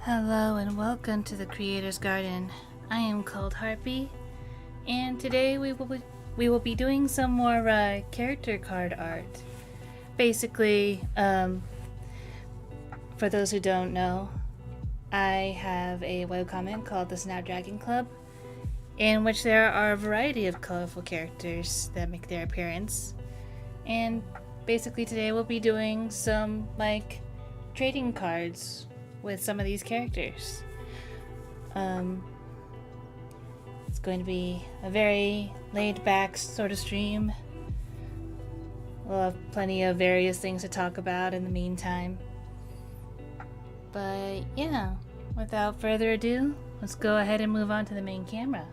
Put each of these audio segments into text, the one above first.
Hello and welcome to the Creator's Garden. I am called Harpy, and today we will be doing some more character card art. Basically, for those who don't know, I have a webcomic called the Snapdragon Club, in which there are a variety of colorful characters that make their appearance. And basically today we'll be doing some trading cards with some of these characters. It's going to be a very laid back sort of stream. We'll have plenty of various things to talk about in the meantime. But yeah, without further ado, let's go ahead and move on to the main camera.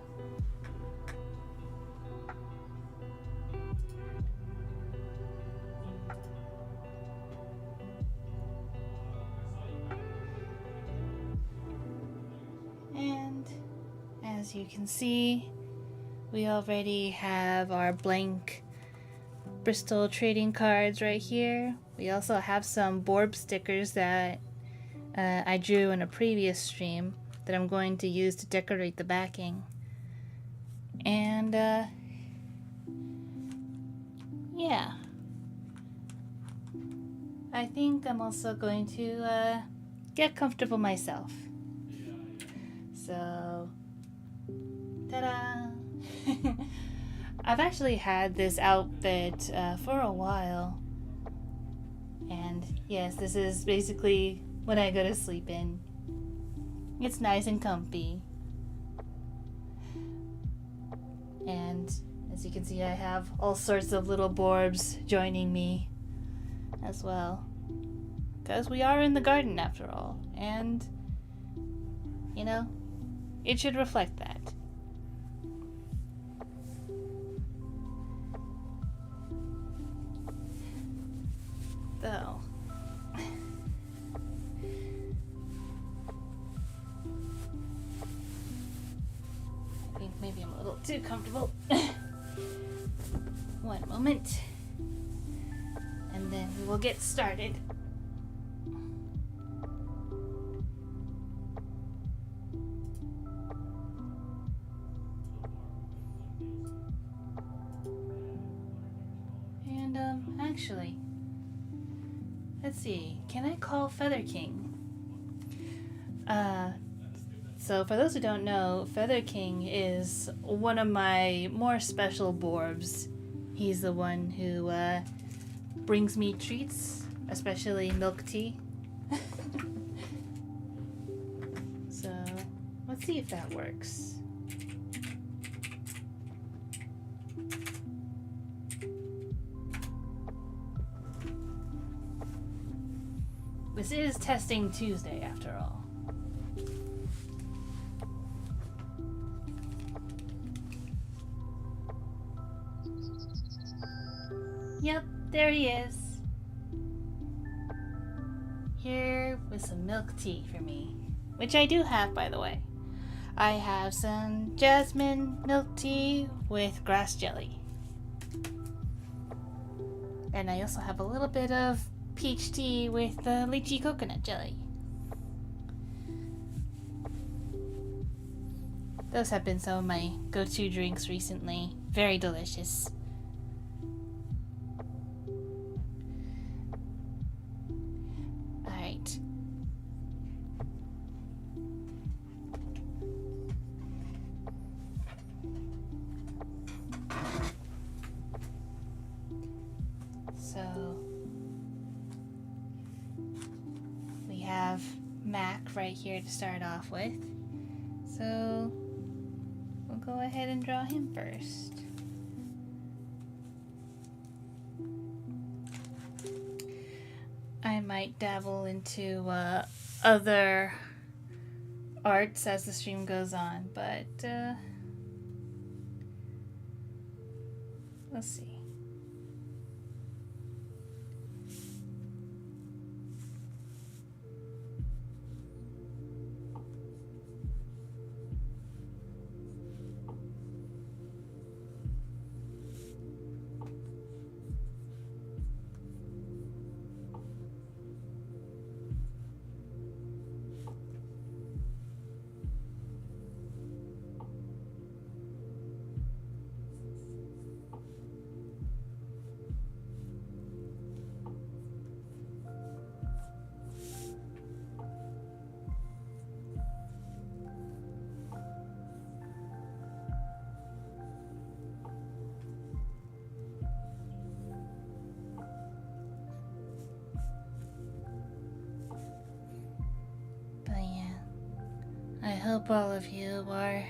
And as you can see, we already have our blank Bristol trading cards right here. We also have some Borb stickers that I drew in a previous stream that I'm going to use to decorate the backing. And yeah, I think I'm also going to get comfortable myself. So, ta-da! I've actually had this outfit for a while. And yes, this is basically what I go to sleep in. It's nice and comfy. And as you can see, I have all sorts of little Borbs joining me as well. Because we are in the garden after all. And, you know, it should reflect that. Though, I think maybe I'm a little too comfortable. One moment, and then we will get started. Actually, let's see, can I call Feather King? So for those who don't know, Feather King is one of my more special Borbs. He's the one who brings me treats, especially milk tea. So let's see if that works. This is testing Tuesday, after all. Yep, there he is. Here with some milk tea for me. Which I do have, by the way. I have some jasmine milk tea with grass jelly. And I also have a little bit of peach tea with lychee coconut jelly. Those have been some of my go-to drinks recently. Very delicious. Alright. So have Mac right here to start off with, so we'll go ahead and draw him first. I might dabble into other arts as the stream goes on, but let's see. But yeah, I hope all of you are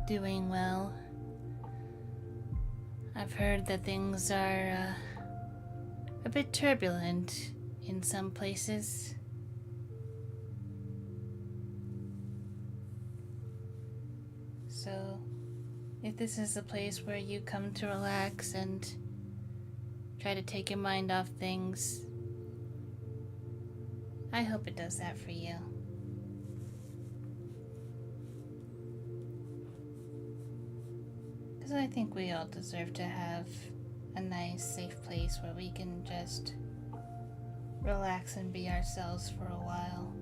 doing well. I've heard that things are a bit turbulent in some places. So, if this is a place where you come to relax and try to take your mind off things, I hope it does that for you. Because I think we all deserve to have a nice, safe place where we can just relax and be ourselves for a while.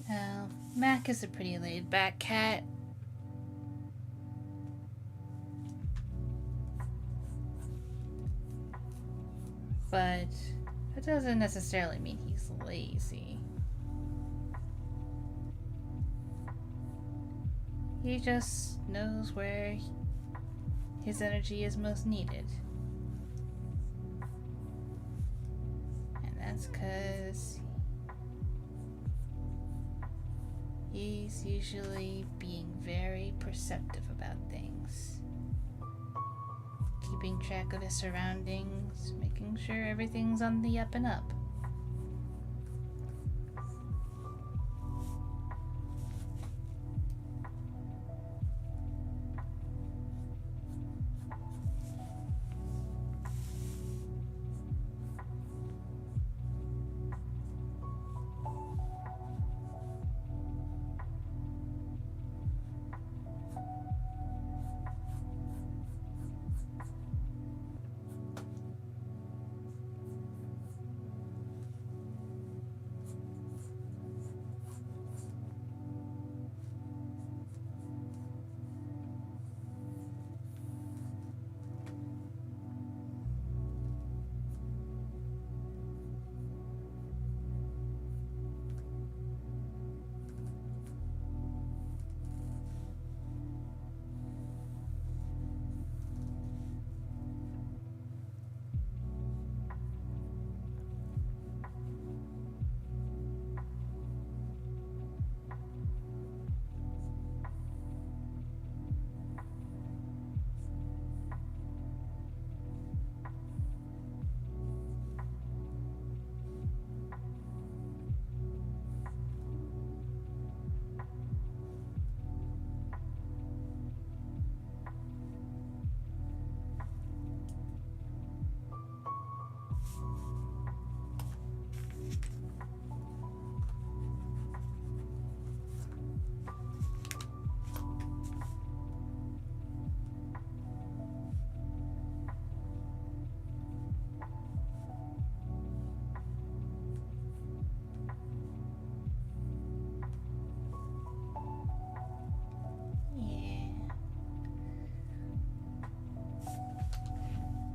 Now, Mac is a pretty laid-back cat. But that doesn't necessarily mean he's lazy. He just knows where his energy is most needed. And that's 'cause he's usually being very perceptive about things. Keeping track of his surroundings, making sure everything's on the up and up.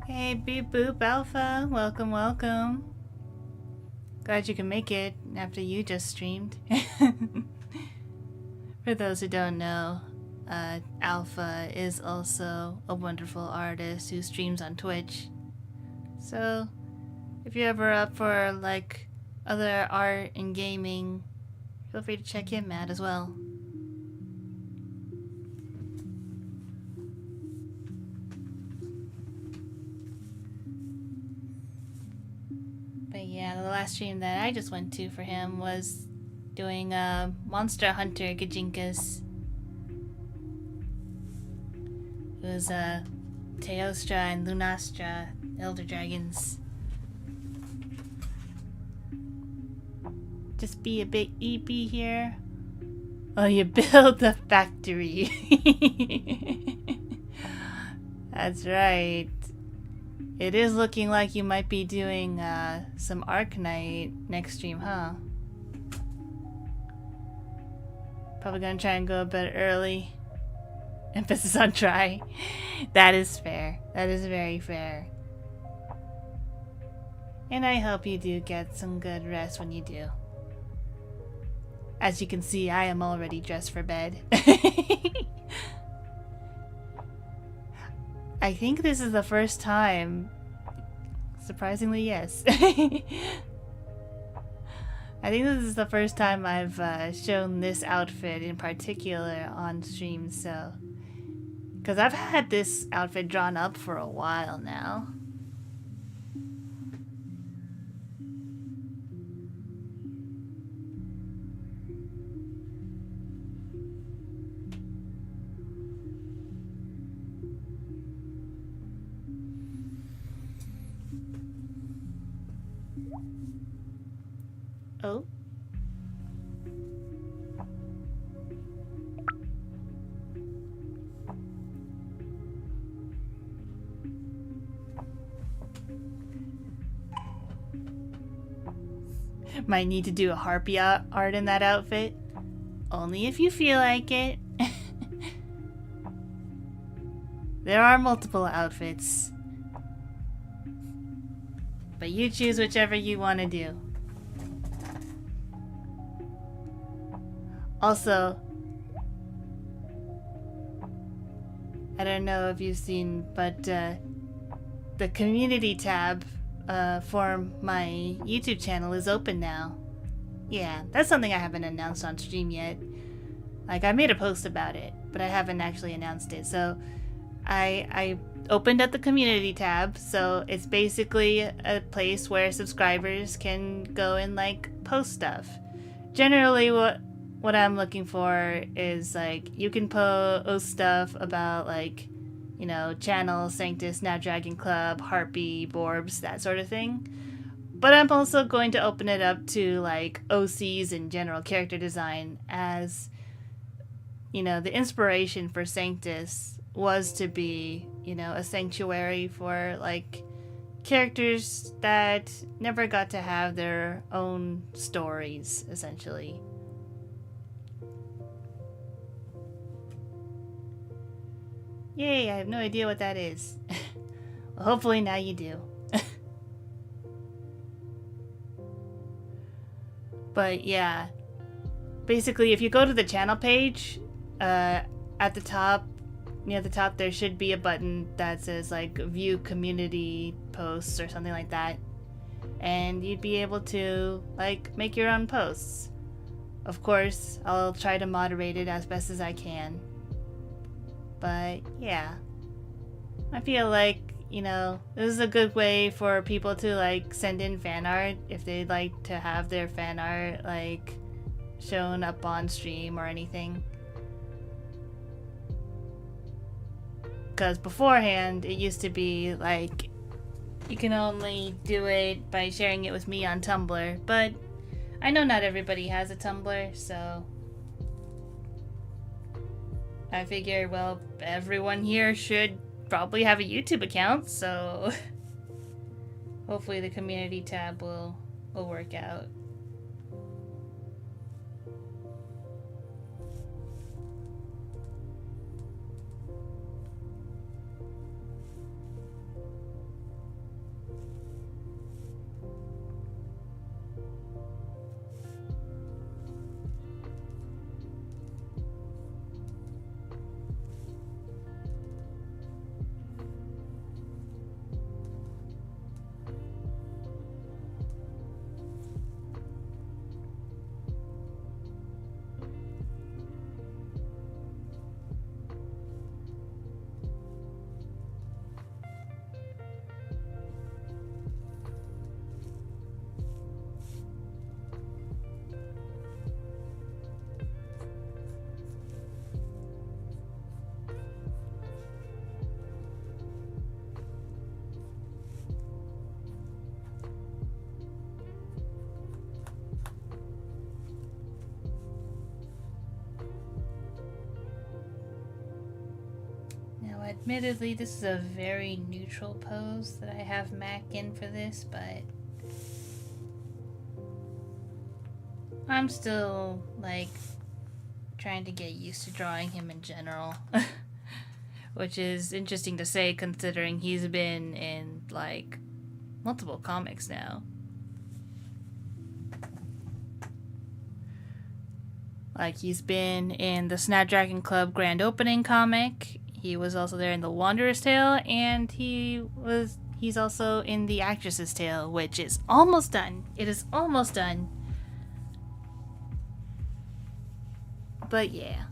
Hey, Beep Boop Alpha, welcome, welcome. Glad you can make it after you just streamed. For those who don't know, Alpha is also a wonderful artist who streams on Twitch. So if you're ever up for like other art and gaming, feel free to check him out as well. But yeah, the last stream that I just went to for him was doing Monster Hunter Gajinkas. It was Teostra and Lunastra Elder Dragons. Just be a bit EP here. Oh, you build the factory. That's right. It is looking like you might be doing some Arknight next stream, huh? Probably gonna try and go a bit early. Emphasis on try. That is fair. That is very fair. And I hope you do get some good rest when you do. As you can see, I am already dressed for bed. I think this is the first time. Surprisingly, yes. I think this is the first time I've shown this outfit in particular on stream, so... Because I've had this outfit drawn up for a while now. Oh. Might need to do a Harpy art in that outfit. Only if you feel like it. There are multiple outfits. But you choose whichever you want to do. Also, I don't know if you've seen, but the community tab for my YouTube channel is open now. Yeah, that's something I haven't announced on stream yet. Like, I made a post about it, but I haven't actually announced it. So I opened up the community tab, so it's basically a place where subscribers can go and like post stuff. Generally what I'm looking for is like you can post stuff about like, you know, channel, Sanctus, Snapdragon Club, Harpy, Borbs, that sort of thing. But I'm also going to open it up to like OCs and general character design, as you know, the inspiration for Sanctus was to be, you know, a sanctuary for like characters that never got to have their own stories, essentially. Yay, I have no idea what that is. Well, hopefully now you do. But yeah, basically if you go to the channel page, at the top, near the top, there should be a button that says like view community posts or something like that. And you'd be able to like make your own posts. Of course, I'll try to moderate it as best as I can. But yeah, I feel like, you know, this is a good way for people to like send in fan art if they'd like to have their fan art like shown up on stream or anything. Because beforehand it used to be like you can only do it by sharing it with me on Tumblr, but I know not everybody has a Tumblr, so I figure, well, everyone here should probably have a YouTube account, so hopefully the community tab will work out. Admittedly, this is a very neutral pose that I have Mac in for this, but I'm still, like, trying to get used to drawing him in general. Which is interesting to say considering he's been in, like, multiple comics now. Like, he's been in the Snapdragon Club Grand Opening comic. He was also there in The Wanderer's Tale, and he's also in The Actress's Tale, which is almost done. It is almost done. But yeah.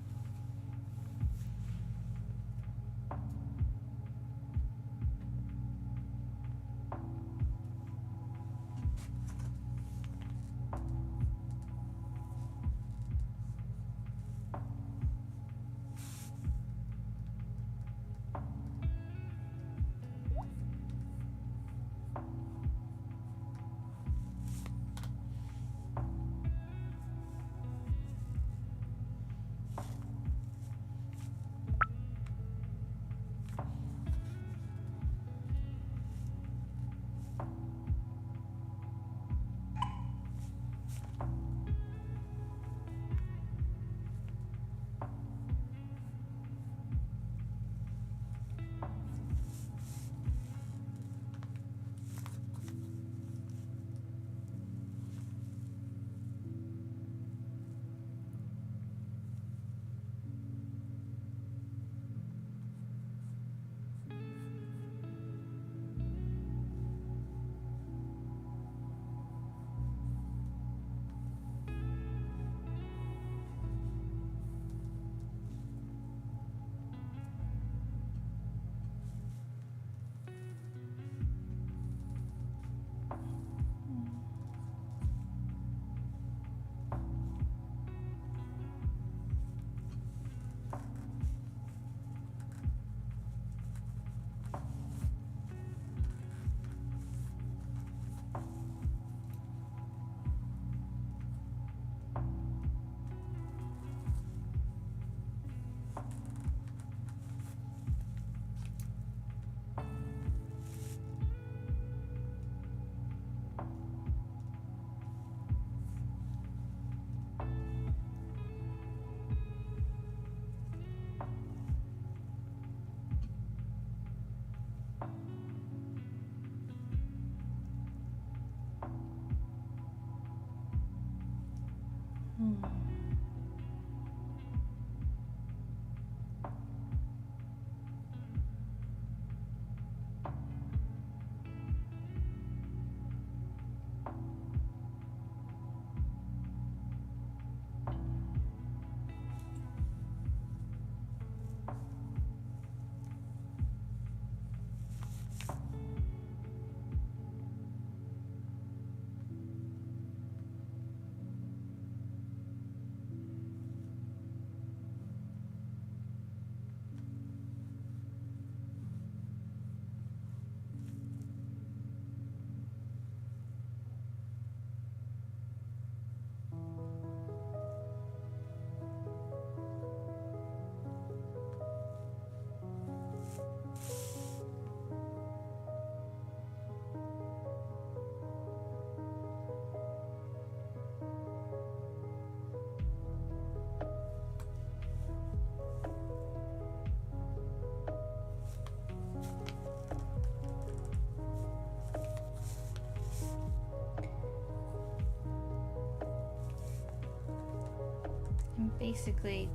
And basically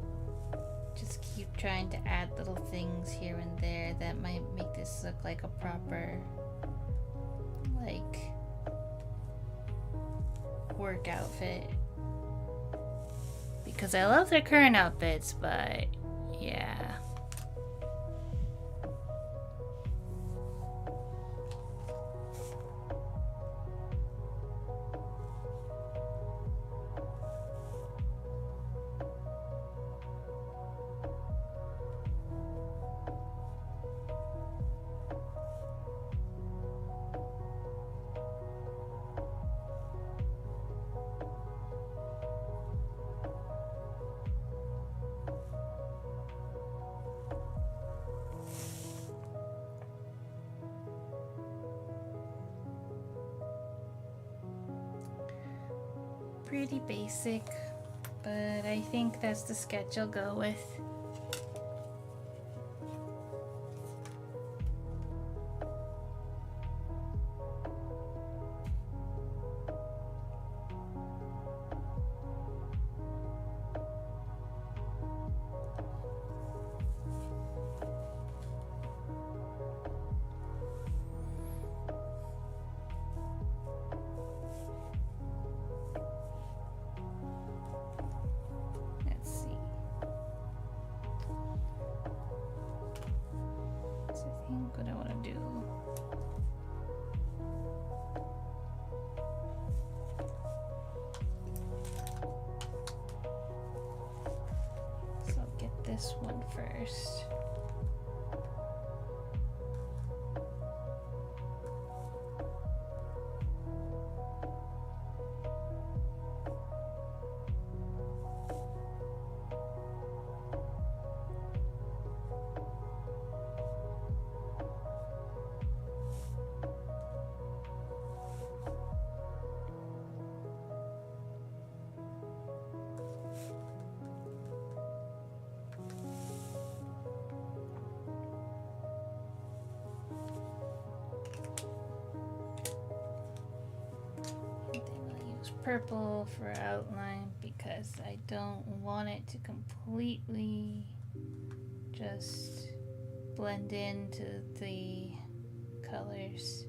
just keep trying to add little things here and there that might make this look like a proper, like, work outfit. Because I love their current outfits, but yeah. pretty basic, but I think that's the sketch I'll go with. What I want to do. So I'll get this one first. Purple for outline because I don't want it to completely just blend into the colors.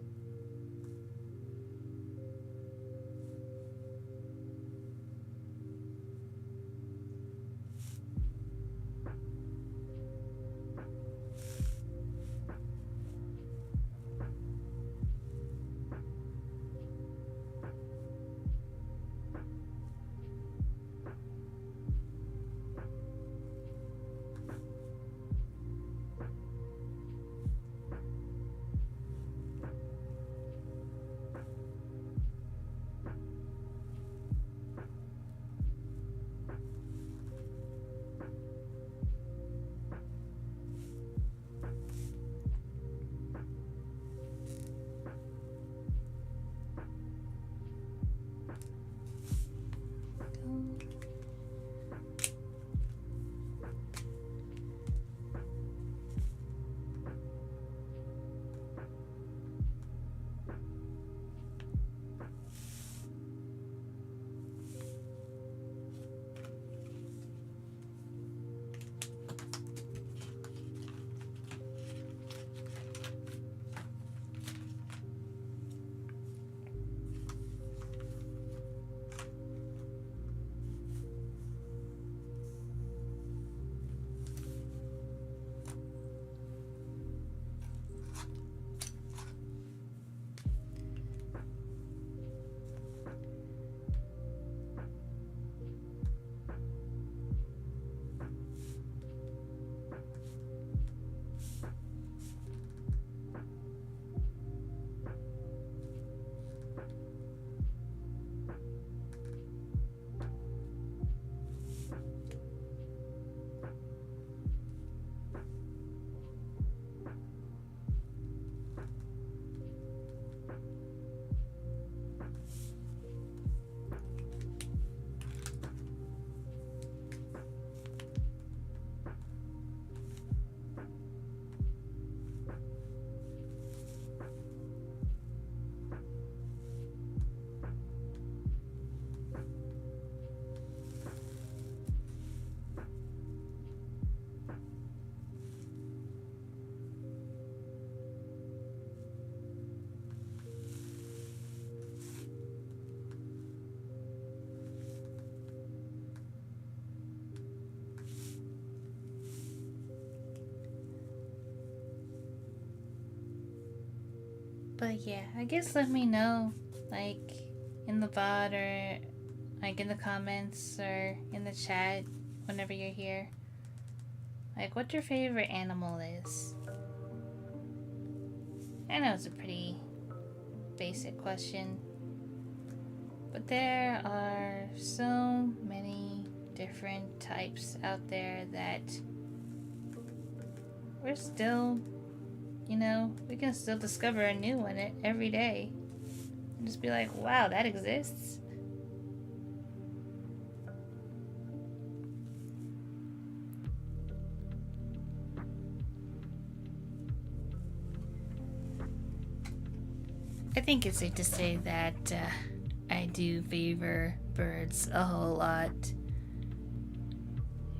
But yeah, I guess let me know, like, in the VOD or, like, in the comments or in the chat whenever you're here. Like, what your favorite animal is. I know it's a pretty basic question, but there are so many different types out there that we're still, you know, we can still discover a new one every day. And just be like, wow, that exists. I think it's safe to say that I do favor birds a whole lot.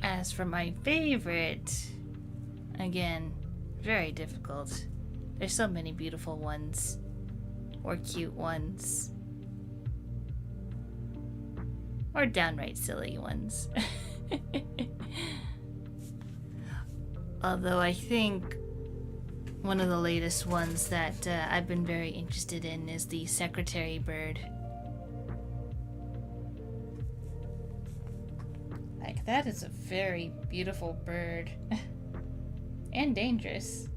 As for my favorite, again, very difficult. There's so many beautiful ones, or cute ones, or downright silly ones. Although I think one of the latest ones that I've been very interested in is the secretary bird. Like, that is a very beautiful bird. And dangerous.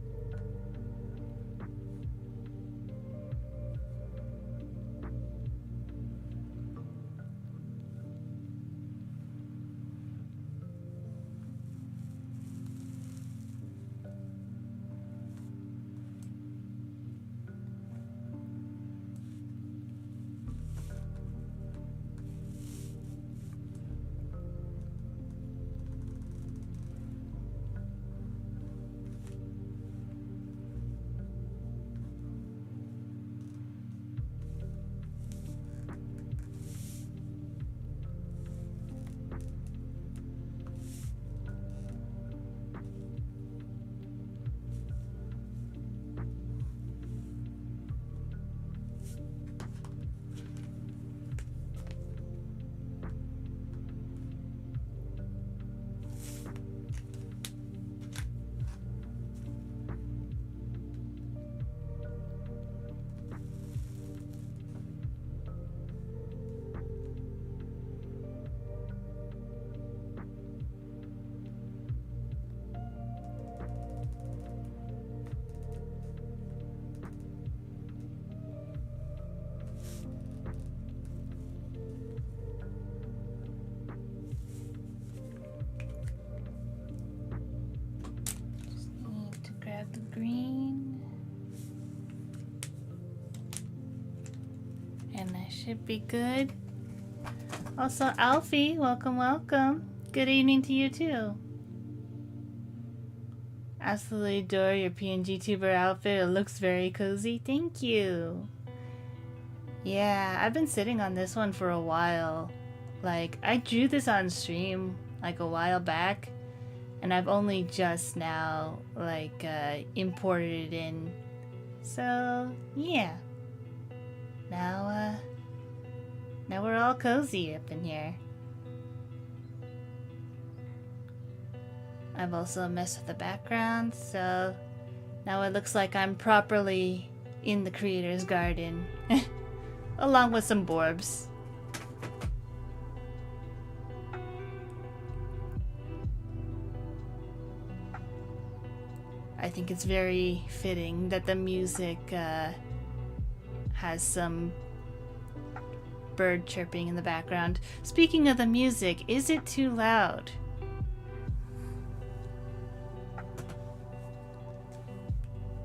The green, and that should be good. Also, Alfie, welcome. Good evening to you too. Absolutely adore your PNGtuber outfit. It looks very cozy. Thank you. Yeah, I've been sitting on this one for a while. Like, I drew this on stream like a while back, and I've only just now, like, imported it in. So, yeah. Now we're all cozy up in here. I've also messed with the background, so now it looks like I'm properly in the creator's garden. Along with some borbs. I think it's very fitting that the music has some bird chirping in the background. Speaking of the music, is it too loud?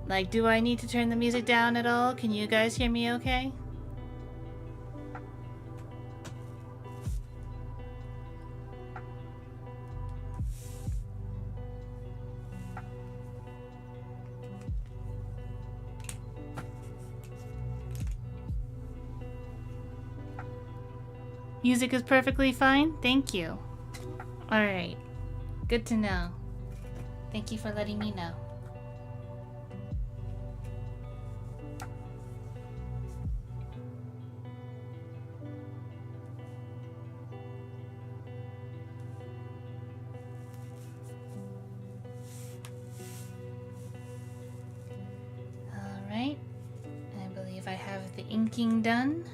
Like, do I need to turn the music down at all? Can you guys hear me okay? Music is perfectly fine? Thank you. Alright. Good to know. Thank you for letting me know. Alright. I believe I have the inking done.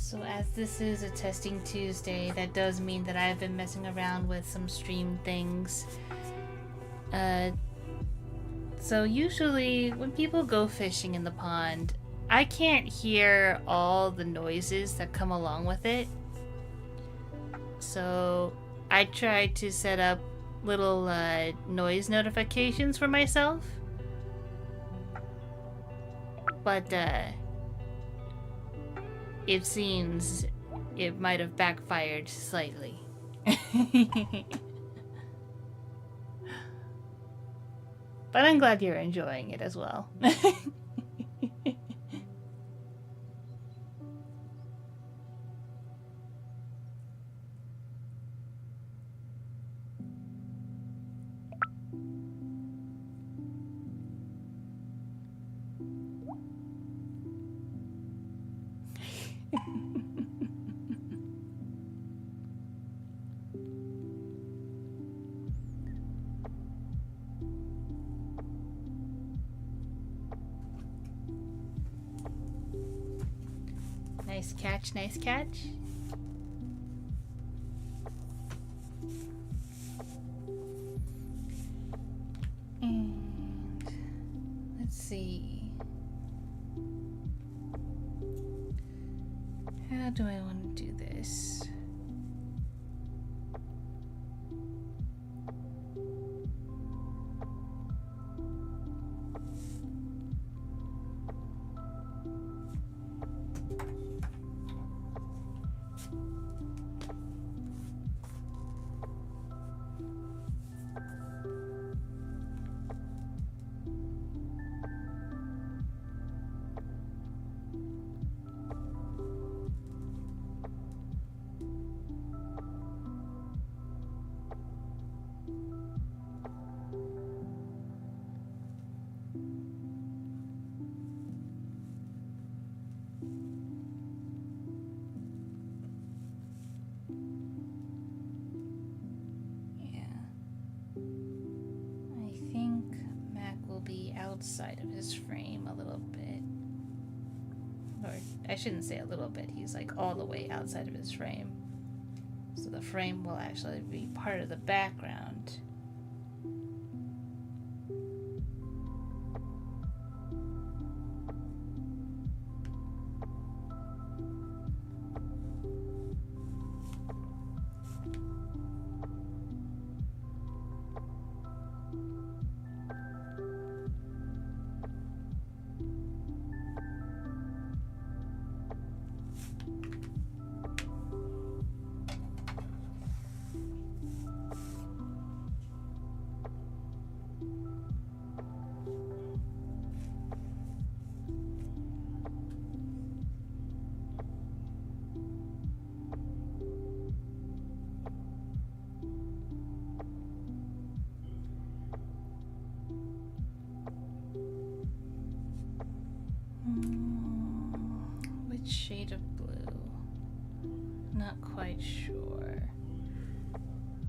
So as this is a testing Tuesday, that does mean that I've been messing around with some stream things. So usually when people go fishing in the pond, I can't hear all the noises that come along with it. So I tried to set up little noise notifications for myself. But it seems it might have backfired slightly. But I'm glad you're enjoying it as well. Nice catch, nice catch. And let's see. How do I want to do this? Outside of his frame a little bit. Or I shouldn't say a little bit, he's like all the way outside of his frame. So the frame will actually be part of the background. Which shade of blue? Not quite sure.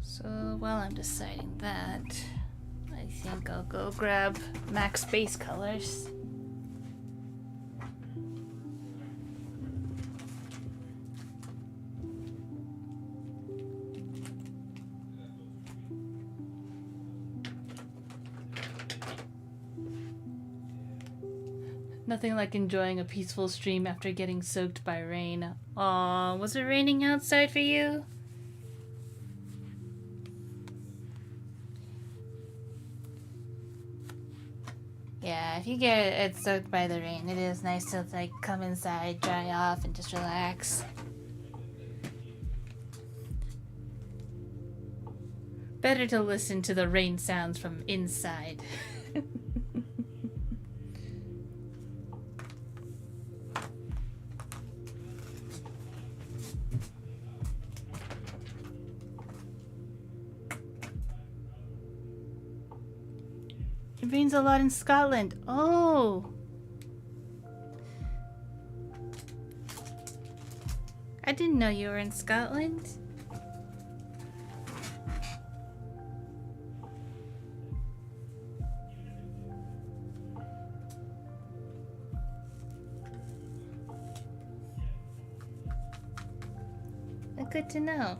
So while I'm deciding that, I think I'll go grab Max Base Colors. Nothing like enjoying a peaceful stream after getting soaked by rain. Aw, was it raining outside for you? Yeah, if you get it soaked by the rain, it is nice to like come inside, dry off, and just relax. Better to listen to the rain sounds from inside. It rains a lot in Scotland. Oh! I didn't know you were in Scotland. good to know.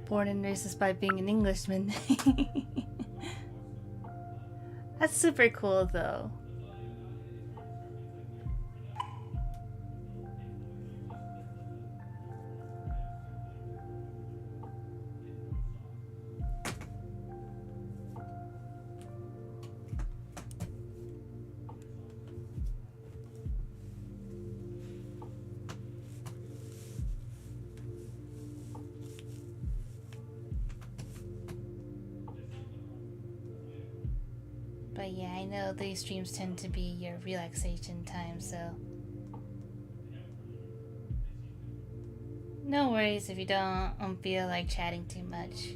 Born and raised by being an Englishman. That's super cool though. But yeah, I know these streams tend to be your relaxation time, so no worries if you don't feel like chatting too much.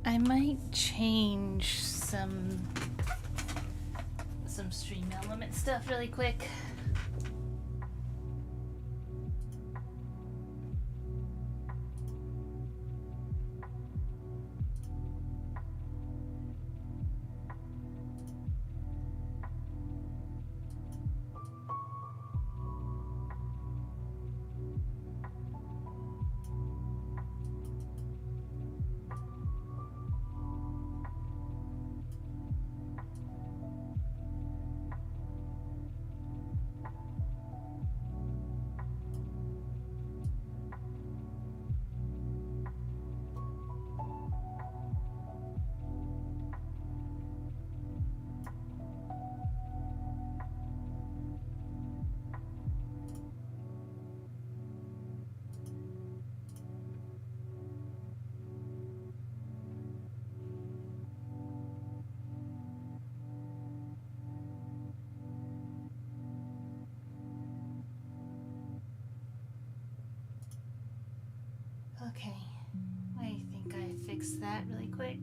I might change some stream element stuff really quick. Okay, I think I fixed that really quick.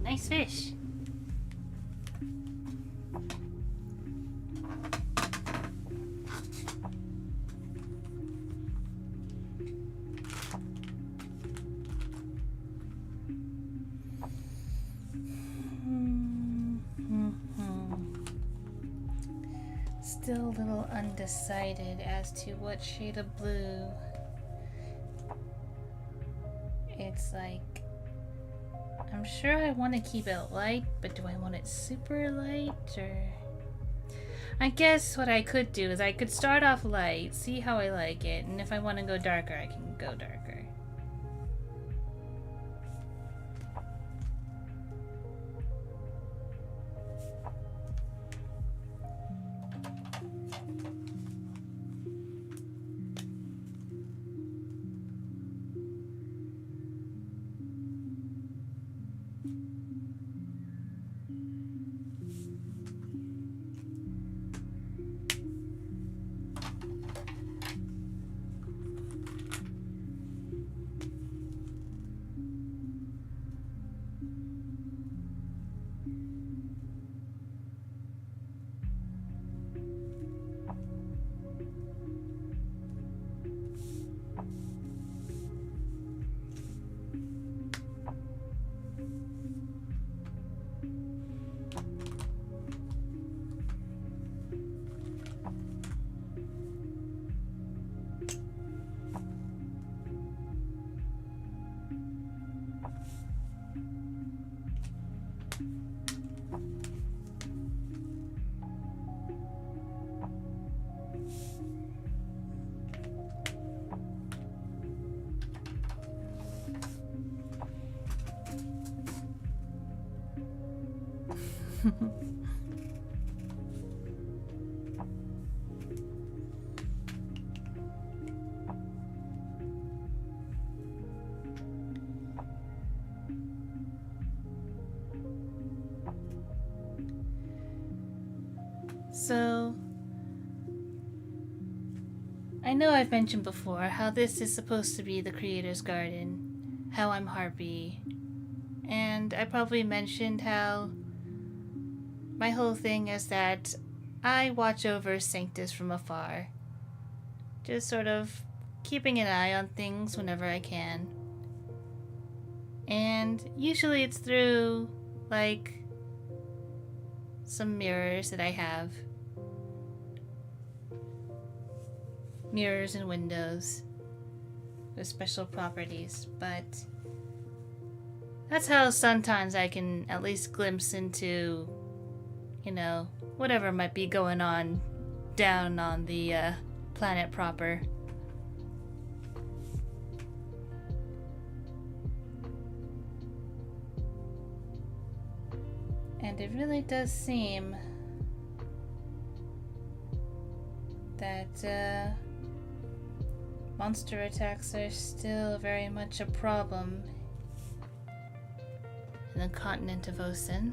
Nice fish. Still a little undecided as to what shade of blue. It's like, I'm sure I want to keep it light, but do I want it super light, or... I guess what I could do is I could start off light, see how I like it, and if I want to go darker, I can go darker. So, I know I've mentioned before how this is supposed to be the creator's garden, how I'm Harpy, and I probably mentioned how my whole thing is that I watch over Sanctus from afar, just sort of keeping an eye on things whenever I can. And usually it's through, like, some mirrors that I have. Mirrors and windows with special properties, but that's how sometimes I can at least glimpse into, you know, whatever might be going on down on the planet proper. And it really does seem that monster attacks are still very much a problem in the continent of Ocean.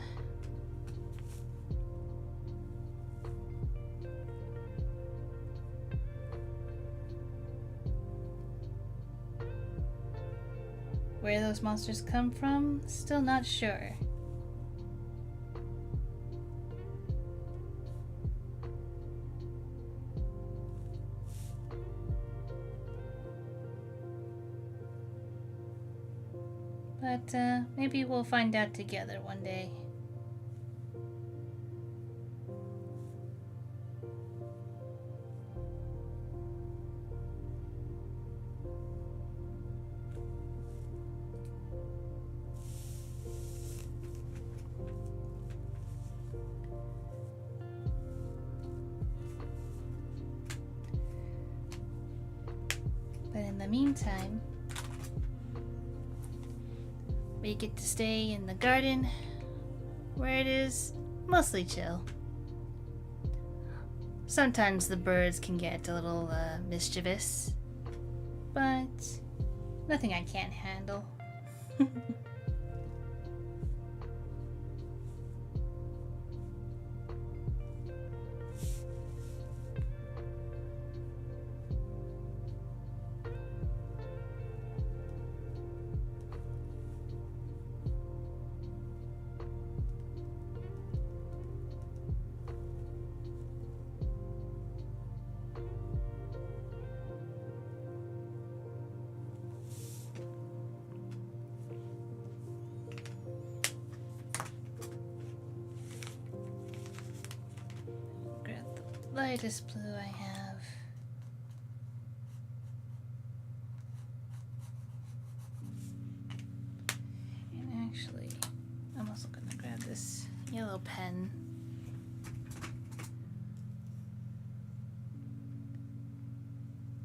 Where those monsters come from, still not sure. But maybe we'll find out together one day. But in the meantime, we get to stay in the garden where it is mostly chill. Sometimes the birds can get a little mischievous, but nothing I can't handle. Lightest blue I have. And actually, I'm also gonna grab this yellow pen.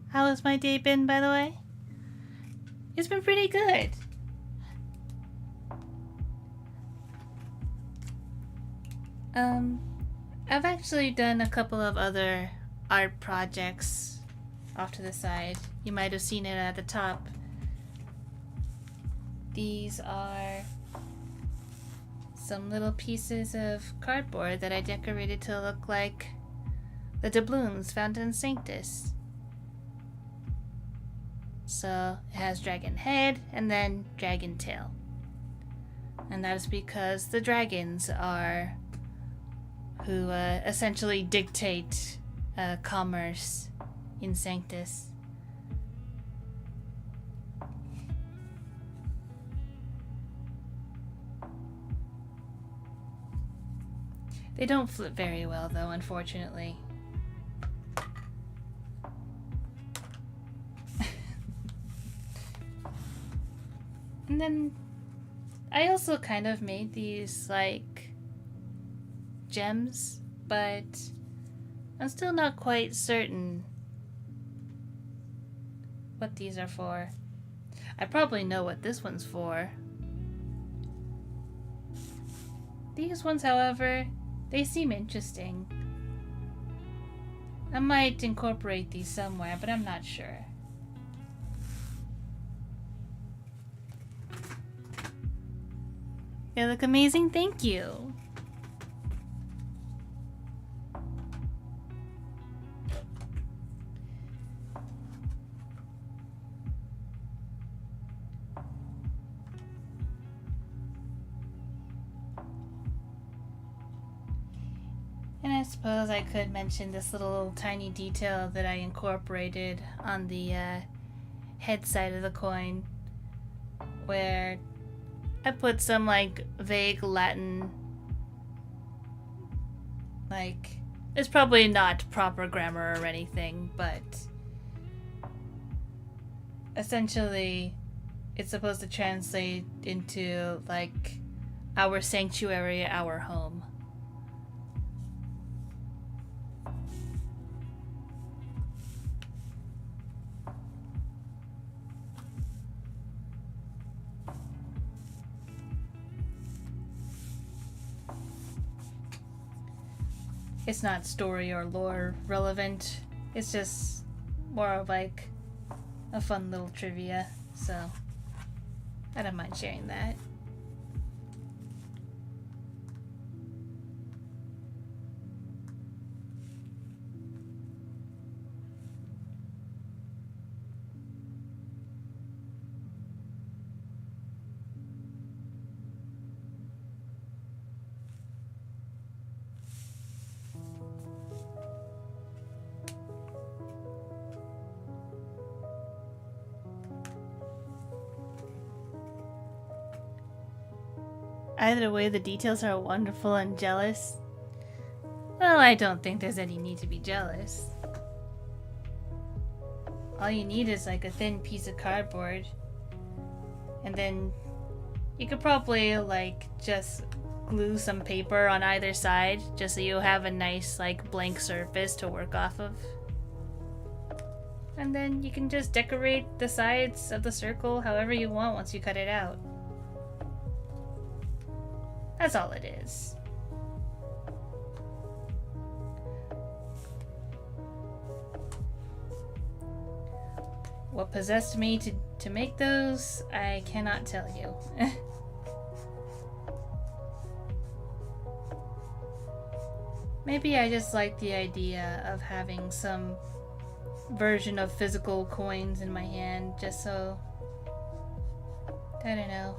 How has my day been, by the way? It's been pretty good. I've actually done a couple of other art projects off to the side. You might have seen it at the top. These are some little pieces of cardboard that I decorated to look like the doubloons found in Sanctus. So it has dragon head and then dragon tail. And that is because the dragons are who essentially dictate commerce in Sanctus. They don't flip very well though, unfortunately. And then I also kind of made these like gems, but I'm still not quite certain what these are for. I probably know what this one's for. These ones, however, they seem interesting. I might incorporate these somewhere, but I'm not sure. They look amazing, thank you. And I suppose I could mention this little tiny detail that I incorporated on the head side of the coin, where I put some like vague Latin, like, it's probably not proper grammar or anything, but essentially it's supposed to translate into like our sanctuary, our home. It's not story or lore relevant. It's just more of like a fun little trivia, so I don't mind sharing that. Either way, the details are wonderful and jealous. Well, I don't think there's any need to be jealous. All you need is like a thin piece of cardboard. And then you could probably like just glue some paper on either side just so you have a nice like blank surface to work off of. And then you can just decorate the sides of the circle however you want once you cut it out. That's all it is. What possessed me to make those, I cannot tell you. Maybe I just like the idea of having some version of physical coins in my hand, just so, I don't know,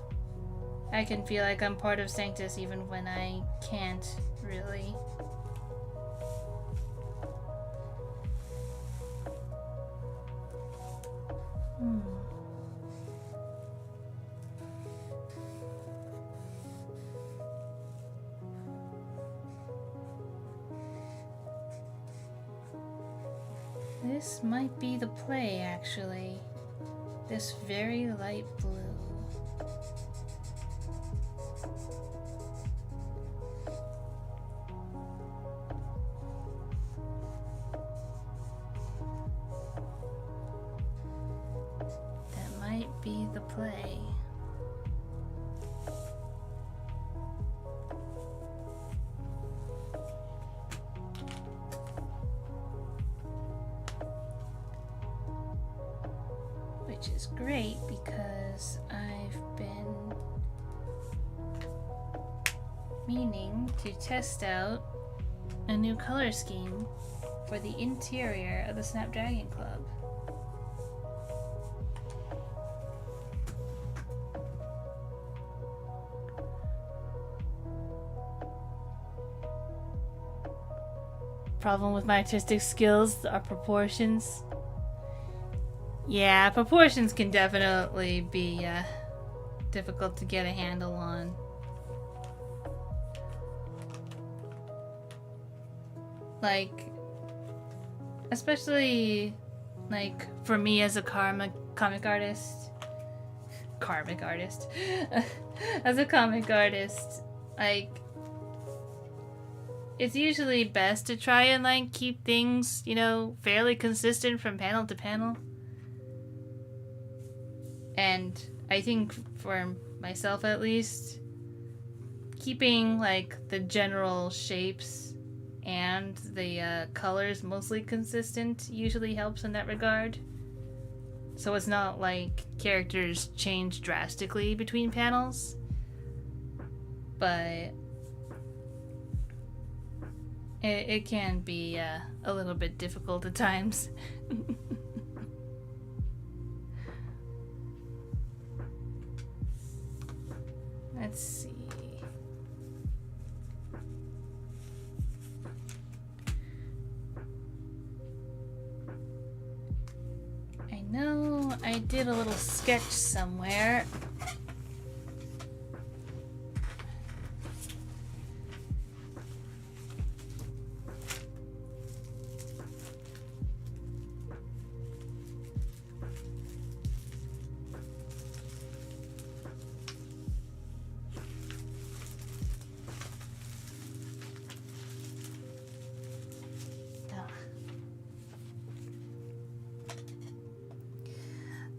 I can feel like I'm part of Sanctus even when I can't really. This might be the play, actually. This very light blue. That might be the play. Which is great because I've been meaning to test out a new color scheme for the interior of the Snapdragon Club. Problem with my artistic skills are proportions. Yeah, proportions can definitely be difficult to get a handle on. Like, especially like for me as a comic artist. As a comic artist, like, it's usually best to try and like keep things, you know, fairly consistent from panel to panel. And I think for myself at least, keeping like the general shapes and the colors mostly consistent usually helps in that regard. So it's not like characters change drastically between panels, but it can be a little bit difficult at times. Let's see. I know I did a little sketch somewhere.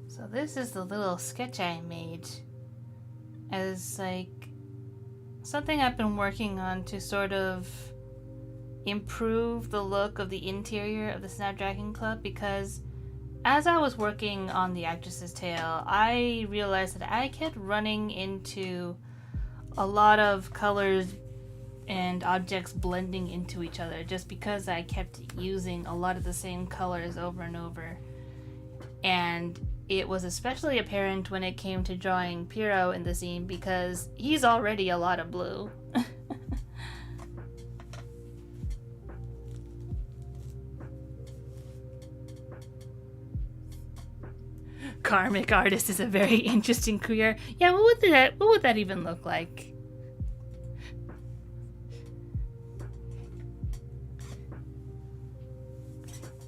So this is the little sketch I made as like something I've been working on to sort of improve the look of the interior of the Snapdragon Club, because as I was working on the actress's tale, I realized that I kept running into a lot of colors and objects blending into each other just because I kept using a lot of the same colors over and over. And it was especially apparent when it came to drawing Piro in the scene because he's already a lot of blue. Karmic artist is a very interesting career. Yeah, what would that even look like?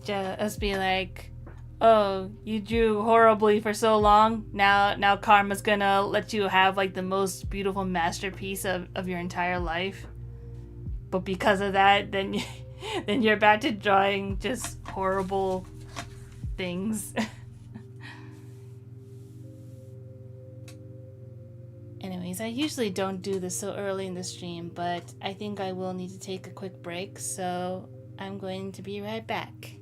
Just be like, oh, you drew horribly for so long. Now Karma's gonna let you have like the most beautiful masterpiece of your entire life. But because of that, then you're back to drawing just horrible things. Anyways, I usually don't do this so early in the stream, but I think I will need to take a quick break, so I'm going to be right back.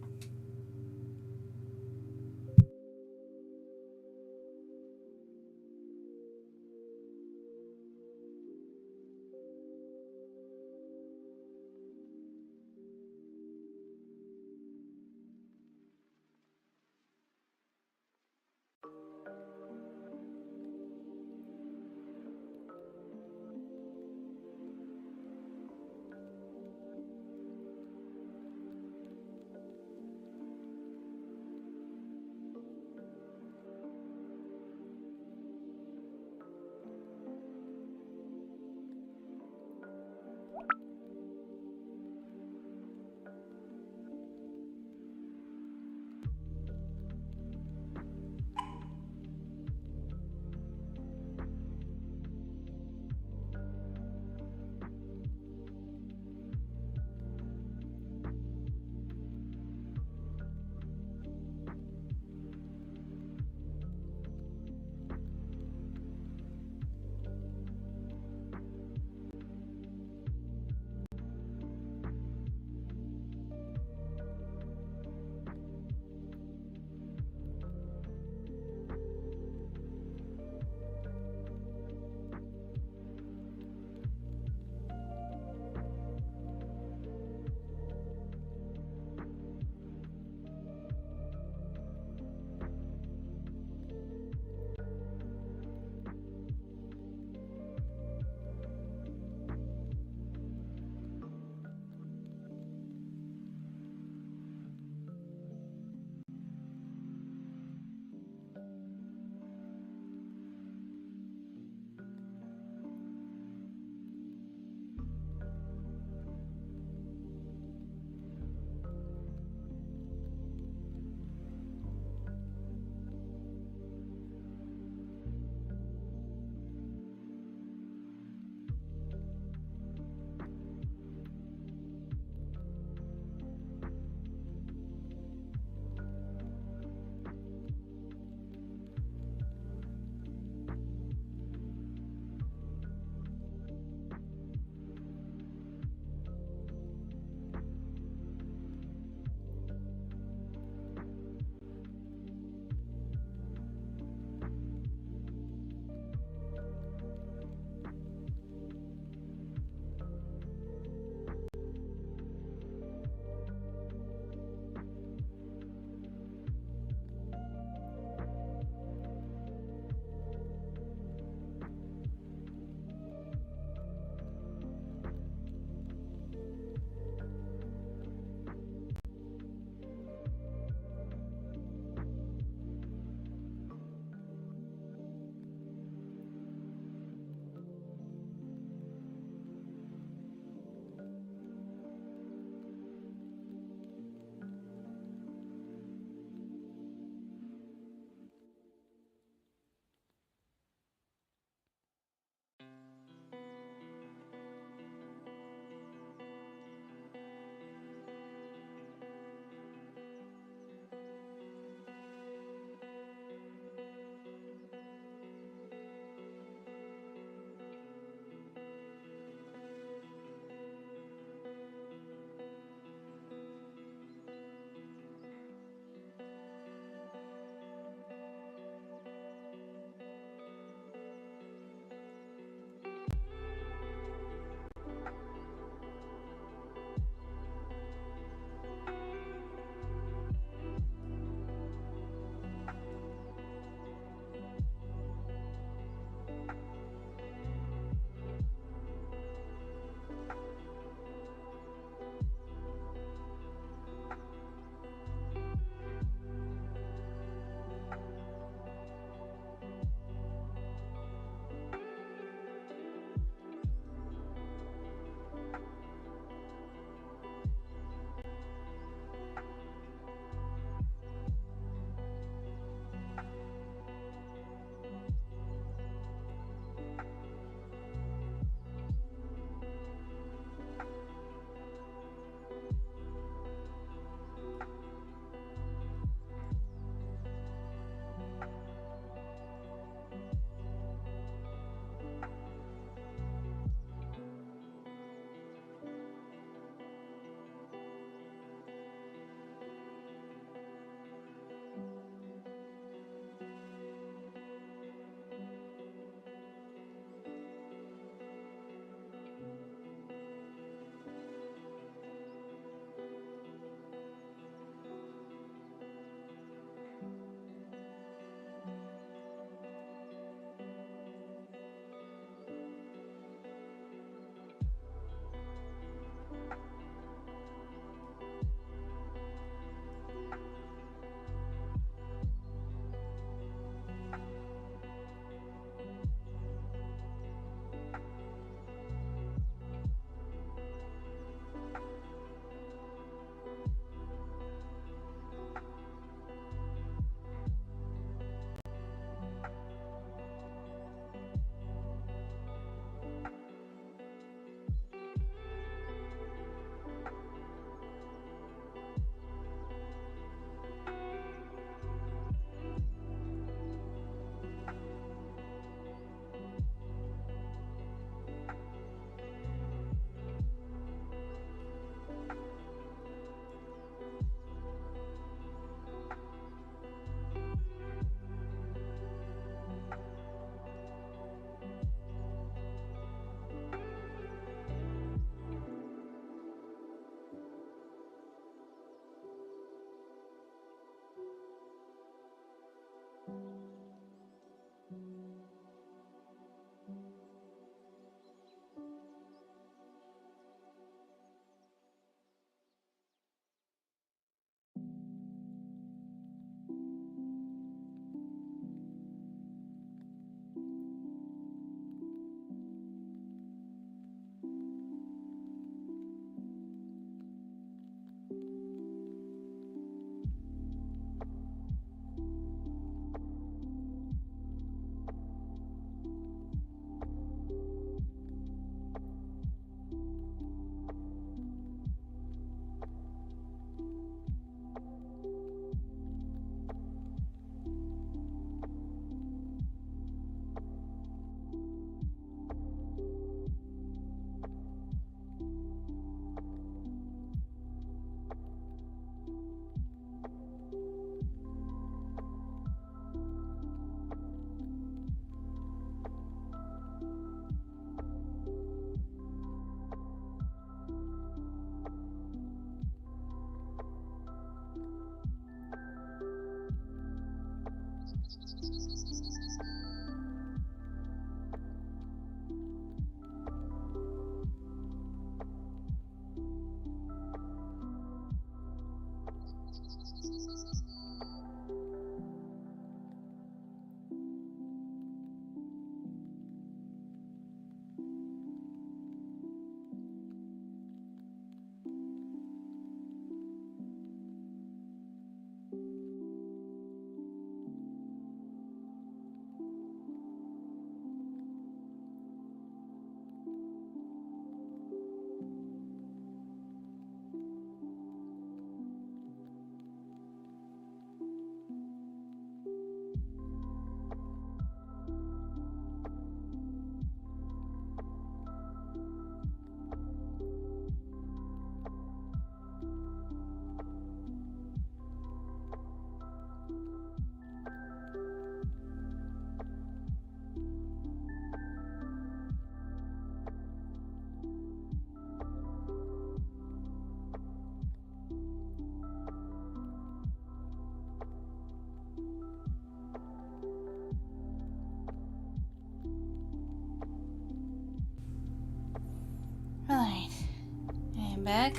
back.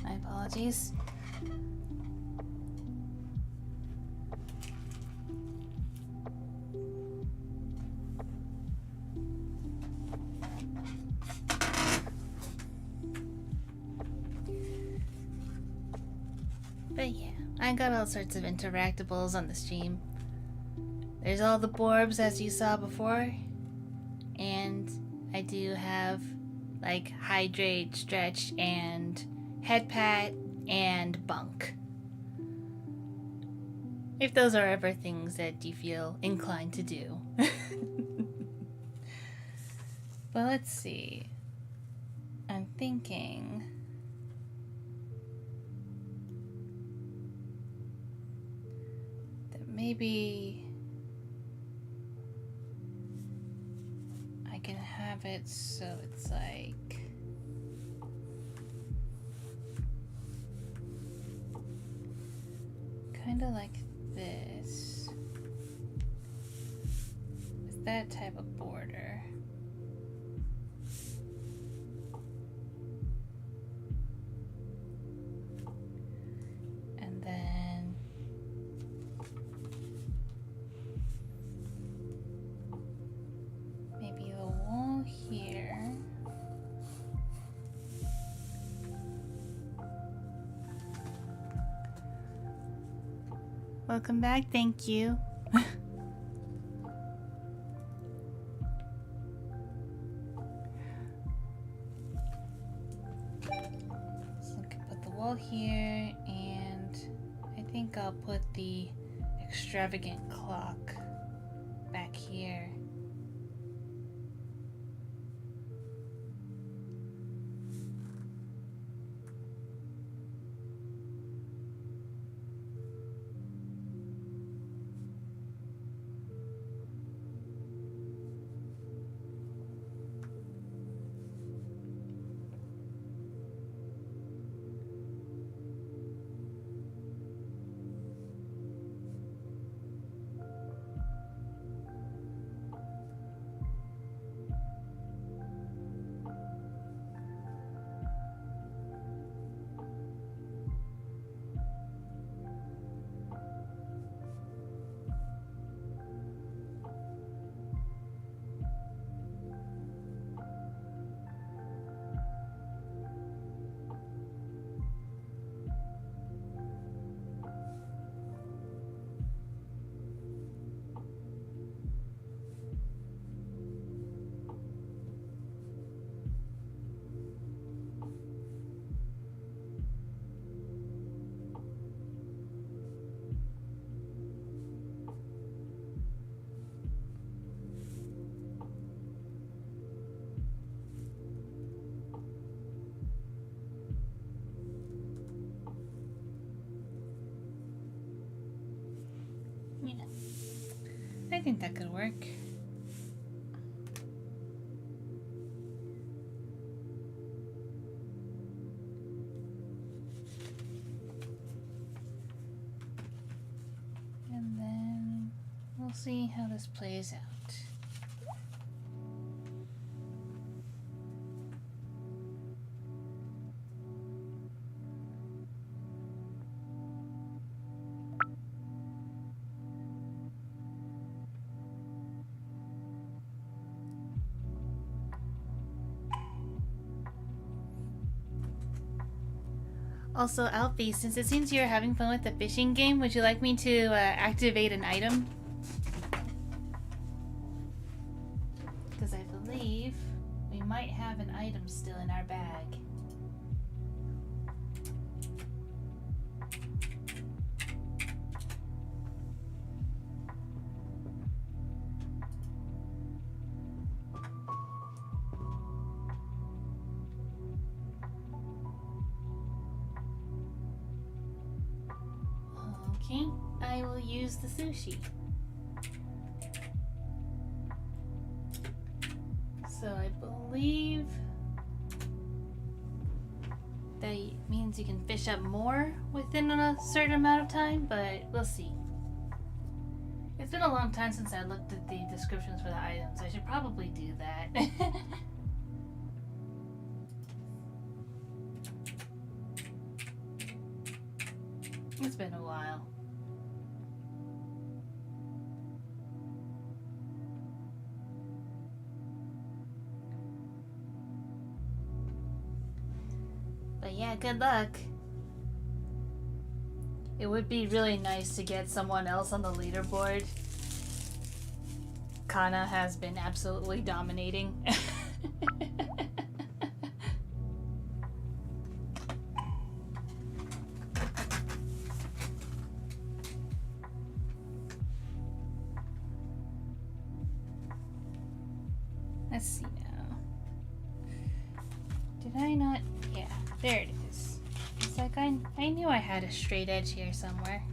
My apologies. But yeah, I got all sorts of interactables on the stream. There's all the Borbs as you saw before, and I do have like hydrate, stretch, and headpat, and bonk. If those are ever things that you feel inclined to do. But let's see. I'm thinking that maybe I can have it so it's like kind of like this with that type of border. And then maybe the wall here. Welcome back, thank you. So I can put the wall here, and I think I'll put the extravagant clock back here. Yeah, I think that could work. And then we'll see how this plays out. Also, Alfie, since it seems you're having fun with the fishing game, would you like me to activate an item? Because I believe we might have an item still in our bag. Okay, I will use the sushi. So I believe that means you can fish up more within a certain amount of time, but we'll see. It's been a long time since I looked at the descriptions for the items. I should probably do that. It's been a while. But yeah, good luck. It would be really nice to get someone else on the leaderboard. Kana has been absolutely dominating. Let's see now. Did I not? Yeah, there it is. It's like I knew I had a straight edge here somewhere.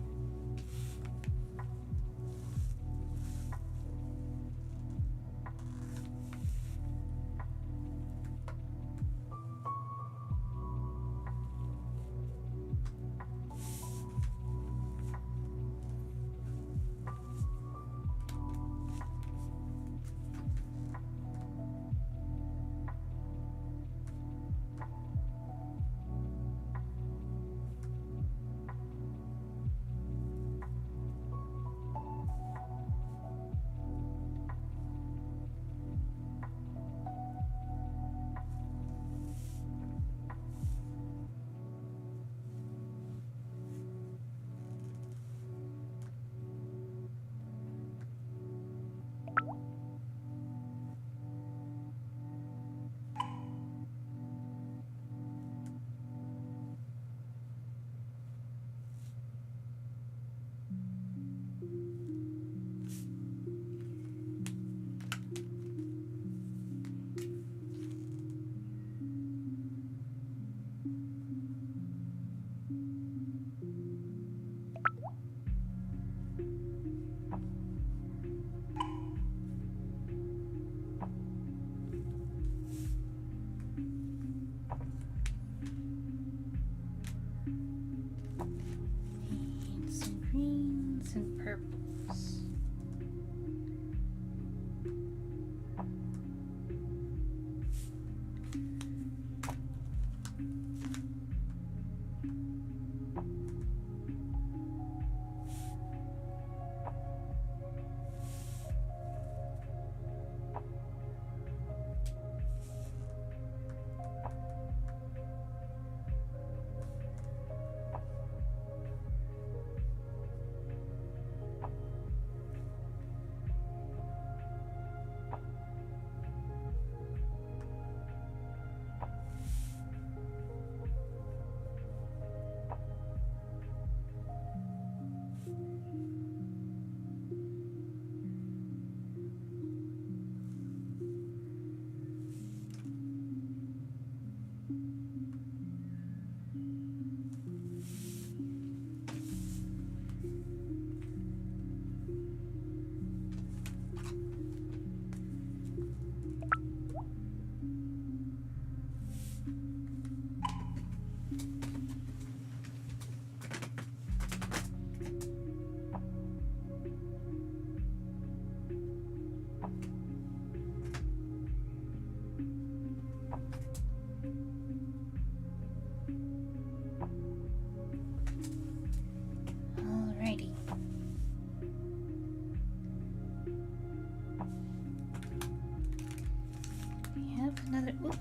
And purples. Alrighty. We have another. Oop.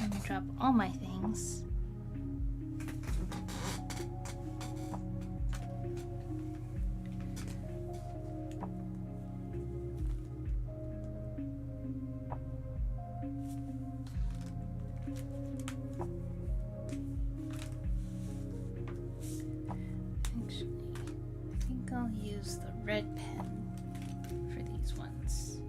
Let me drop all my things. I'll use the red pen for these ones.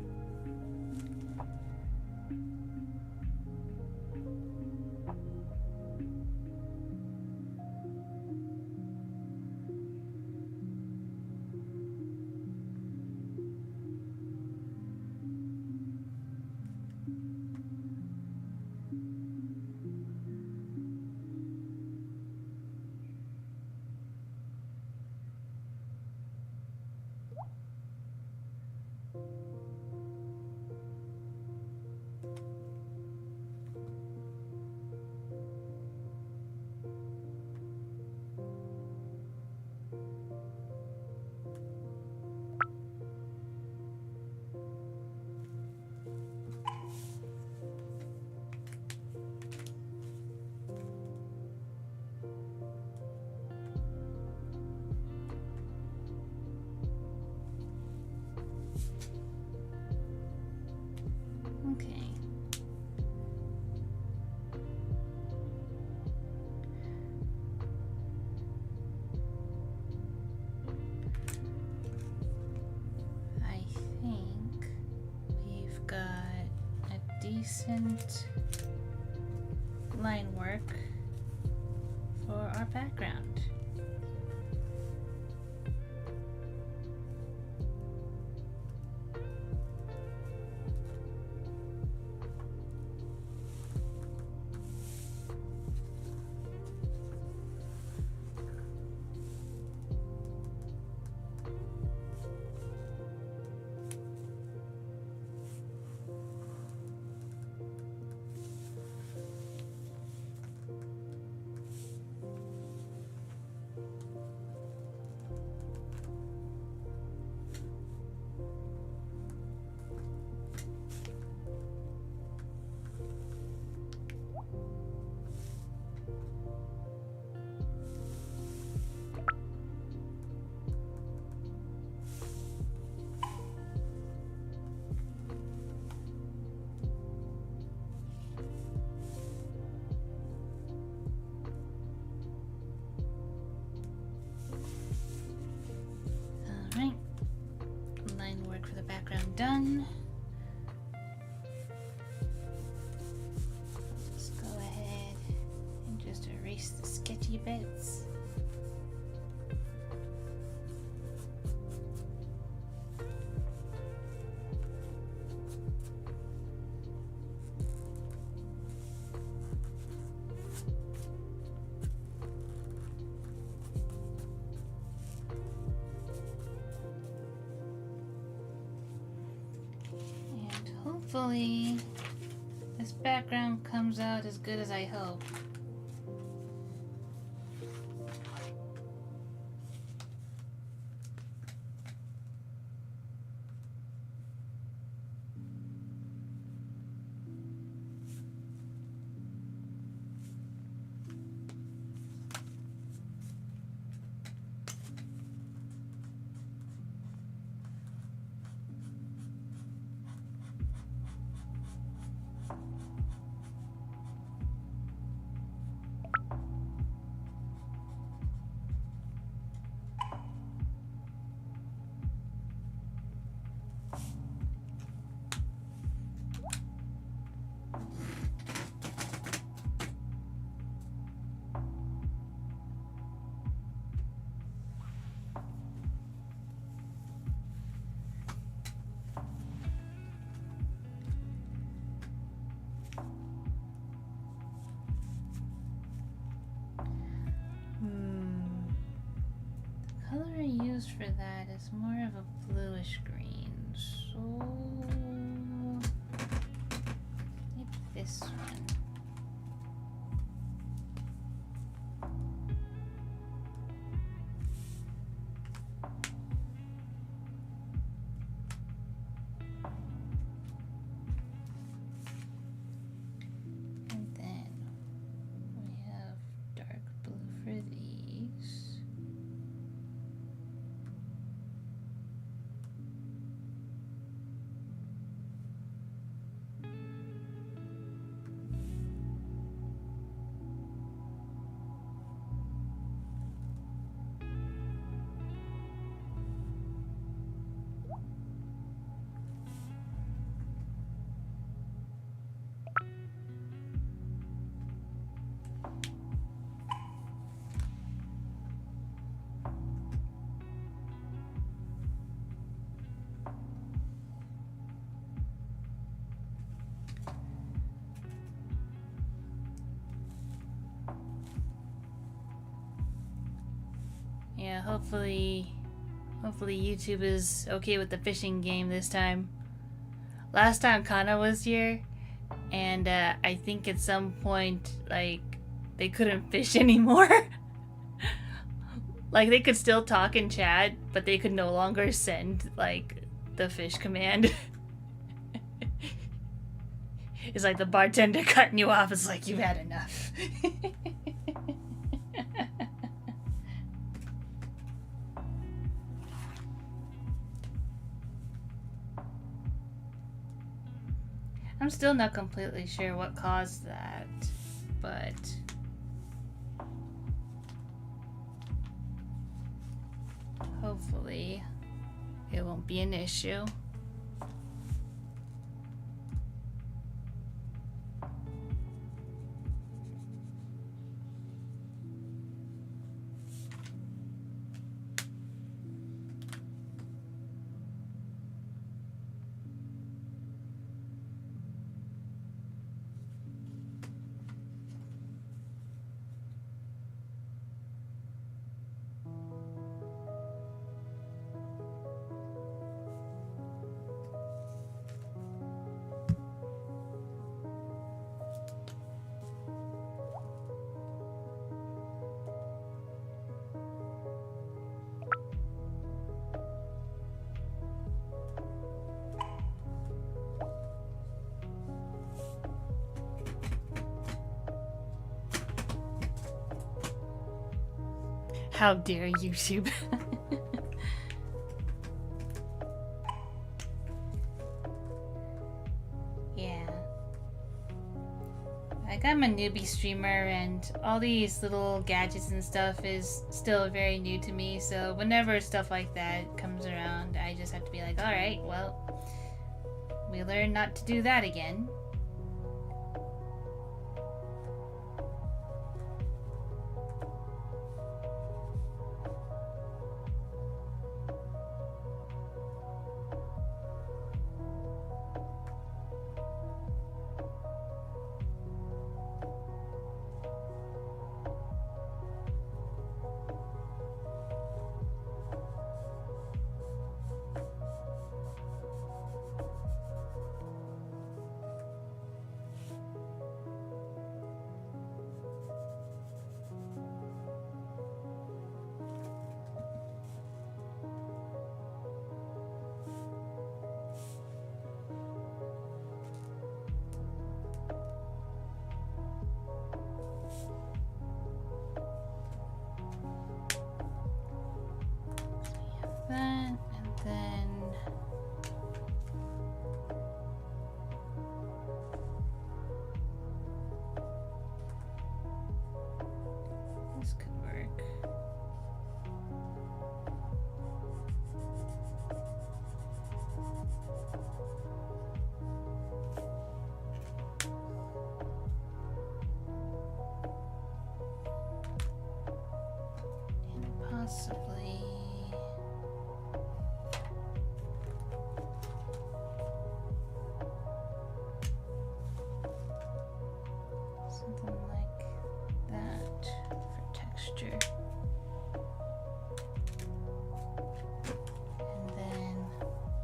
decent line work for our background. Alright, line work for the background done. Just go ahead and just erase the sketchy bits. Hopefully, this background comes out as good as I hope. The color I used for that is more of a bluish green, so maybe this one. And then we have dark blue for these. Yeah, hopefully YouTube is okay with the fishing game this time. Last time Kana was here, and I think at some point, like, they couldn't fish anymore. Like, they could still talk and chat, but they could no longer send, like, the fish command. It's like the bartender cutting you off. It's like, you've had enough. I'm still not completely sure what caused that, but hopefully it won't be an issue. How dare YouTube? Yeah. Like, I'm a newbie streamer and all these little gadgets and stuff is still very new to me, so whenever stuff like that comes around, I just have to be like, alright, well, we learn not to do that again. That, and then this could work. And possibly something like that for texture. And then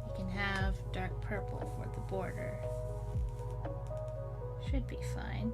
you can have dark purple for the border. Should be fine.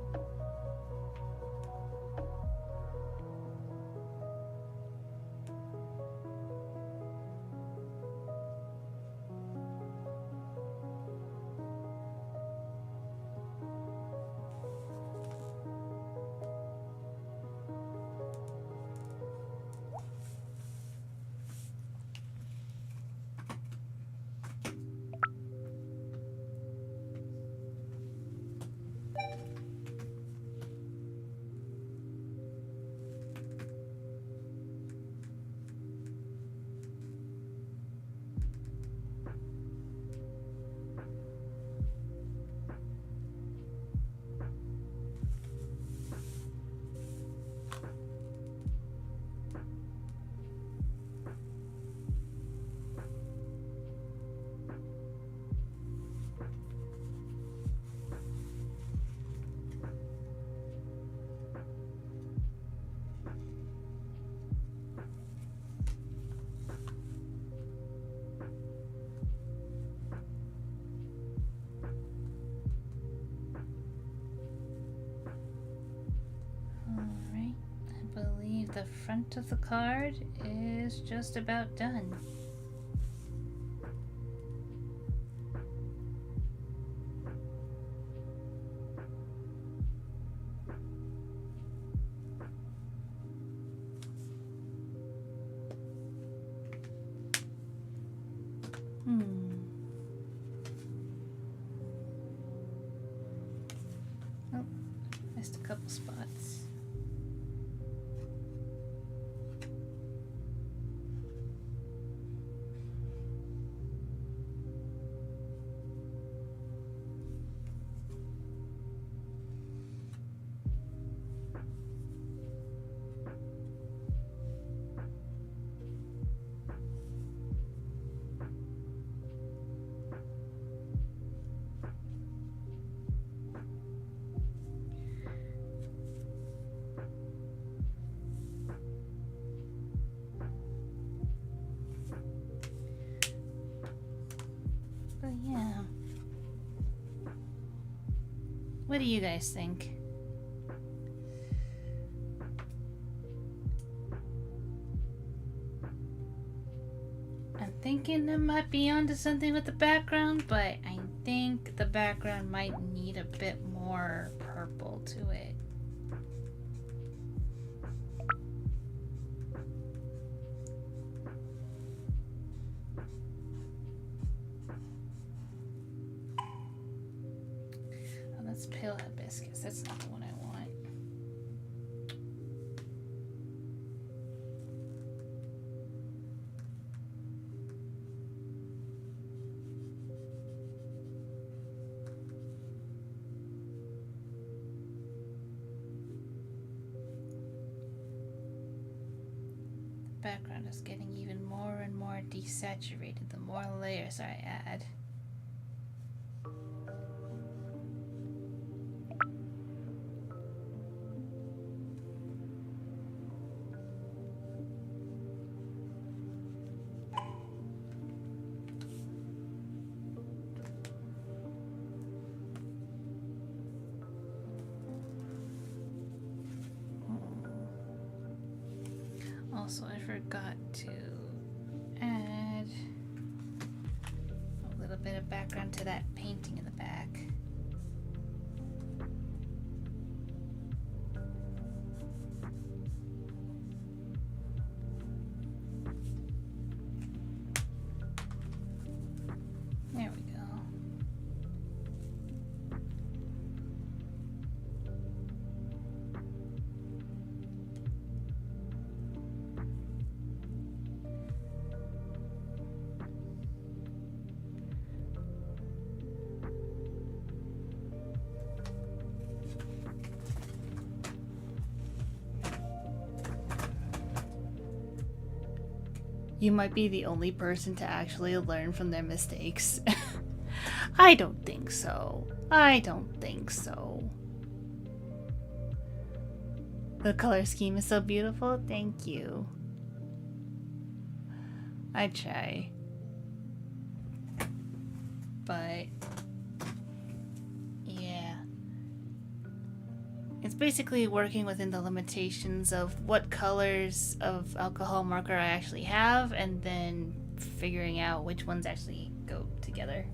The front of the card is just about done. Oh, missed a couple spots. But yeah. What do you guys think? I'm thinking I might be onto something with the background, but I think the background might need a bit more purple to it. That's pale hibiscus. That's not the one I want. The background is getting even more and more desaturated the more layers I add. Also, I forgot to add a little bit of background to that painting in the back. There we go. You might be the only person to actually learn from their mistakes. I don't think so. I don't think so. The color scheme is so beautiful. Thank you. I try. But yeah. It's basically working within the limitations of what colors of alcohol marker I actually have, and then figuring out which ones actually go together.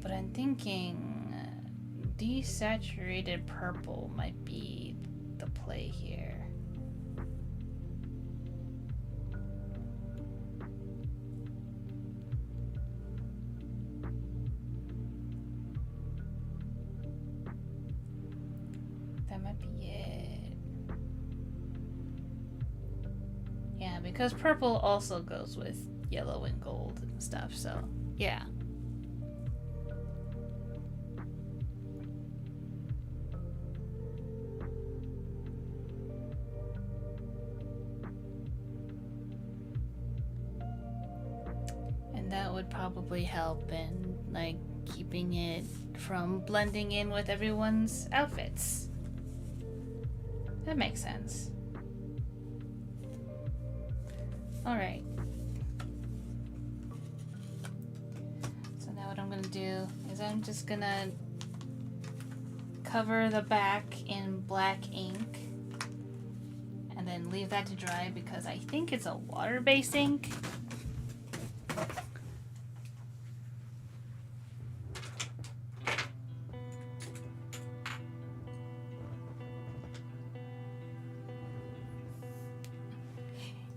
But I'm thinking desaturated purple might be the play here. Because purple also goes with yellow and gold and stuff, so yeah. And that would probably help in like keeping it from blending in with everyone's outfits. That makes sense. Alright. So now what I'm gonna do is I'm just gonna cover the back in black ink and then leave that to dry because I think it's a water-based ink.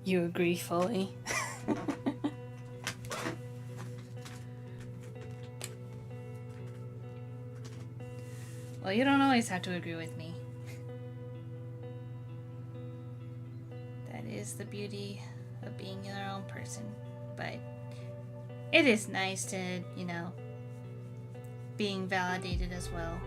You agree fully. Well, you don't always have to agree with me. That is the beauty of being your own person. But it is nice to, you know, being validated as well.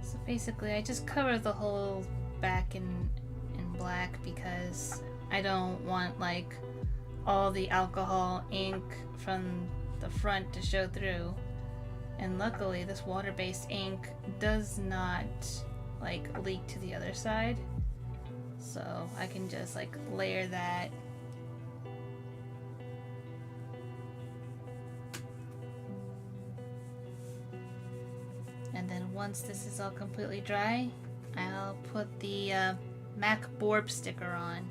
So basically I just cover the whole back in black because I don't want like all the alcohol ink from the front to show through. And luckily this water-based ink does not like leak to the other side. So I can just like layer that. And then once this is all completely dry, I'll put the MAC Borb sticker on.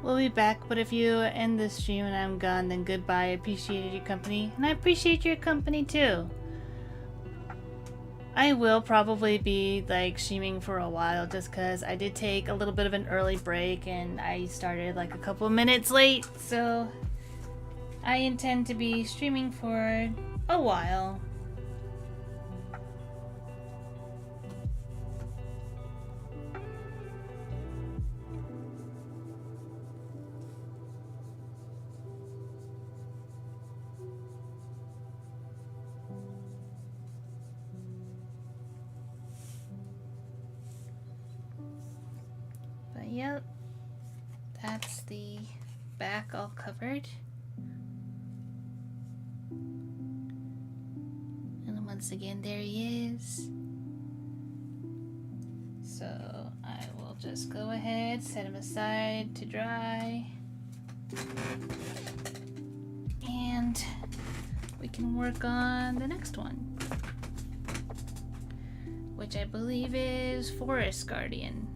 We'll be back, but if you end the stream and I'm gone, then goodbye. I appreciated your company, and I appreciate your company too. I will probably be like streaming for a while just because I did take a little bit of an early break and I started like a couple minutes late, so I intend to be streaming for a while. Yep, that's the back all covered. And once again, there he is. So I will just go ahead, set him aside to dry. And we can work on the next one, which I believe is Forest Guardian.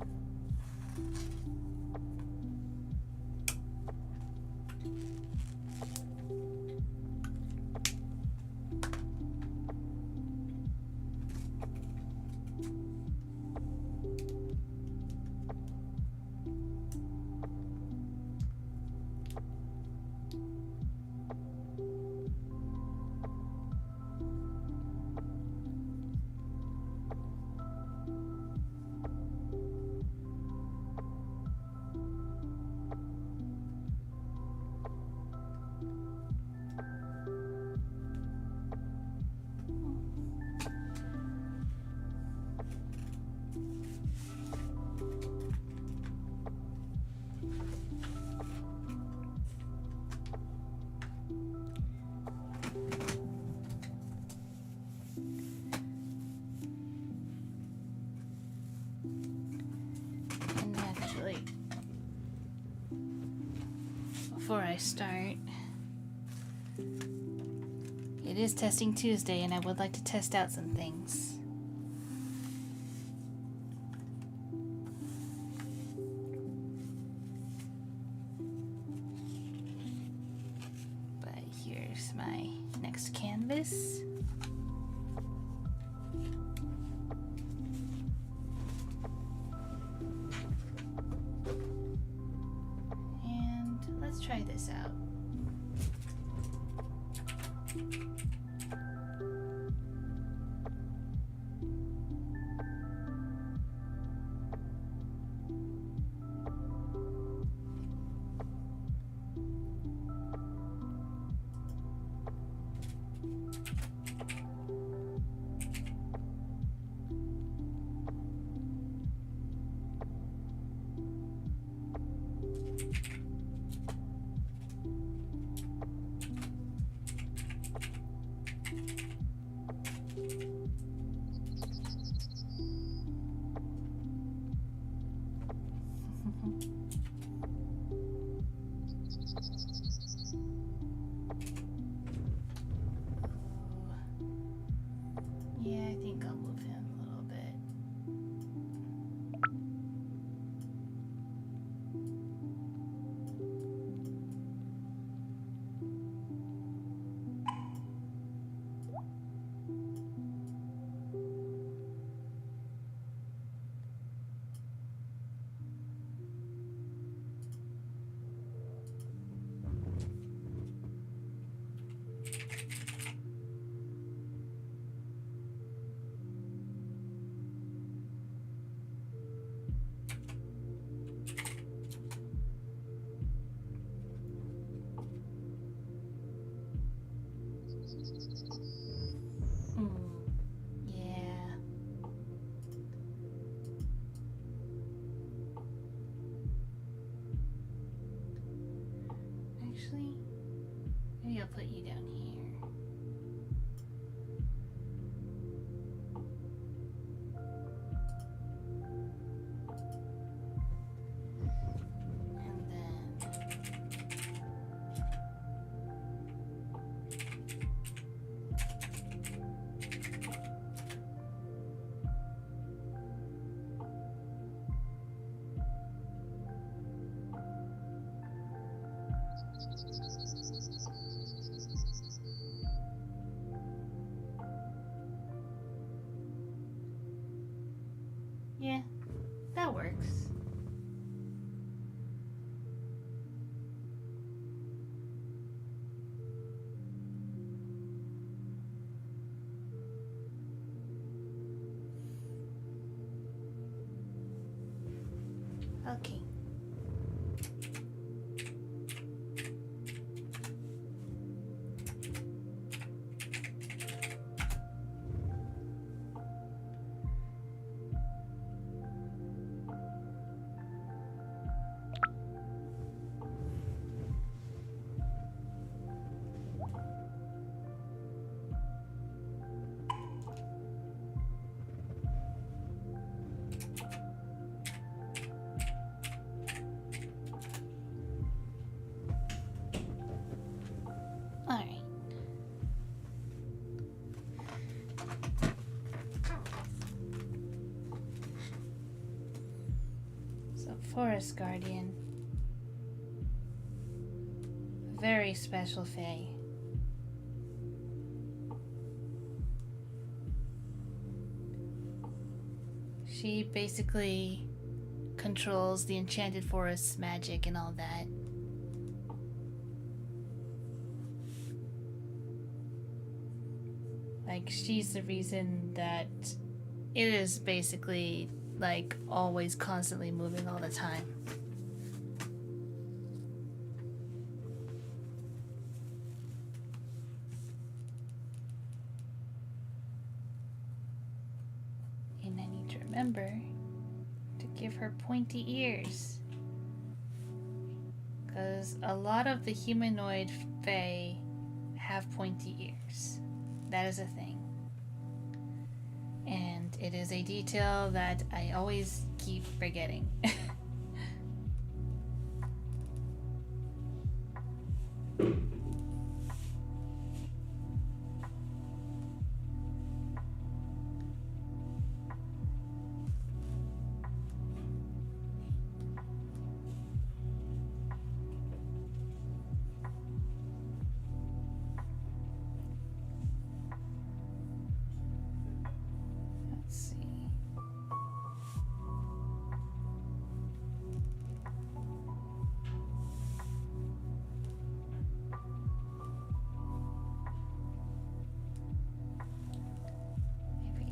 Before I start, it is testing Tuesday and I would like to test out some things. But here's my next canvas. Let's try this out. I'll put you down here. Yeah, that works. Okay. Alright. So, Forest Guardian. Very special fae. She basically controls the enchanted forest's magic and all that. Like, she's the reason that it is basically, like, always constantly moving all the time. And I need to remember to give her pointy ears. Because a lot of the humanoid fae have pointy ears. That is a thing. And it is a detail that I always keep forgetting.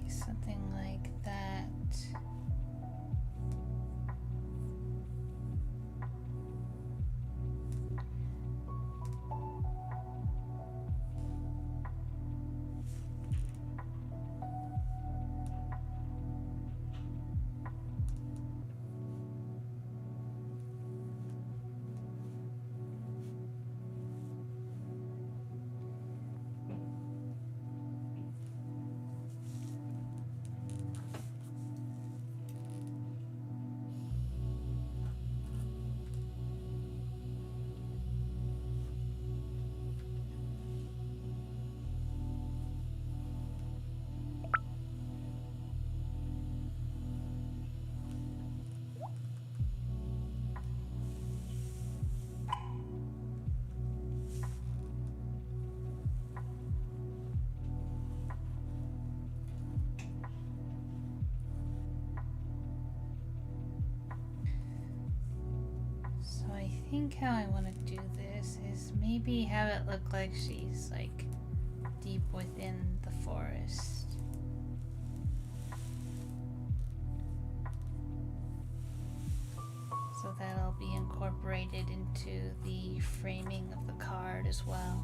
Something like that. I think how I want to do this is maybe have it look like she's like deep within the forest. So that'll be incorporated into the framing of the card as well.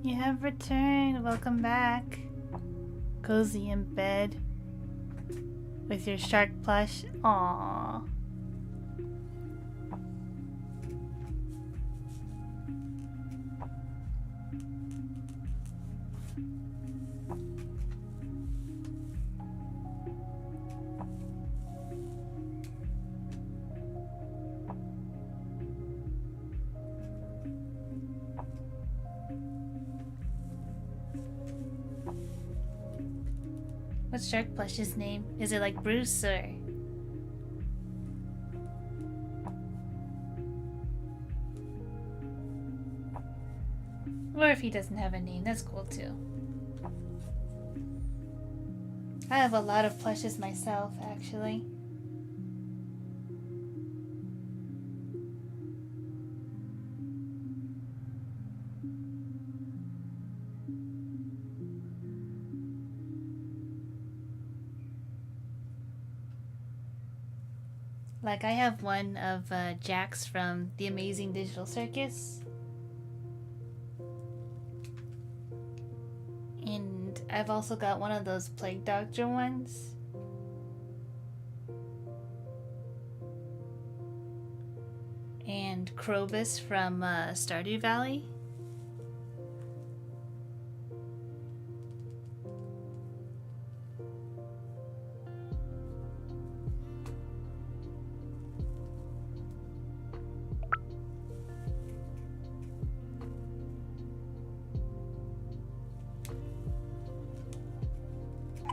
You have returned. Welcome back. Cozy in bed with your shark plush. Aww. What's Shark Plush's name? Is it like Bruce or? Or if he doesn't have a name, that's cool too. I have a lot of plushes myself, actually. Like, I have one of Jax from The Amazing Digital Circus. And I've also got one of those Plague Doctor ones. And Krobus from Stardew Valley.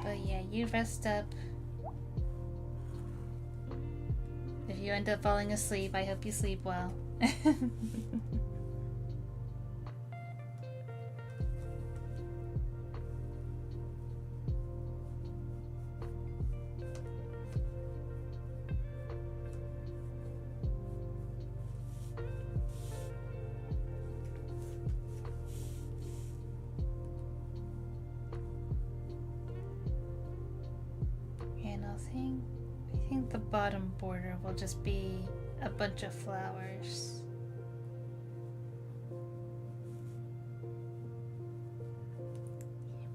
But yeah, you rest up. If you end up falling asleep, I hope you sleep well. I think the bottom border will just be a bunch of flowers.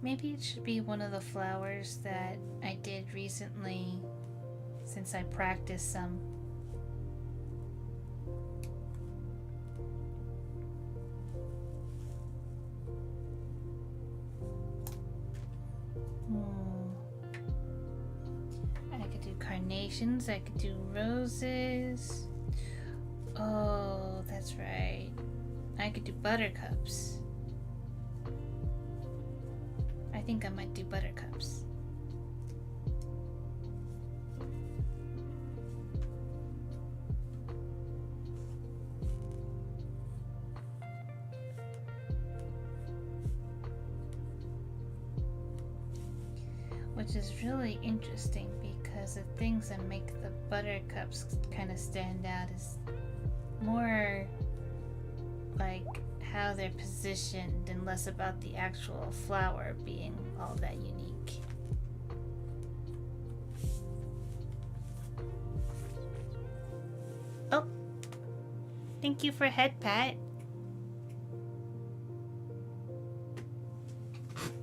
Maybe it should be one of the flowers that I did recently, since I practiced some. Carnations, I could do roses. Oh, that's right. I could do buttercups. I think I might do buttercups. Which is really interesting because the things that make the buttercups kind of stand out is more like how they're positioned and less about the actual flower being all that unique. Oh, thank you for Headpat.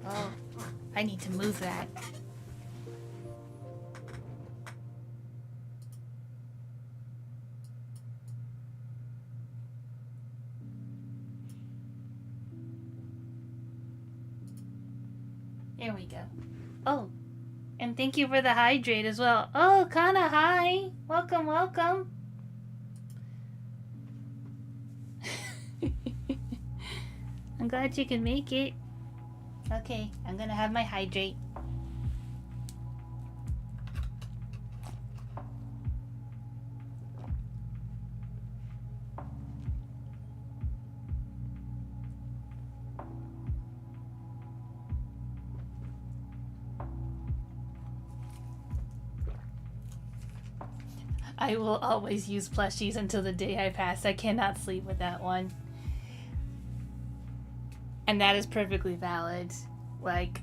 Oh, I need to move that. There we go. Oh, and thank you for the hydrate as well. Oh, Kana, hi. Welcome, welcome. I'm glad you can make it. Okay, I'm gonna have my hydrate. I will always use plushies until the day I pass. I cannot sleep without one. And that is perfectly valid. Like,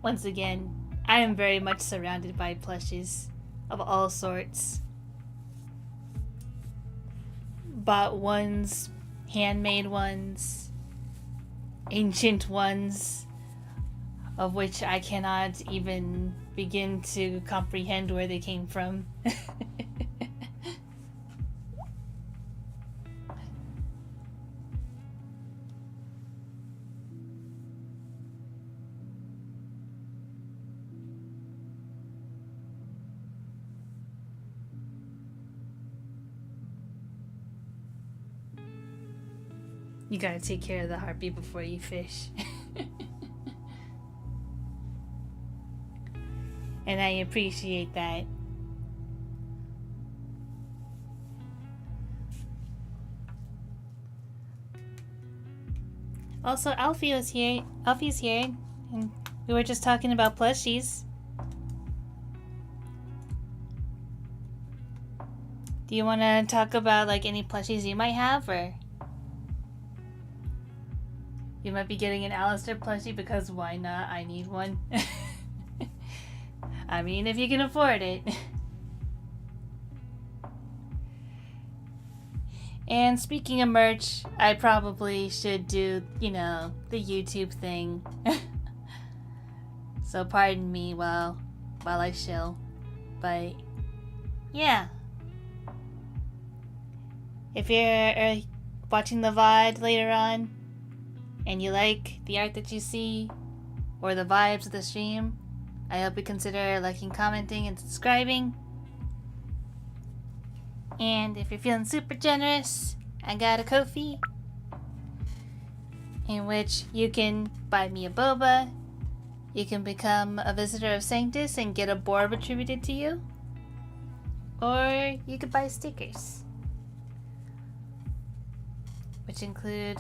once again, I am very much surrounded by plushies of all sorts. Bought ones, handmade ones, ancient ones, of which I cannot even begin to comprehend where they came from. You gotta take care of the harpy before you fish. And I appreciate that. Also, Alfie's here, and we were just talking about plushies. Do you want to talk about like any plushies you might have, or you might be getting an Alistair plushie because why not? I need one. I mean, if you can afford it. And speaking of merch, I probably should do, you know, the YouTube thing. So pardon me while I shill. But yeah. If you're watching the VOD later on and you like the art that you see or the vibes of the stream, I hope you consider liking, commenting, and subscribing. And if you're feeling super generous, I got a Ko-fi in which you can buy me a boba, you can become a visitor of Sanctus and get a Borb attributed to you, or you could buy stickers, which include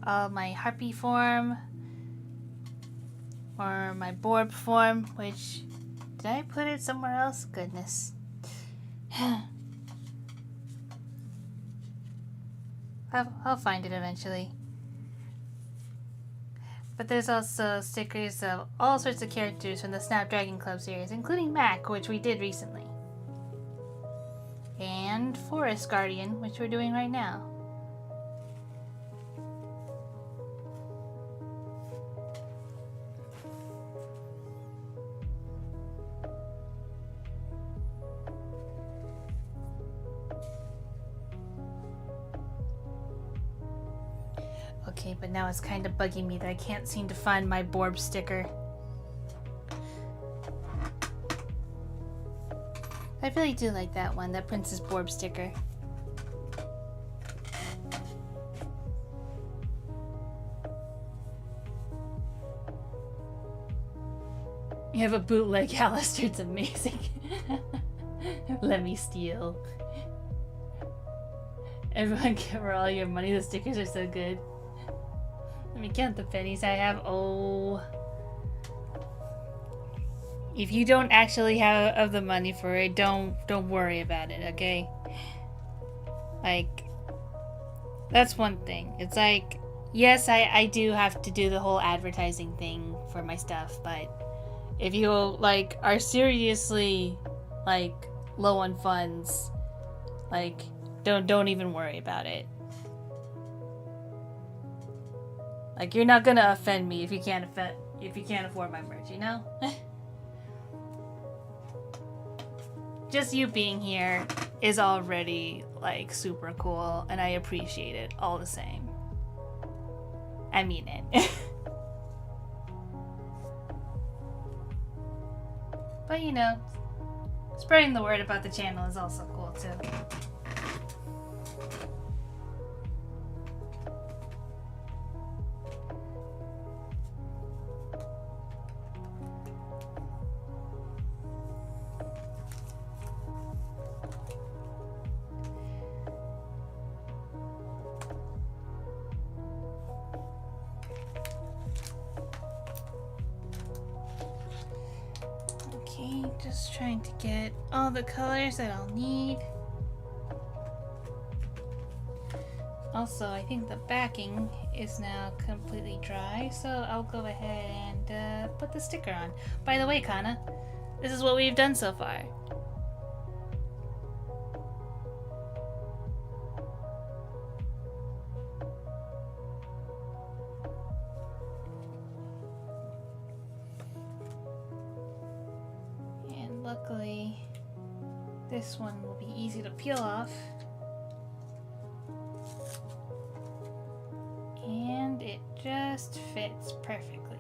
all my Harpy form, or my Borb form, which, did I put it somewhere else? Goodness. I'll find it eventually. But there's also stickers of all sorts of characters from the Snapdragon Club series, including Mac, which we did recently. And Forest Guardian, which we're doing right now. Okay, but now it's kind of bugging me that I can't seem to find my Borb sticker. I really do like that one, that Princess Borb sticker. You have a bootleg Alistair, it's amazing. Let me steal. Everyone give her all your money, the stickers are so good. Let me count the pennies I have. Oh. If you don't actually have the money for it, don't worry about it, okay? Like, that's one thing. It's like, yes, I do have to do the whole advertising thing for my stuff, but if you, like, are seriously, like, low on funds, like, don't even worry about it. Like, you're not gonna offend me if you can't afford my merch, you know? Just you being here is already, like, super cool, and I appreciate it all the same. I mean it. But, you know, spreading the word about the channel is also cool, too. Just trying to get all the colors that I'll need. Also, I think the backing is now completely dry, so I'll go ahead and put the sticker on. By the way, Kana, this is what we've done so far. luckily this one will be easy to peel off. And it just fits perfectly.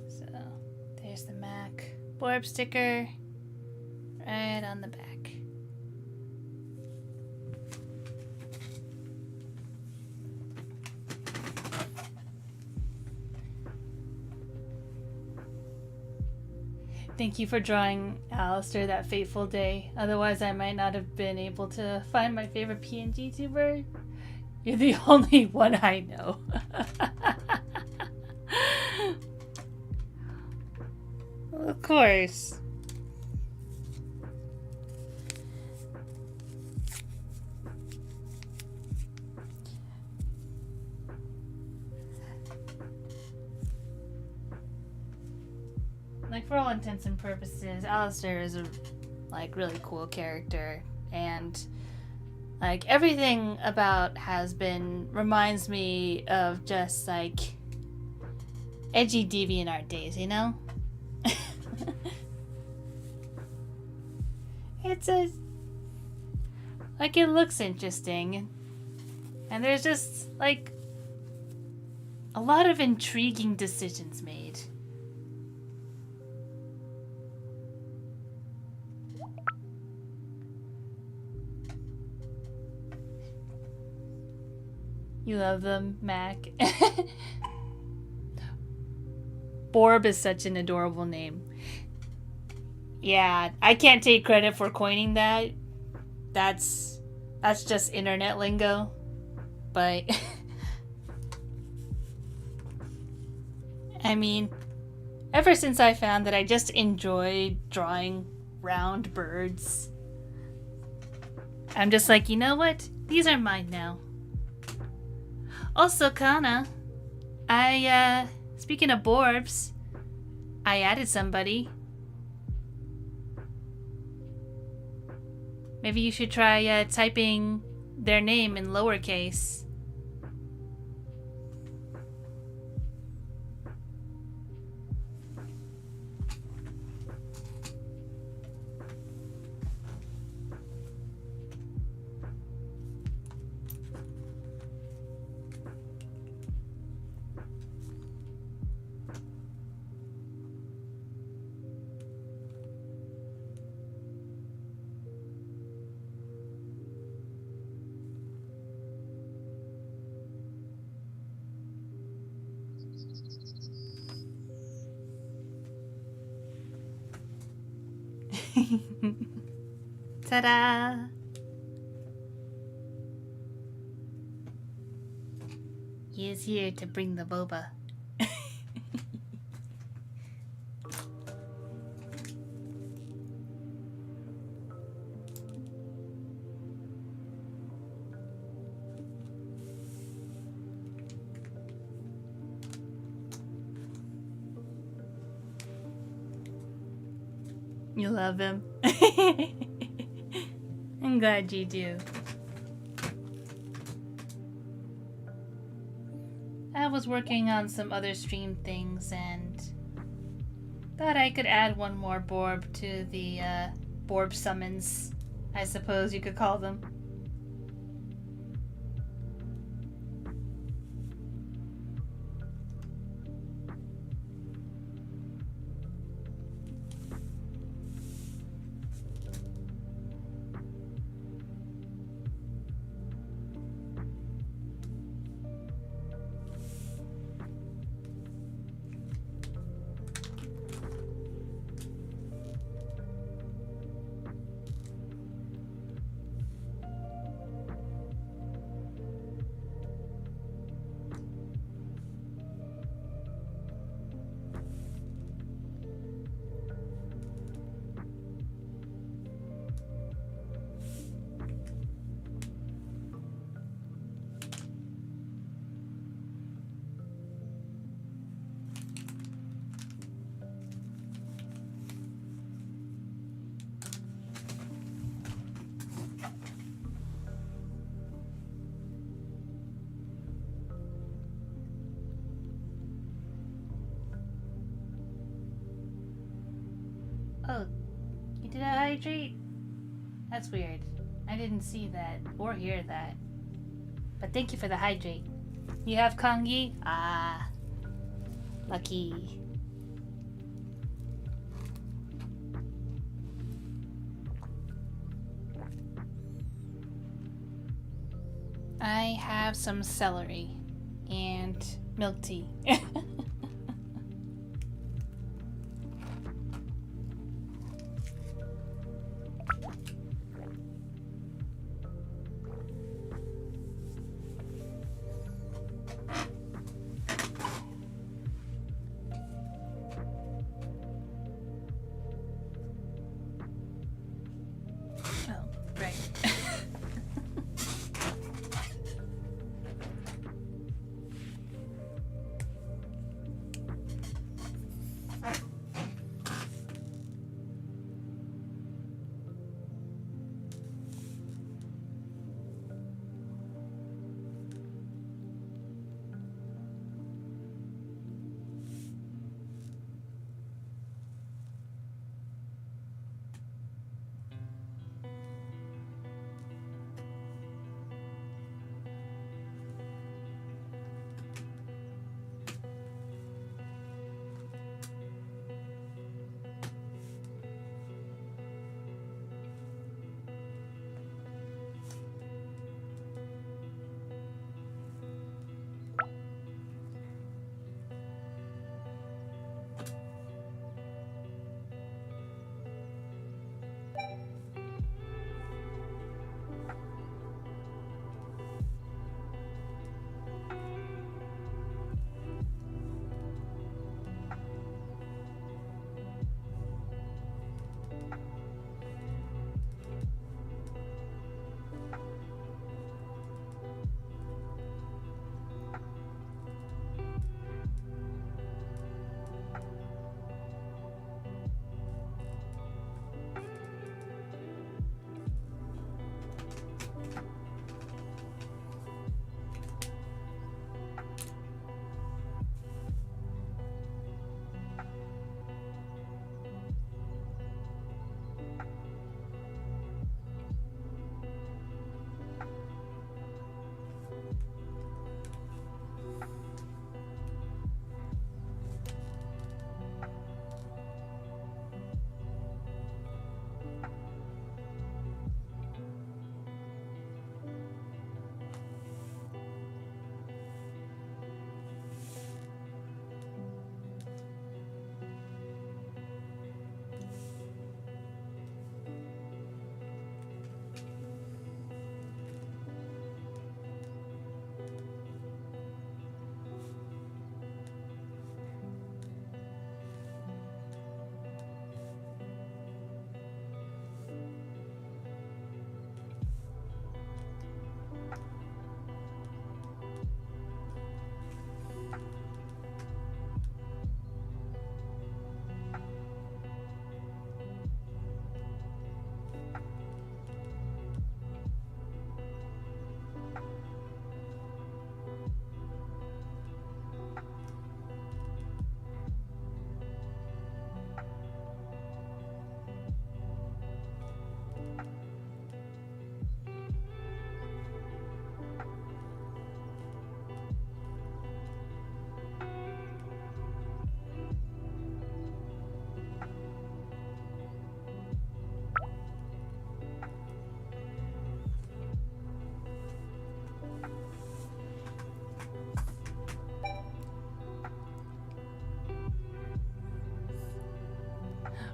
So there's the Mac Borb sticker right on the back. Thank you for drawing Alistair that fateful day. Otherwise, I might not have been able to find my favorite PNGtuber. You're the only one I know. Of course. Like, for all intents and purposes, Alistair is a really cool character, and like everything about Has-Been reminds me of just like edgy DeviantArt days, you know? It looks interesting, and there's just like a lot of intriguing decisions made. You love them, Mac. Borb is such an adorable name. Yeah, I can't take credit for coining that. That's just internet lingo. But I mean, ever since I found that I just enjoy drawing round birds, I'm just like, you know what? These are mine now. Also, Kana, speaking of Borbs, I added somebody. Maybe you should try typing their name in lowercase. Ta-da! He is here to bring the boba. You love him. I'm glad you do. I was working on some other stream things and thought I could add one more Borb to the Borb summons, I suppose you could call them. Oh, you did a hydrate? That's weird. I didn't see that or hear that. But thank you for the hydrate. You have Kongi? Ah, lucky. I have some celery and milk tea.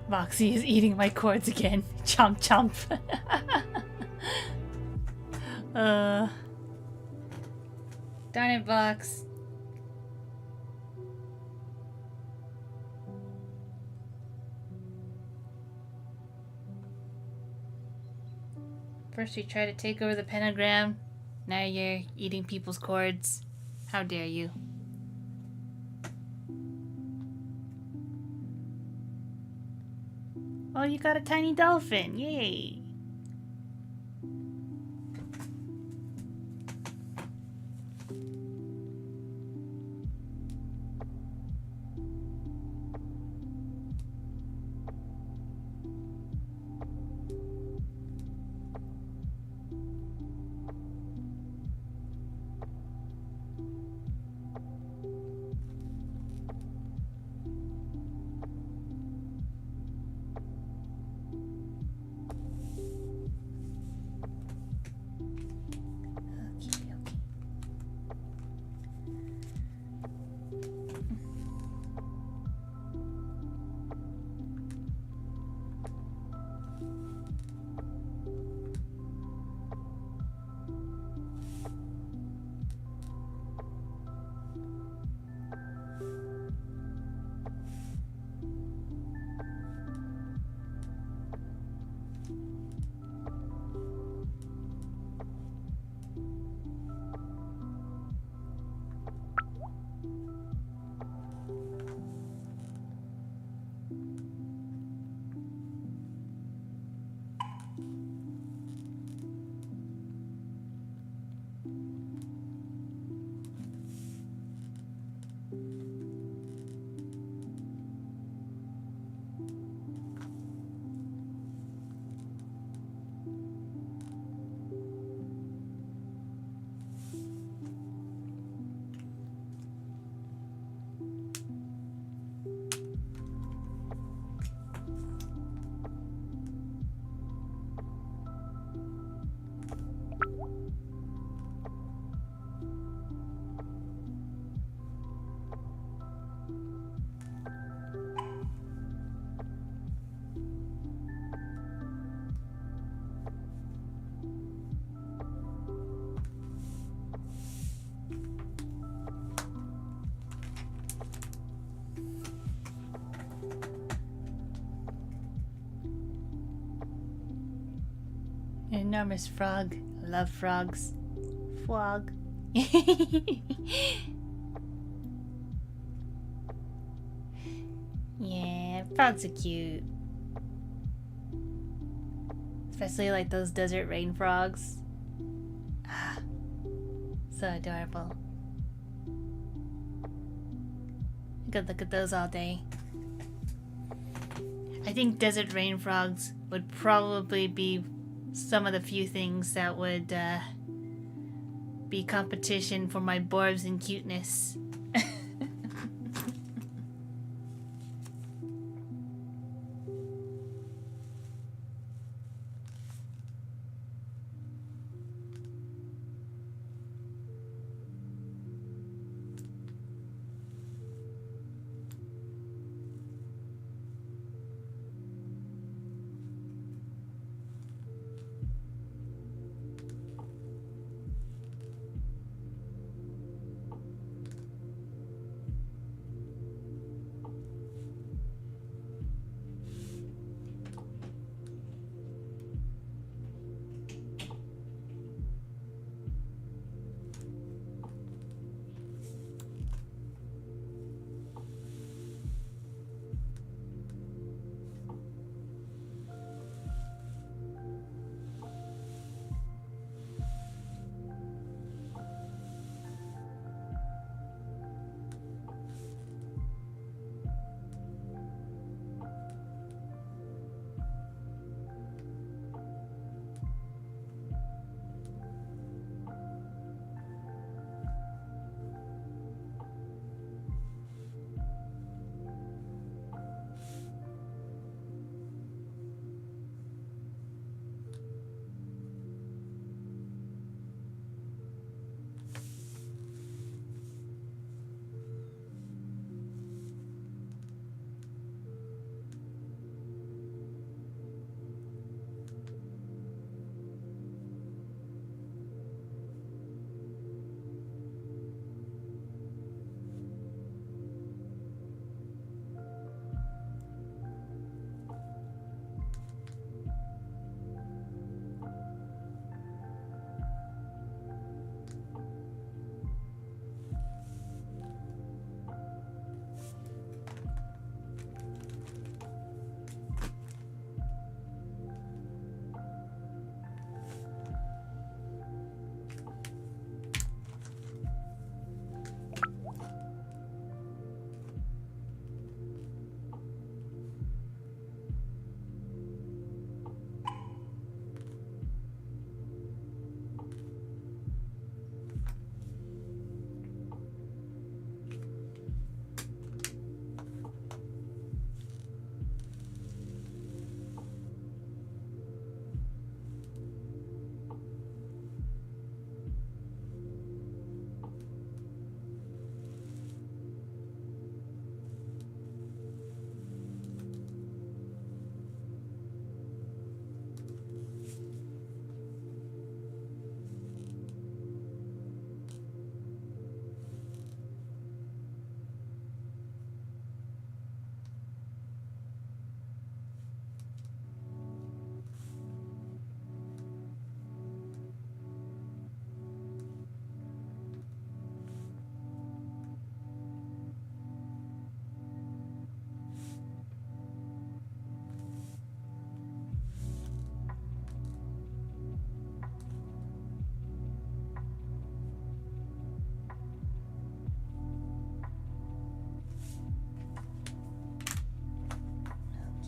Moxie is eating my cords again. Chomp chomp. Darn it, Vox. First you try to take over the pentagram, now you're eating people's cords. How dare you? Oh, you got a tiny dolphin. Yay! An enormous frog. I love frogs. Frog. Yeah, frogs are cute. Especially like those desert rain frogs. Ah, so adorable. I could look at those all day. I think desert rain frogs would probably be some of the few things that would be competition for my borbs and cuteness.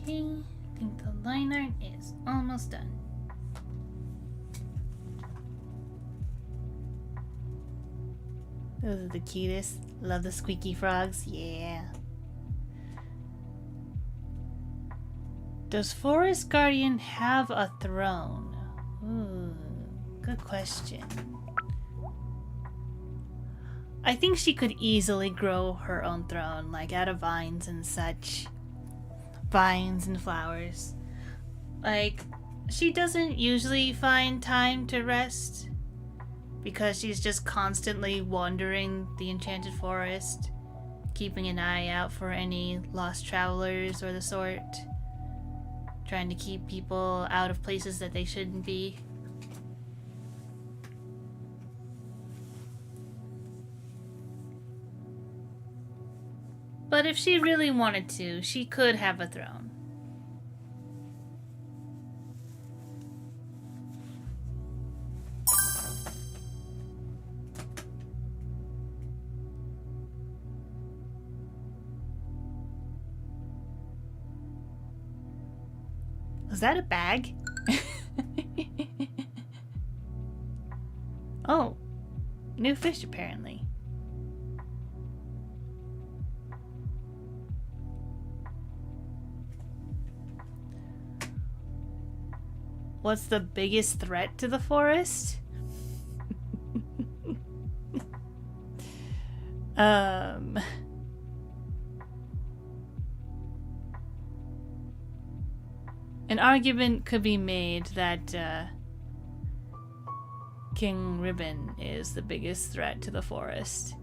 Okay, I think the line art is almost done. Those are the cutest. Love the squeaky frogs. Yeah. Does Forest Guardian have a throne? Ooh, good question. I think she could easily grow her own throne, like out of vines and such. Vines and flowers. Like, she doesn't usually find time to rest because she's just constantly wandering the enchanted forest, keeping an eye out for any lost travelers or the sort, trying to keep people out of places that they shouldn't be. But if she really wanted to, she could have a throne. Was that a bag? Oh, new fish apparently. What's the biggest threat to the forest? An argument could be made that King Ribbon is the biggest threat to the forest.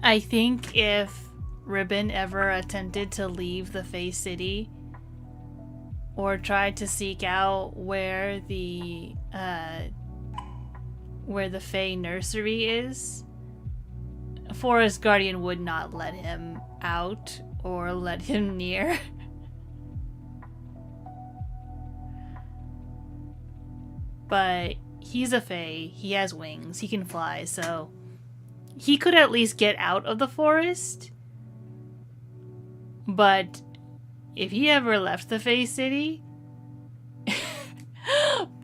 I think if Ribbon ever attempted to leave the Fae City or tried to seek out where the Fae nursery is, Forest Guardian would not let him out or let him near. But he's a Fae, he has wings, he can fly, so he could at least get out of the forest. But if he ever left the Fae City,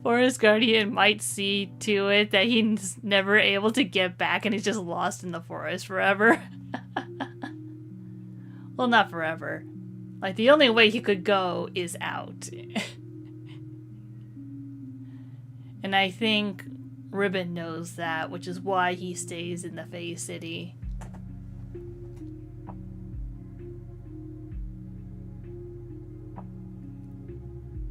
Forest Guardian might see to it that he's never able to get back and he's just lost in the forest forever. Well, not forever. Like, the only way he could go is out. And I think Ribbon knows that, which is why he stays in the Fae City.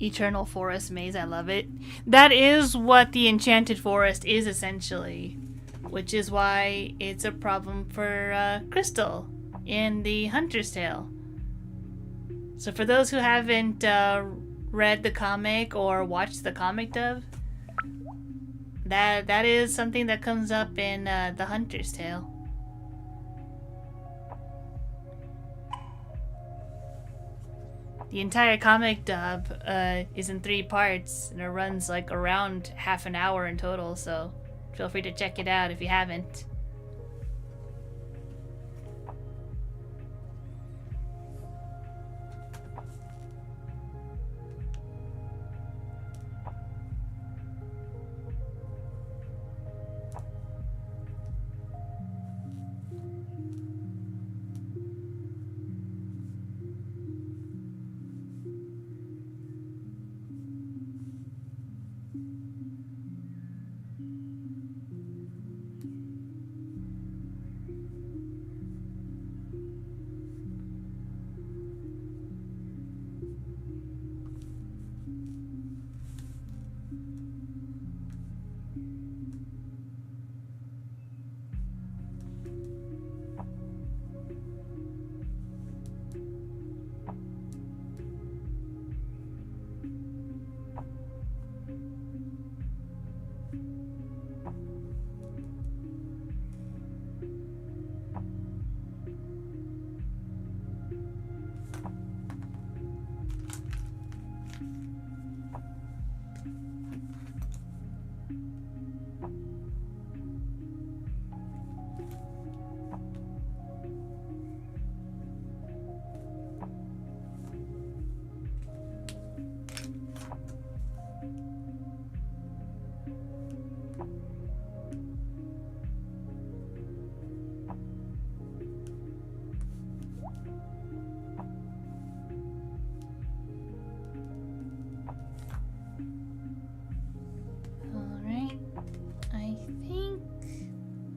Eternal Forest Maze, I love it. That is what the Enchanted Forest is, essentially. Which is why it's a problem for Crystal in the Hunter's Tale. So for those who haven't read the comic or watched the comic dub, that is something that comes up in the Hunter's Tale. The entire comic dub is in 3 parts, and it runs like around half an hour in total, so feel free to check it out if you haven't.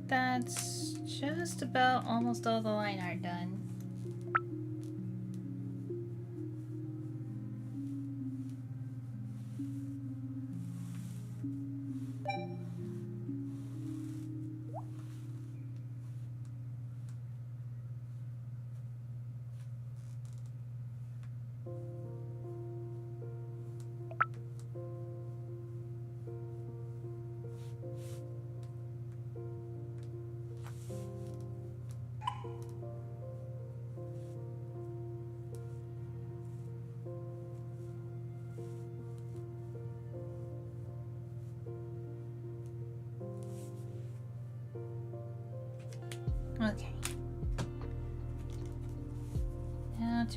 That's just about almost all the line art done.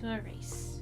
to erase.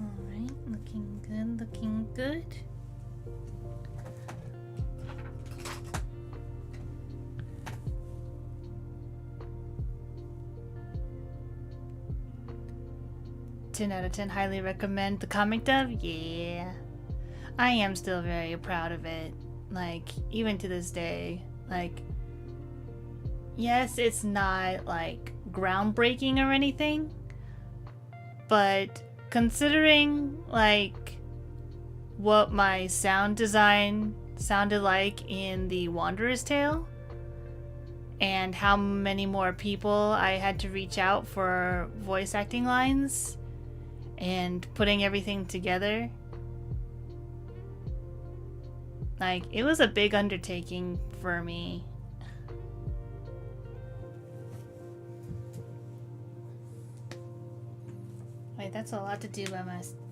Alright, looking good, looking good. Ten out of 10, highly recommend the comic dub. Yeah, I am still very proud of it. Like, even to this day, like, yes, it's not like groundbreaking or anything, but considering like what my sound design sounded like in the Wanderer's Tale and how many more people I had to reach out for voice acting lines and putting everything together, like, it was a big undertaking for me. Wait, that's a lot to do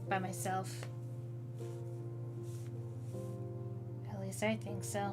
by myself. At least I think so.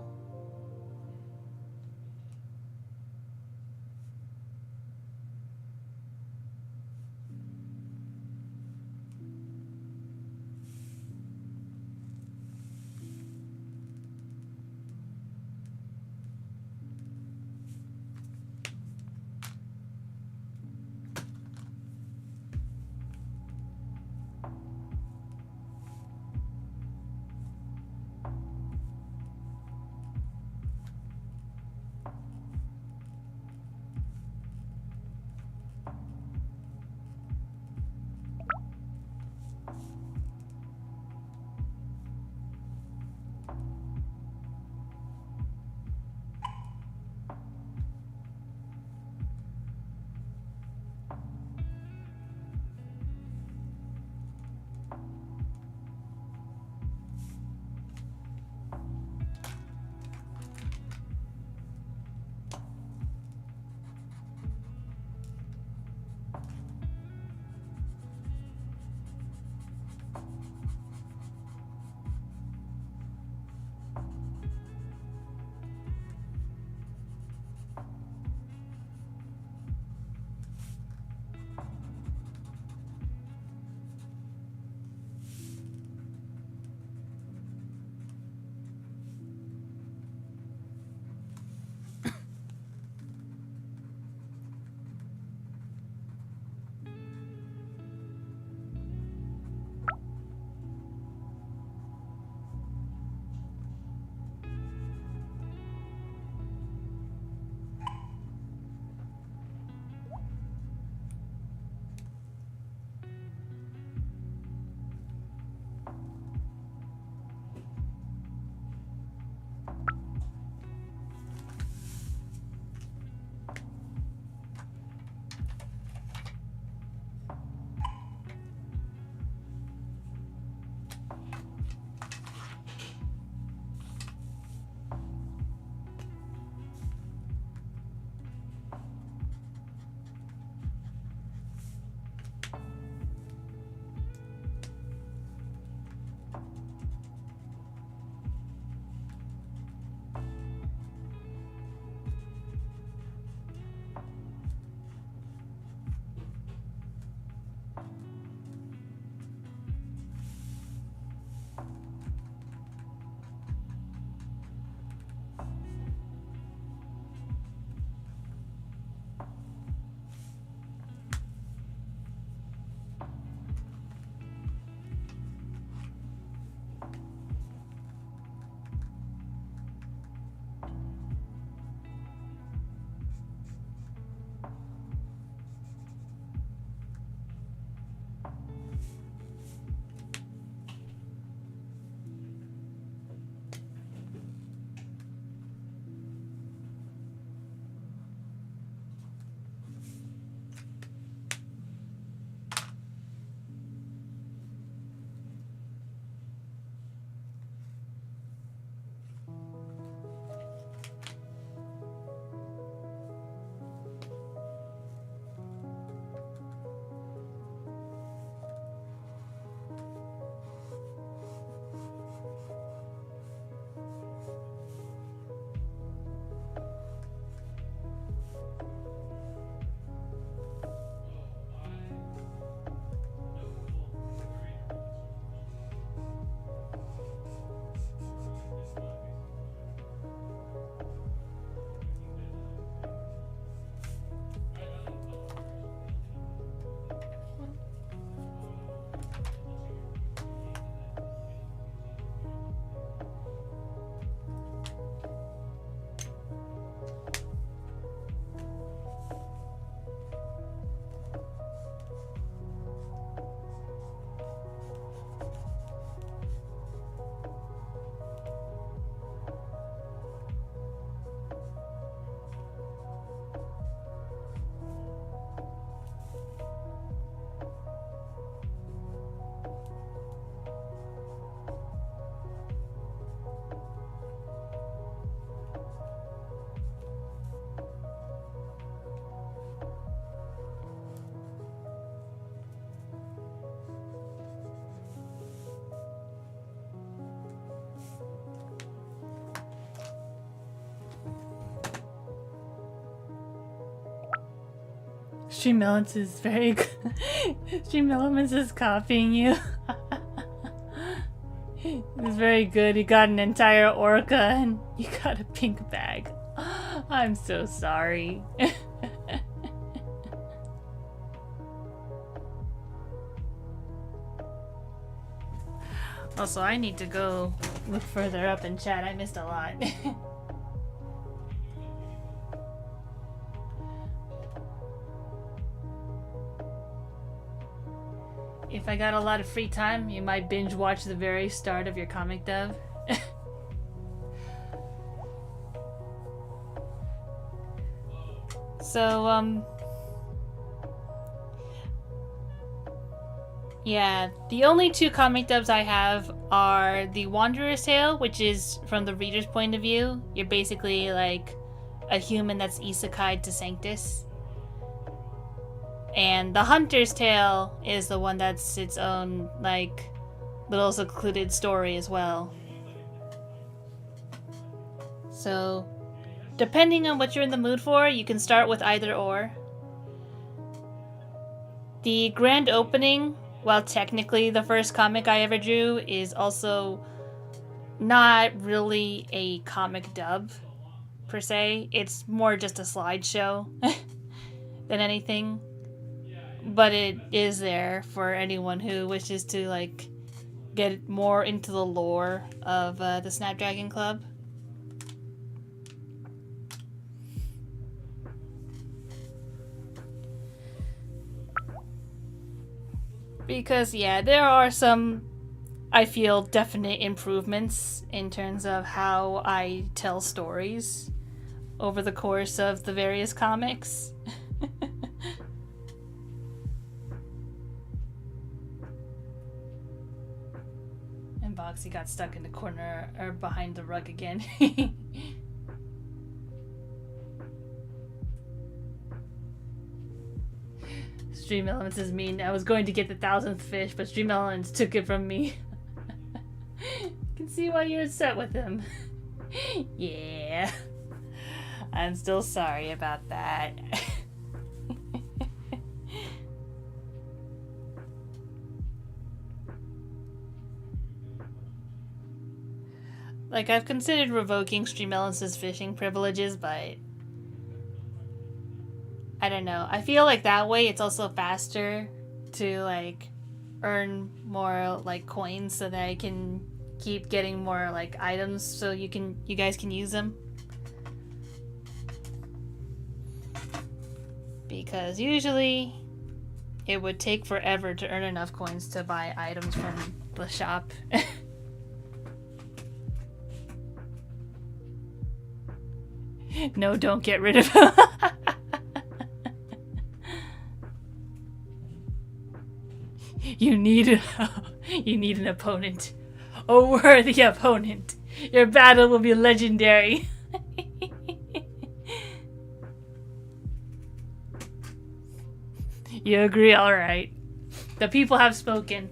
Stream Elements is very good. Stream Elements is copying you. It's very good. You got an entire orca and you got a pink bag. I'm so sorry. Also, I need to go look further up in chat. I missed a lot. If I got a lot of free time, you might binge watch the very start of your comic dub. So, yeah, the only two comic dubs I have are The Wanderer's Tale, which is from the reader's point of view. You're basically like a human that's isekai'd to Sanctus. And The Hunter's Tale is the one that's its own, like, little secluded story as well. So, depending on what you're in the mood for, you can start with either or. The grand opening, while technically the first comic I ever drew, is also not really a comic dub, per se. It's more just a slideshow than anything. But it is there for anyone who wishes to, like, get more into the lore of the Snapdragon Club. Because, yeah, there are some, I feel, definite improvements in terms of how I tell stories over the course of the various comics. And Boxy got stuck in the corner, or behind the rug again. Stream Elements is mean. I was going to get the 1000th fish, but Stream Elements took it from me. You can see why you're upset with him. Yeah. I'm still sorry about that. Like, I've considered revoking Stream Elements' fishing privileges, but I don't know. I feel like that way it's also faster to, like, earn more, like, coins so that I can keep getting more, like, items so you guys can use them. Because usually it would take forever to earn enough coins to buy items from the shop. No, don't get rid of him. You need an opponent. A worthy opponent. Your battle will be legendary. You agree? Alright. The people have spoken.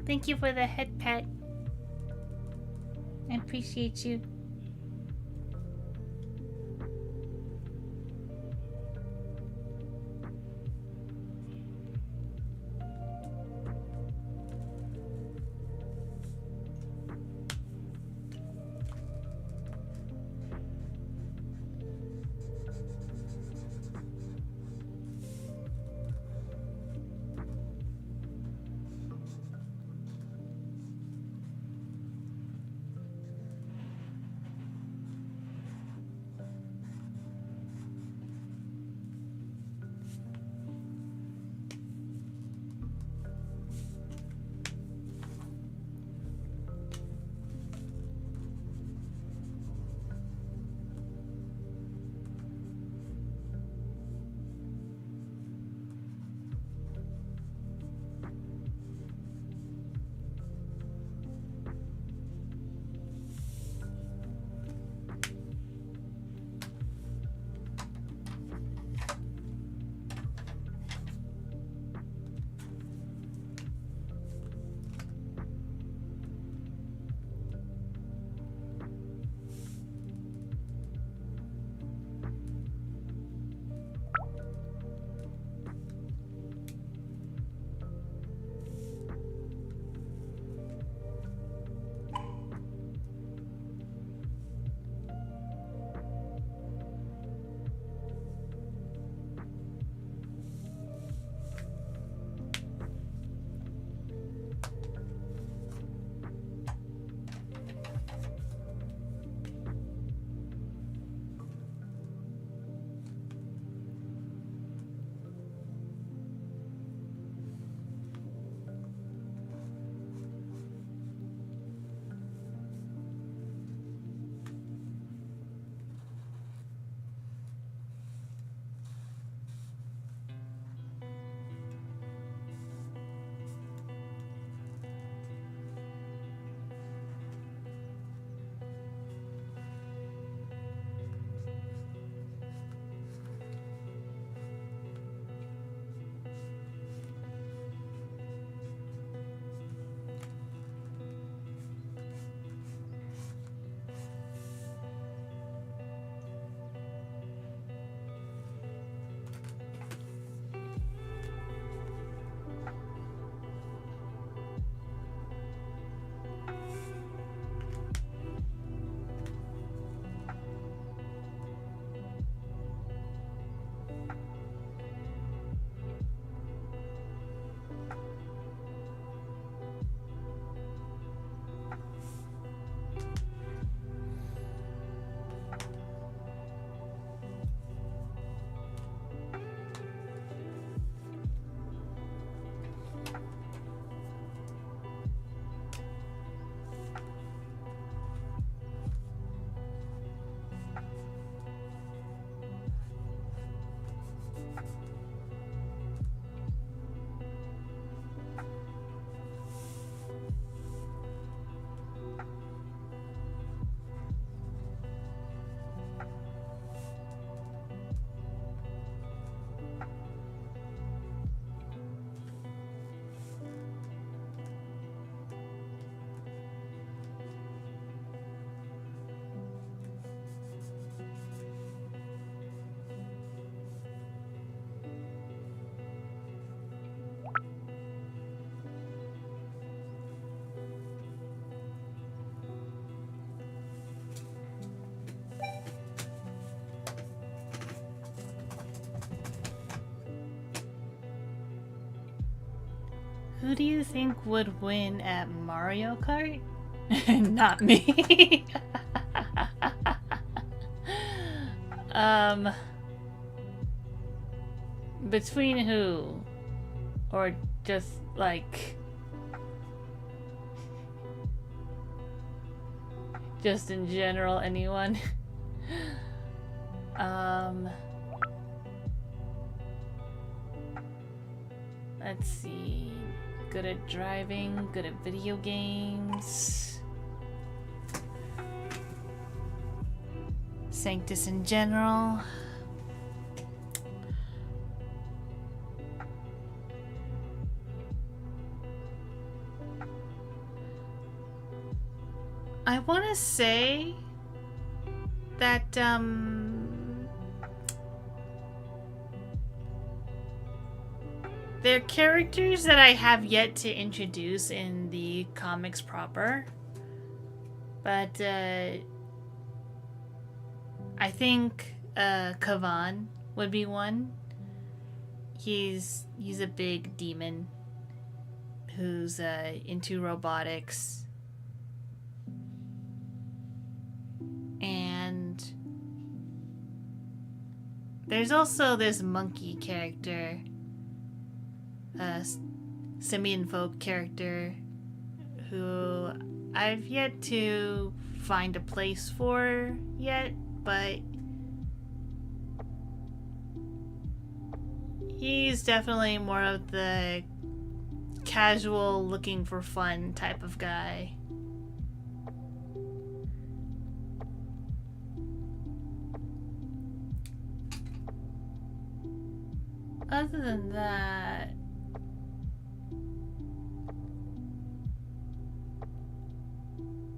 Thank you for the head pat. I appreciate you. Who do you think would win at Mario Kart? Not me. Between who? Or just like... just in general, anyone? Let's see. Good at driving, good at video games. Sanctus in general. I want to say that they're characters that I have yet to introduce in the comics proper, but I think Kavan would be one. He's a big demon who's into robotics, and there's also this monkey character, simian folk character, who I've yet to find a place for yet, but he's definitely more of the casual, looking for fun type of guy. Other than that,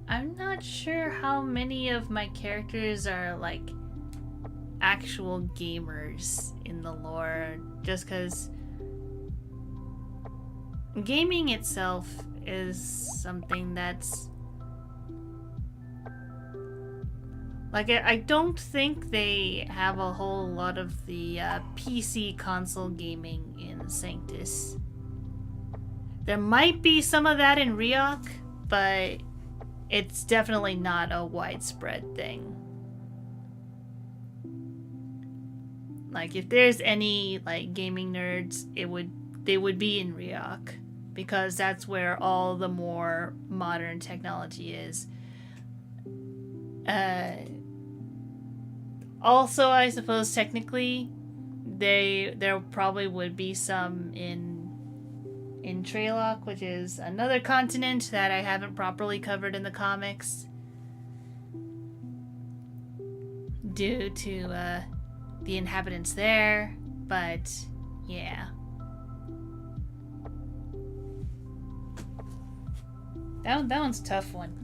I'm not sure how many of my characters are like actual gamers in the lore, just because gaming itself is something that's like, I don't think they have a whole lot of the PC console gaming in Sanctus. There might be some of that in Riok, but it's definitely not a widespread thing. Like, if there's any like gaming nerds, they would be in Riok, because that's where all the more modern technology is. Also, I suppose technically, there probably would be some in Treylock, which is another continent that I haven't properly covered in the comics, due to the inhabitants there. But yeah, that one's a tough one.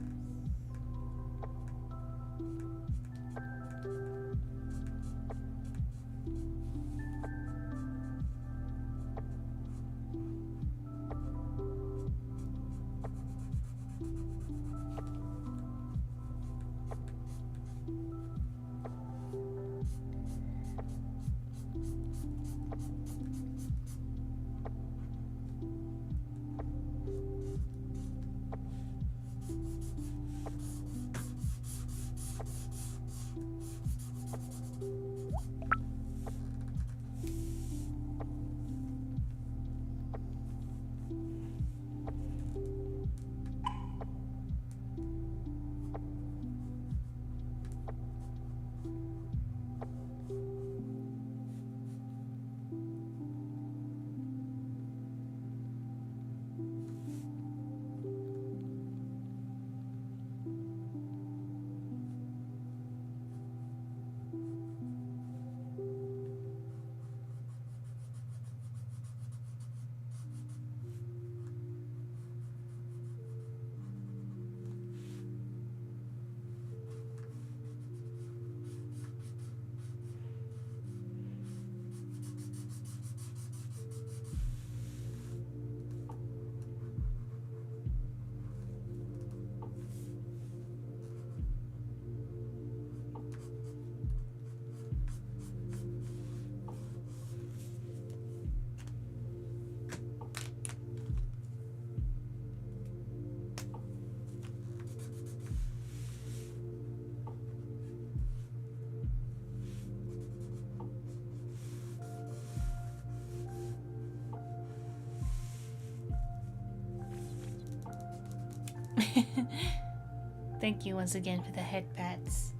Thank you once again for the headpats.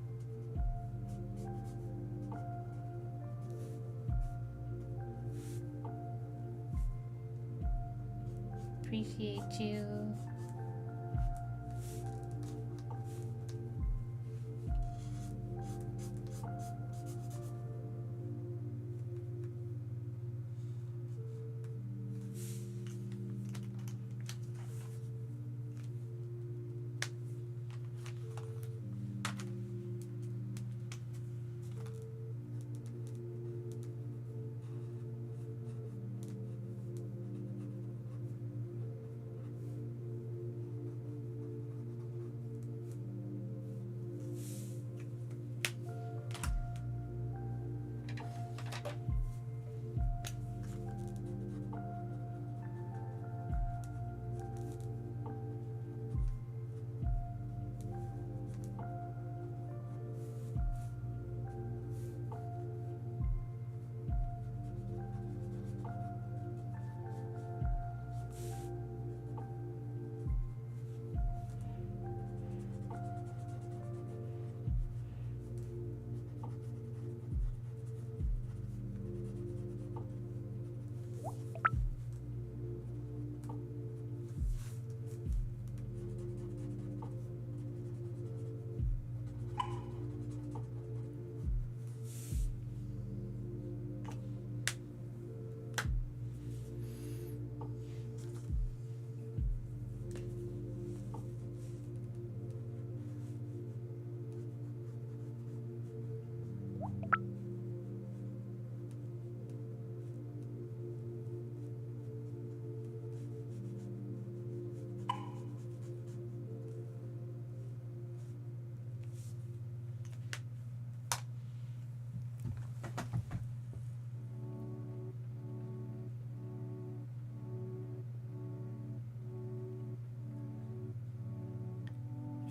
Appreciate you.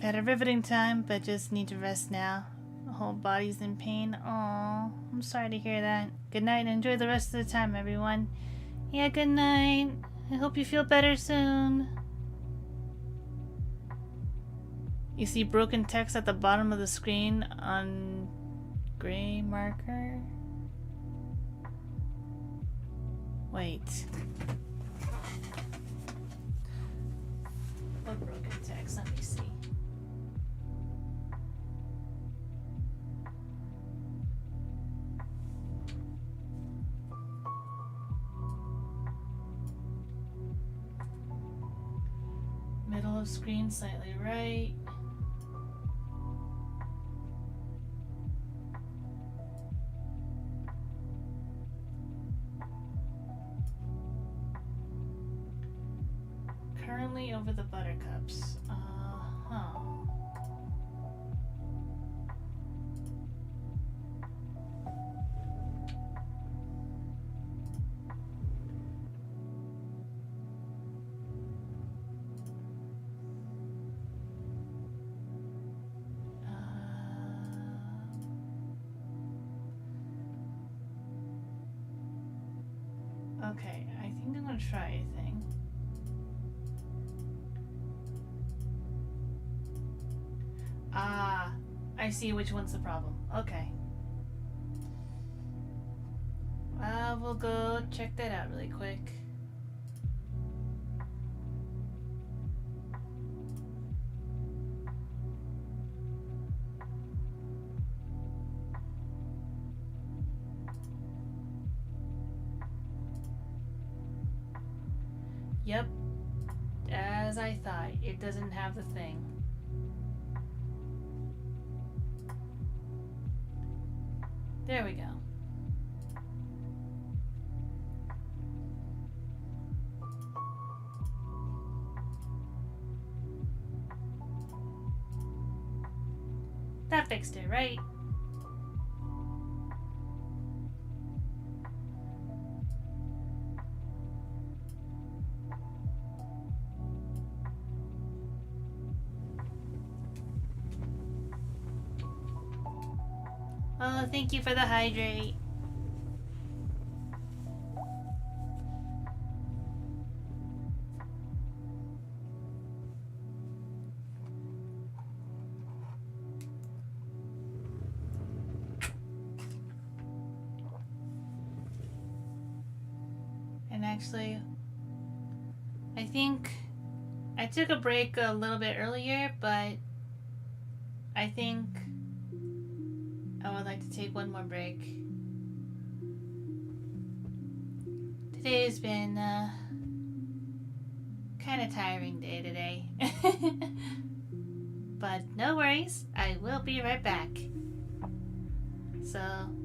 Had a riveting time, but just need to rest now. The whole body's in pain. Aw, I'm sorry to hear that. Good night and enjoy the rest of the time, everyone. Yeah, good night. I hope you feel better soon. You see broken text at the bottom of the screen on gray marker? Wait. What broken text? Let me see. Middle of screen, slightly right. Currently over the buttercups. Okay, I think I'm gonna try a thing. Ah, I see which one's the problem. Okay. We'll go check that out really quick. Yep, as I thought, it doesn't have the thing. There we go. That fixed it, right? Oh, thank you for the hydrate. And actually, I think I took a break a little bit earlier, but I think I would like to take one more break. Today's been kind of tiring day today. But no worries, I will be right back. So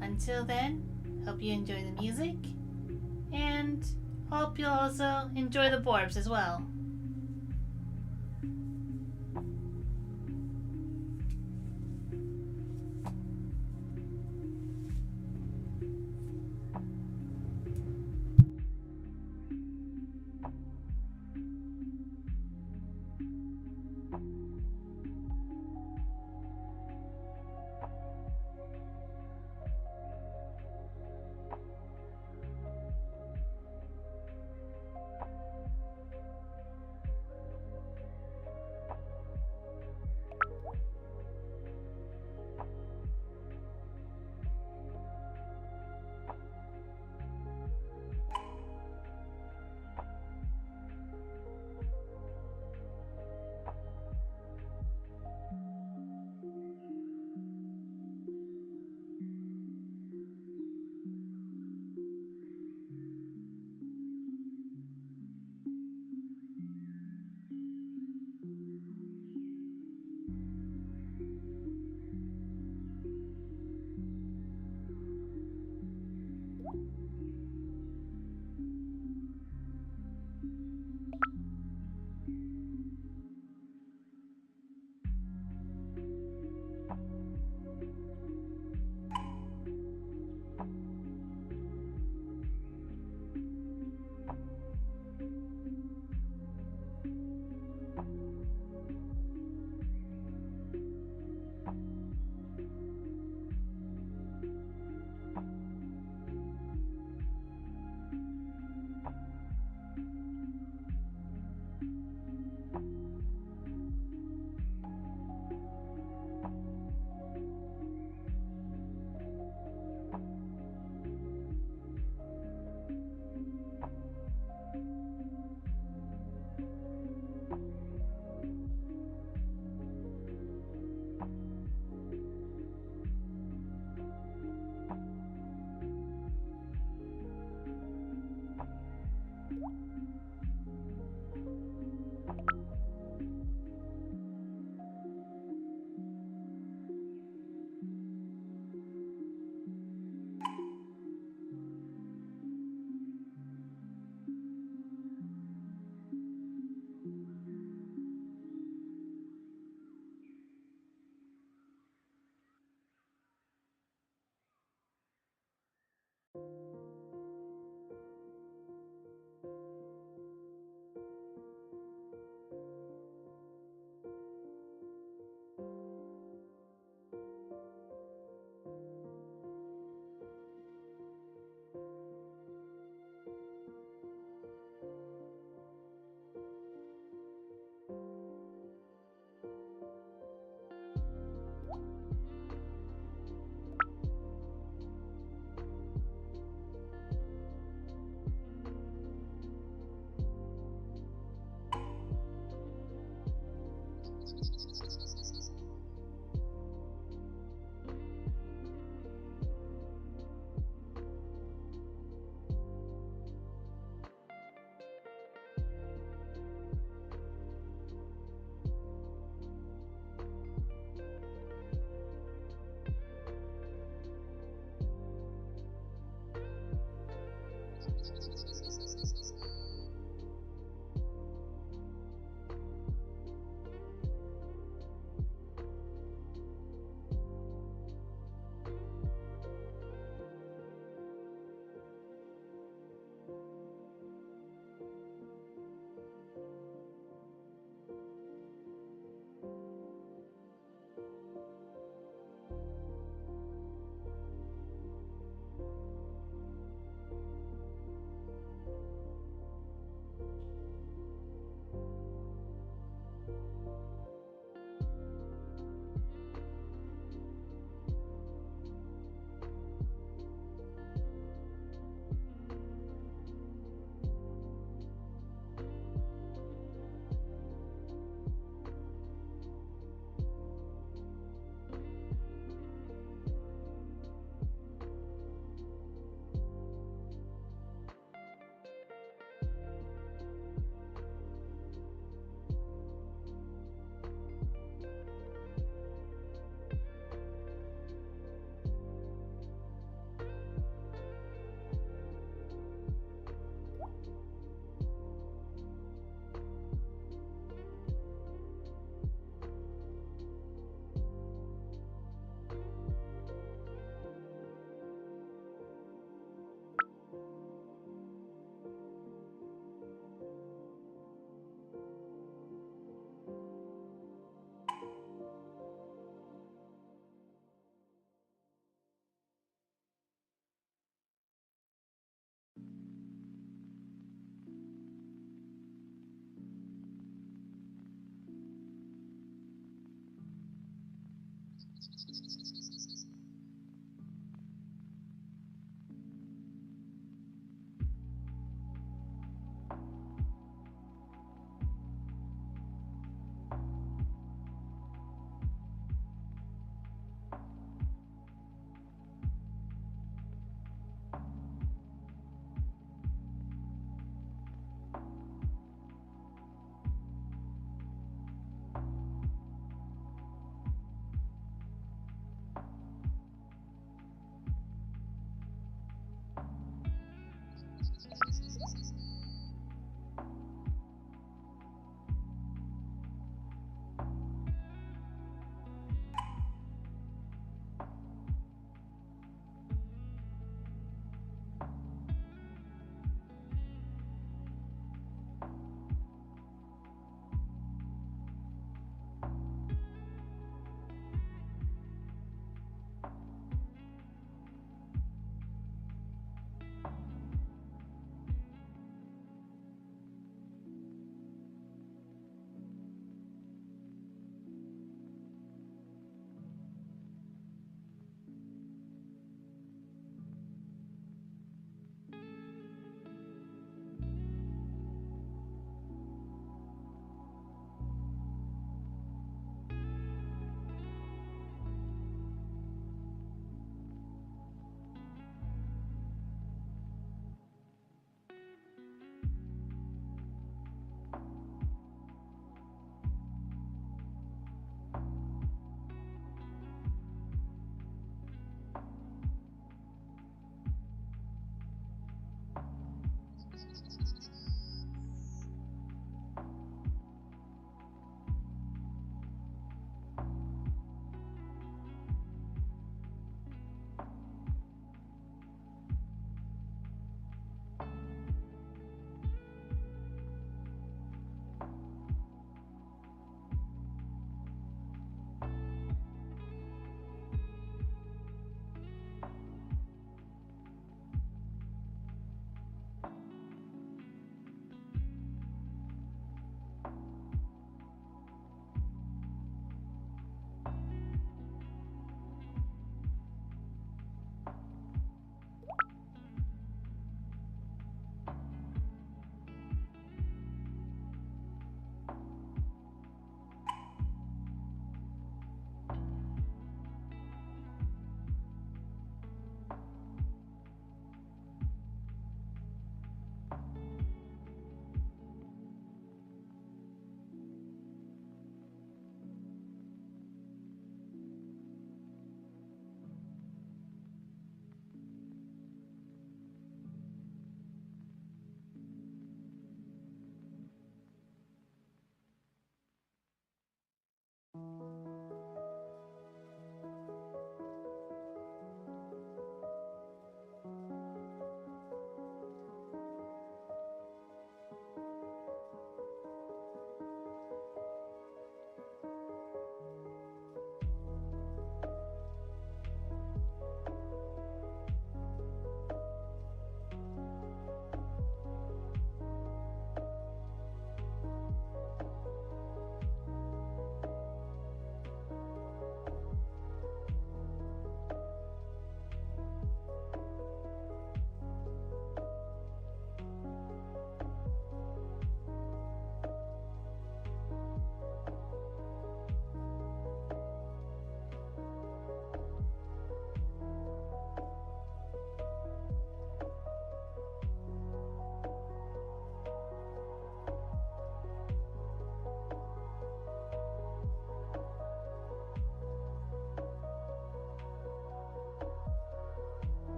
until then, hope you enjoy the music, and hope you'll also enjoy the borbs as well.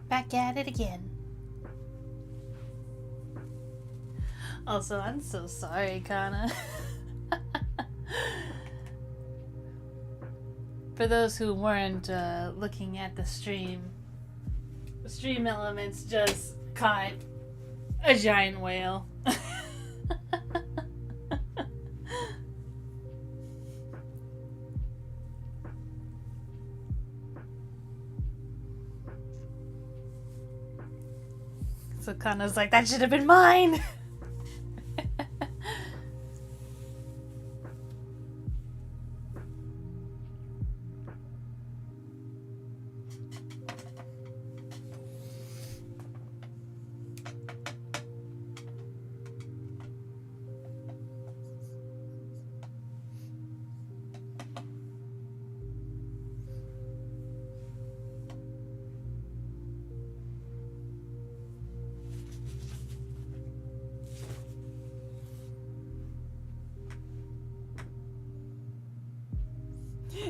Back at it again. Also, I'm so sorry, Kana. For those who weren't looking at the stream elements just caught a giant whale. So Kana's like, that should have been mine.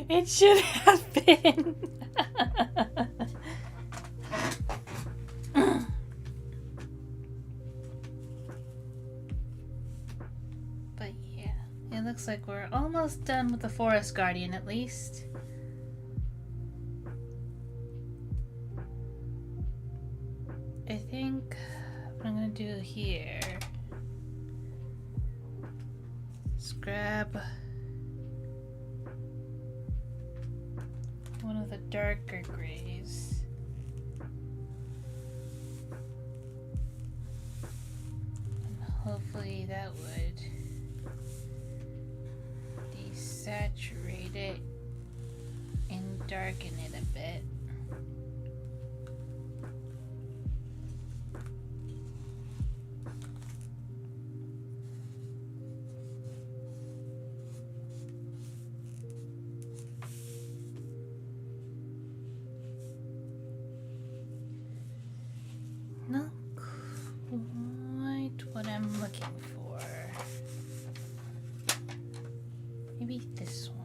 It should have been. But yeah, it looks like we're almost done with the Forest Guardian at least. I think what I'm gonna do here is grab one of the darker grays. And hopefully that would desaturate it and darken it a bit. Not quite what I'm looking for. Maybe this one.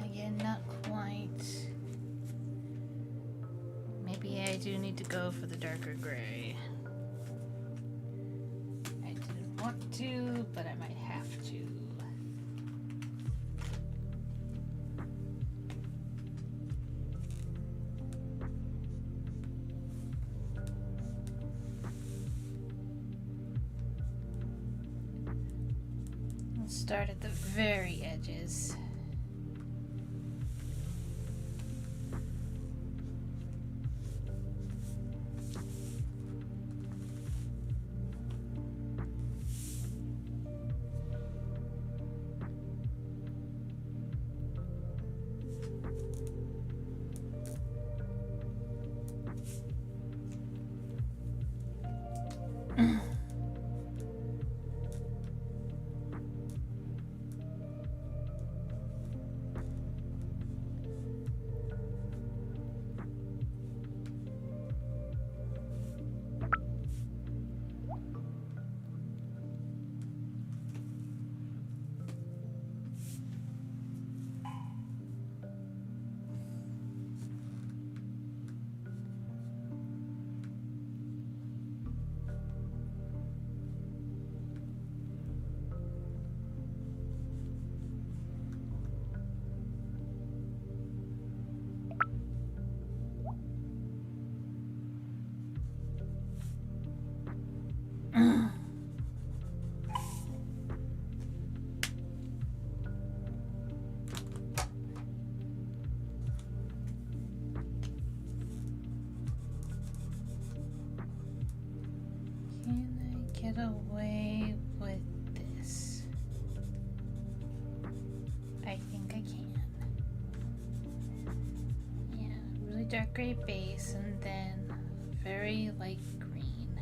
Again, not quite. Maybe I do need to go for the darker gray. I didn't want to, but I might have to. Let's start at the very edges. Can I get away with this? I think I can. Yeah, really dark gray base and then very light green.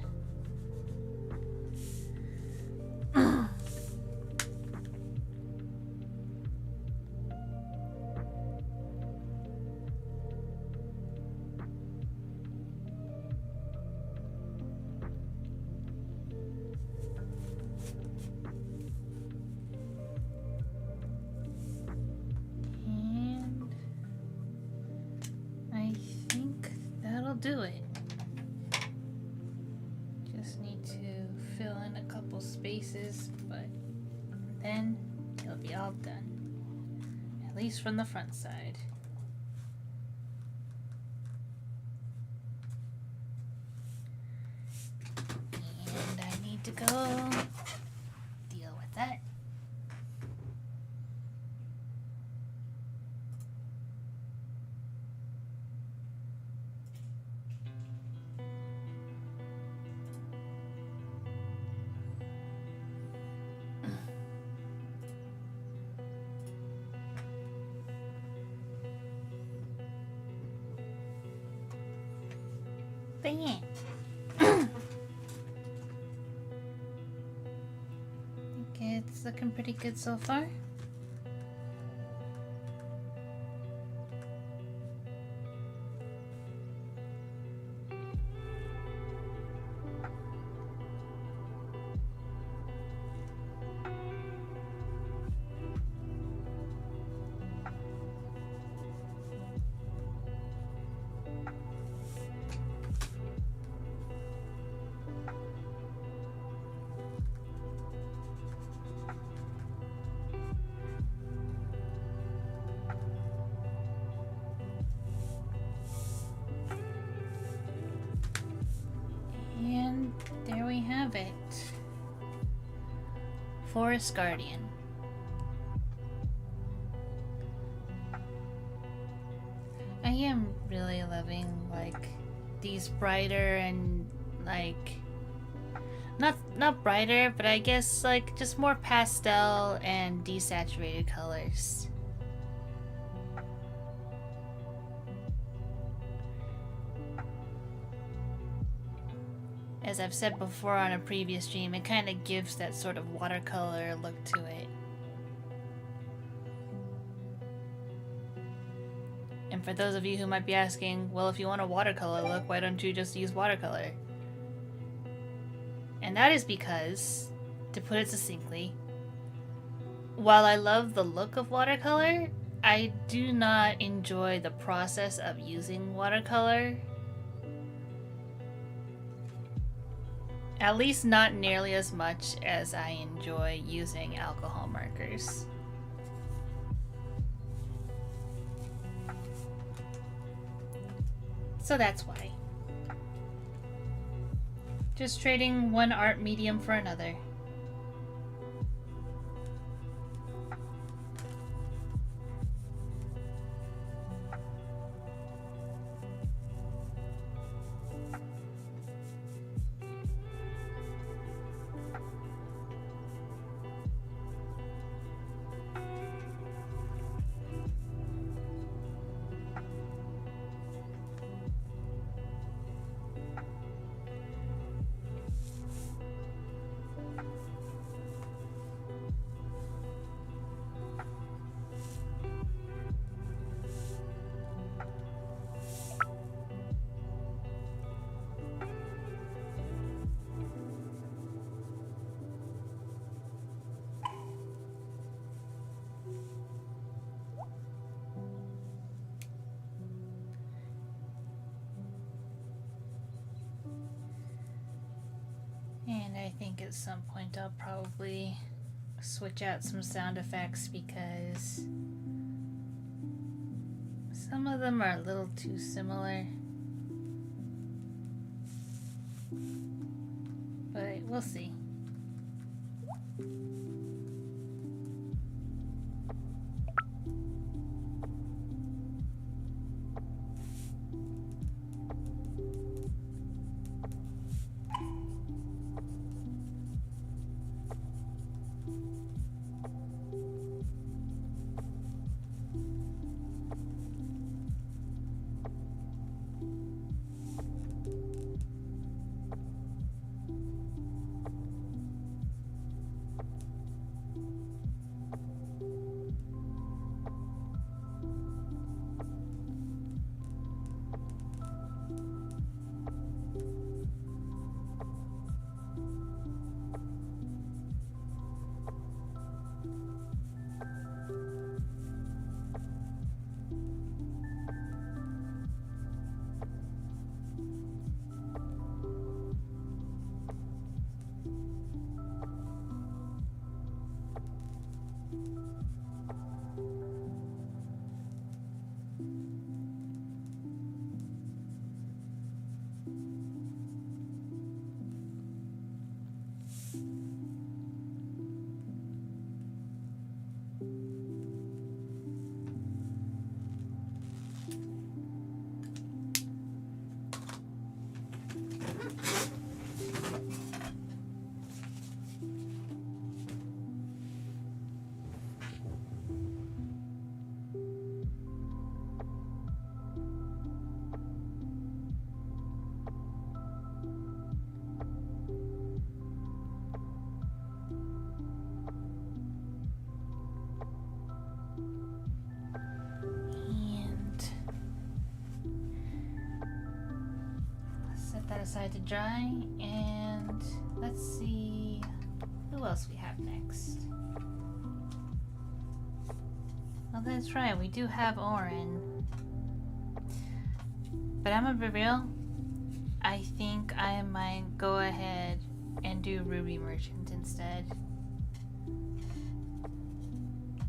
that'll do it. Just need to fill in a couple spaces, but then it'll be all done. At least from the front side. And I need to go deal with that. Bang! I think it's looking pretty good so far. And there we have it. Forest Guardian. I am really loving like these brighter and like not brighter, but I guess like just more pastel and desaturated colors. As I've said before on a previous stream, it kind of gives that sort of watercolor look to it. And for those of you who might be asking, well, if you want a watercolor look, why don't you just use watercolor? And that is because, to put it succinctly, while I love the look of watercolor, I do not enjoy the process of using watercolor. At least not nearly as much as I enjoy using alcohol markers. So that's why. Just trading one art medium for another. And I think at some point I'll probably switch out some sound effects because some of them are a little too similar. But we'll see. that aside to dry, and let's see who else we have next. Oh, that's right, we do have Orin. But I'm gonna be real, I think I might go ahead and do Ruby Merchant instead.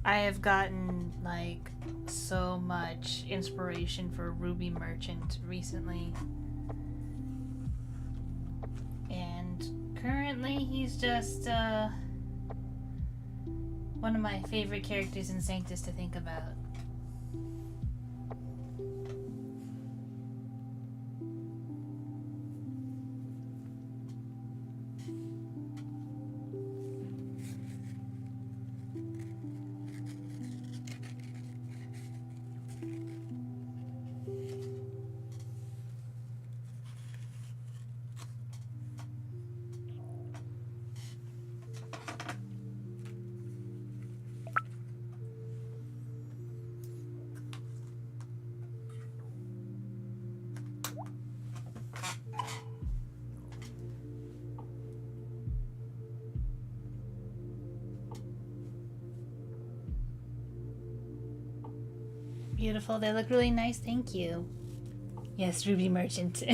I have gotten like so much inspiration for Ruby Merchant recently. And currently he's just one of my favorite characters in Sanctus to think about. Beautiful, they look really nice, thank you. Yes, Ruby Merchant.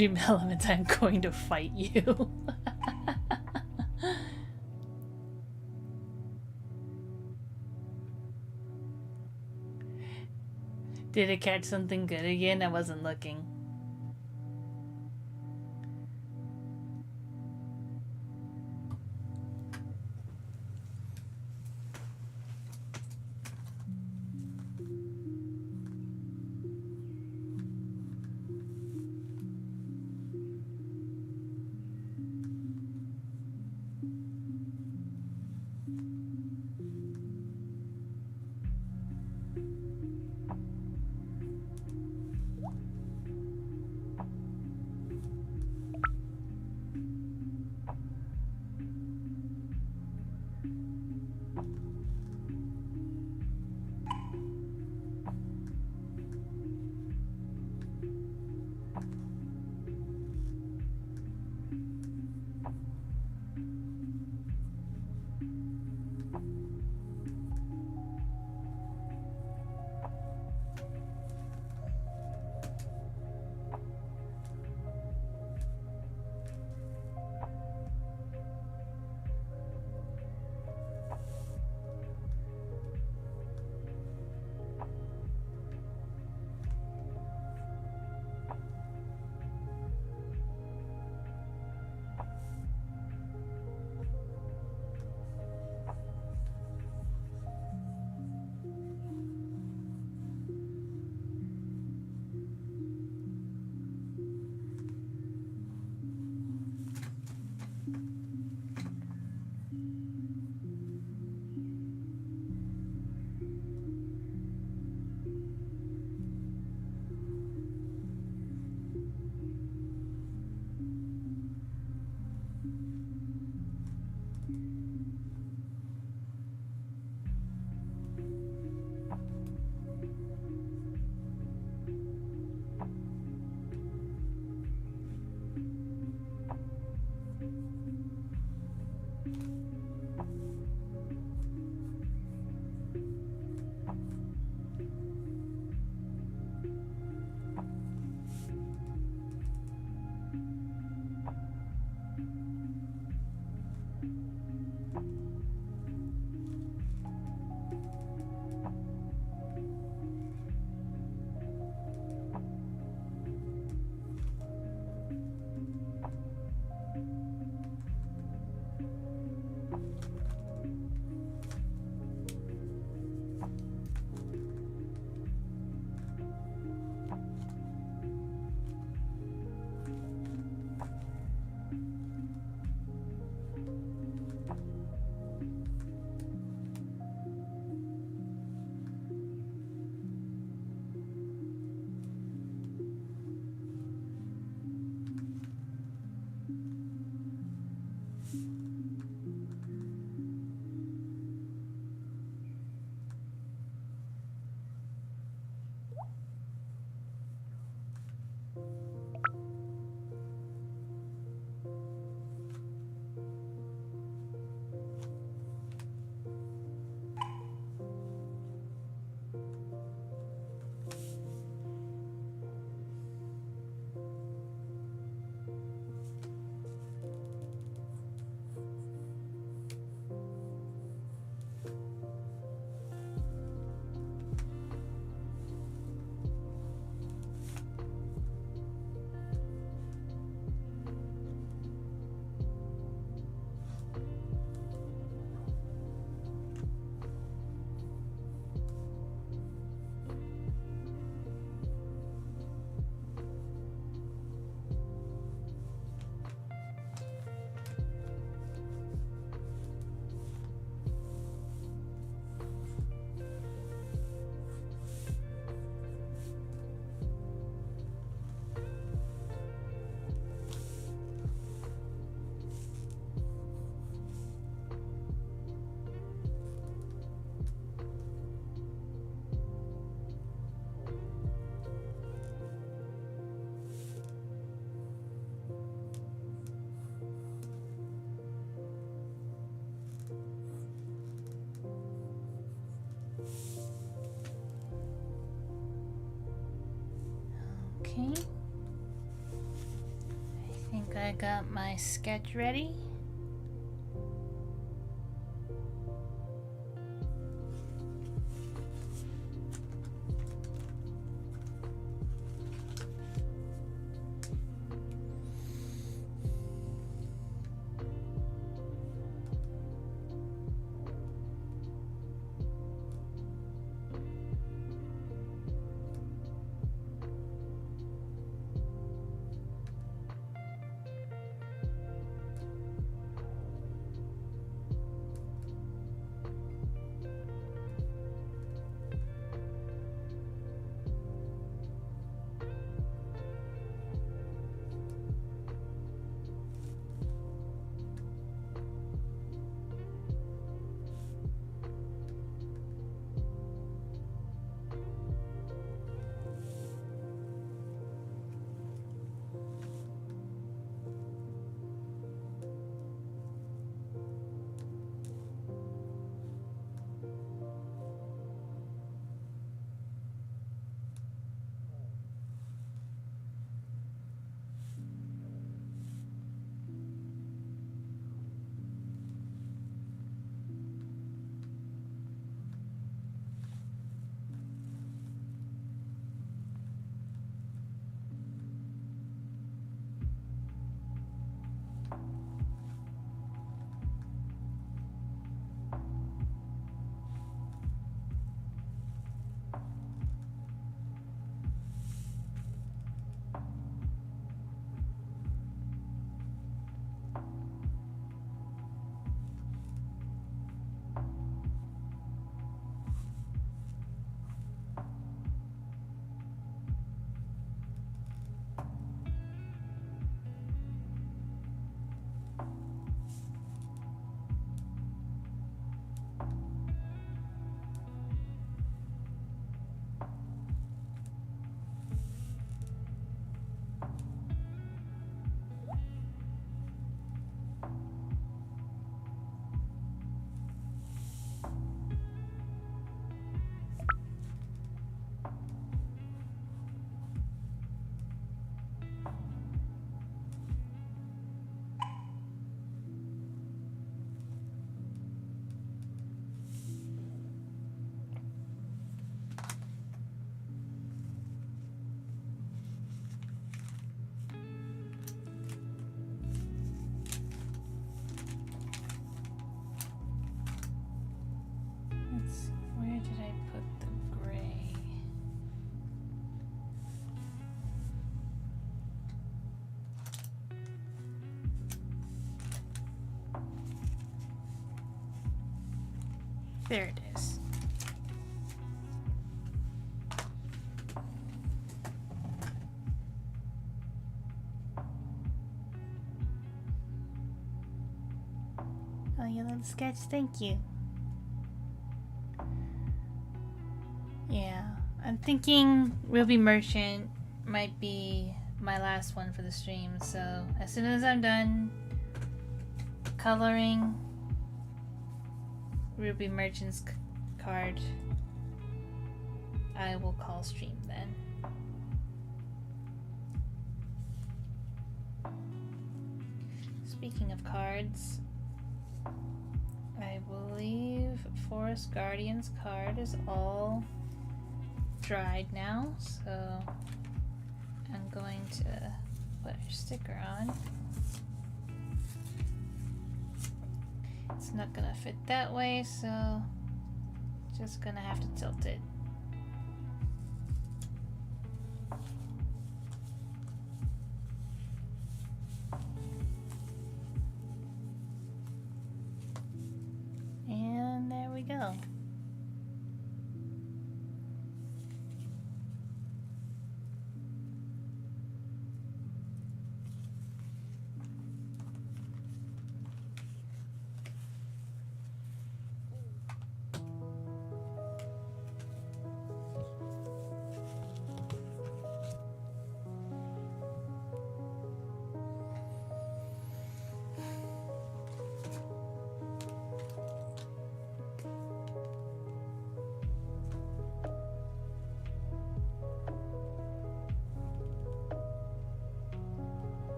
Dream Element, I'm going to fight you. Did it catch something good again? I wasn't looking. Okay. I got my sketch ready. There it is. Oh, you love the sketch? Thank you. Yeah, I'm thinking Ruby Merchant might be my last one for the stream, so as soon as I'm done coloring Ruby Merchant's card, I will call stream then. Speaking of cards, I believe Forest Guardian's card is all dried now, so I'm going to put her sticker on. It's not gonna fit that way, so just gonna have to tilt it. And there we go.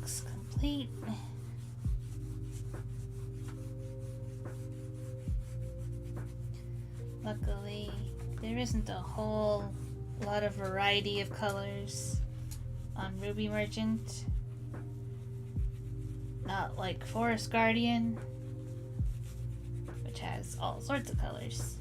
looks complete. Luckily, there isn't a whole lot of variety of colors on Ruby Merchant. Not like Forest Guardian, which has all sorts of colors.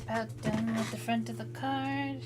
About done with the front of the card.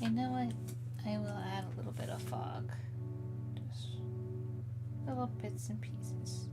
You know what? I will add a little bit of fog. Just little bits and pieces. .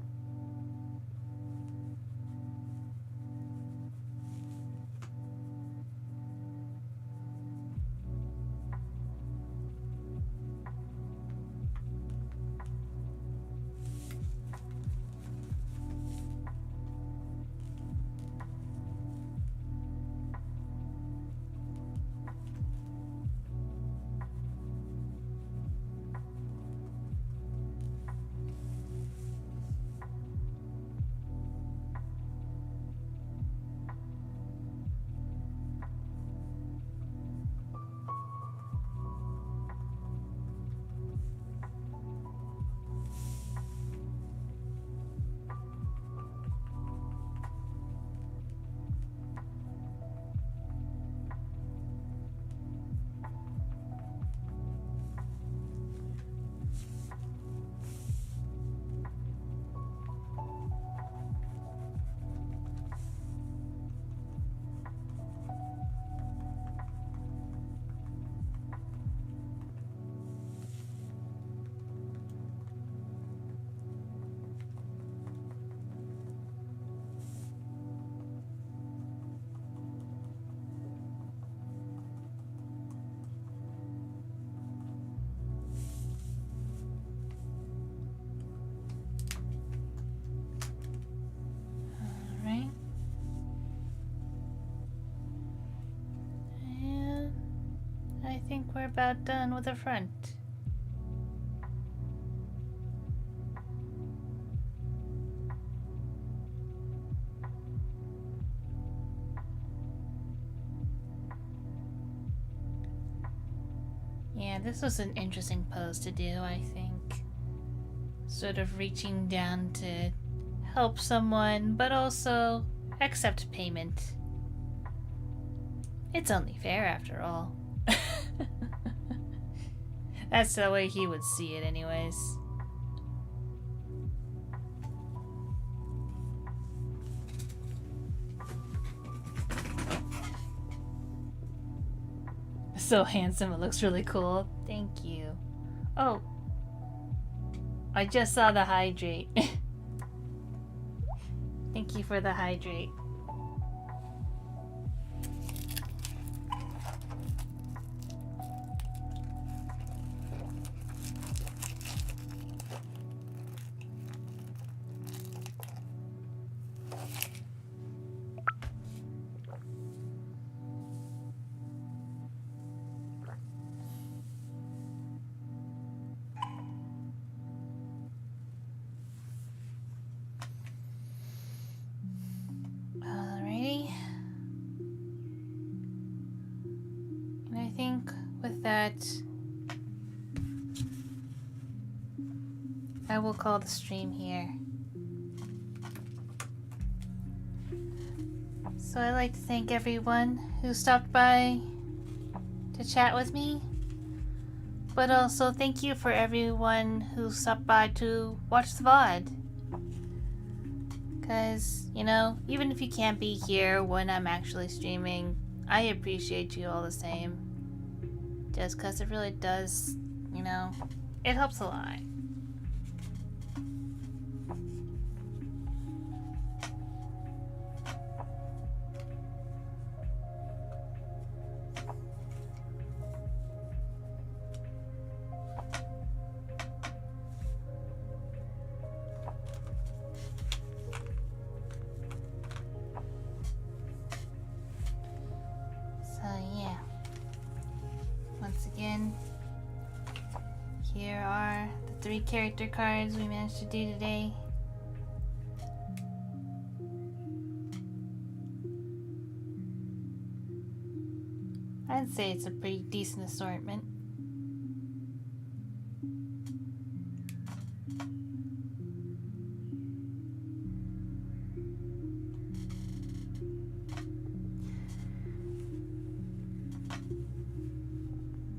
think we're about done with the front. Yeah, this was an interesting pose to do, I think. Sort of reaching down to help someone, but also accept payment. It's only fair after all. That's the way he would see it anyways. So handsome, it looks really cool. Thank you. Oh, I just saw the hydrate. Thank you for the hydrate. That I will call the stream here. So I'd like to thank everyone who stopped by to chat with me, but also thank you for everyone who stopped by to watch the VOD. Because, you know, even if you can't be here when I'm actually streaming, I appreciate you all the same. Just because it really does, you know, it helps a lot. Here are the 3 character cards we managed to do today. I'd say it's a pretty decent assortment.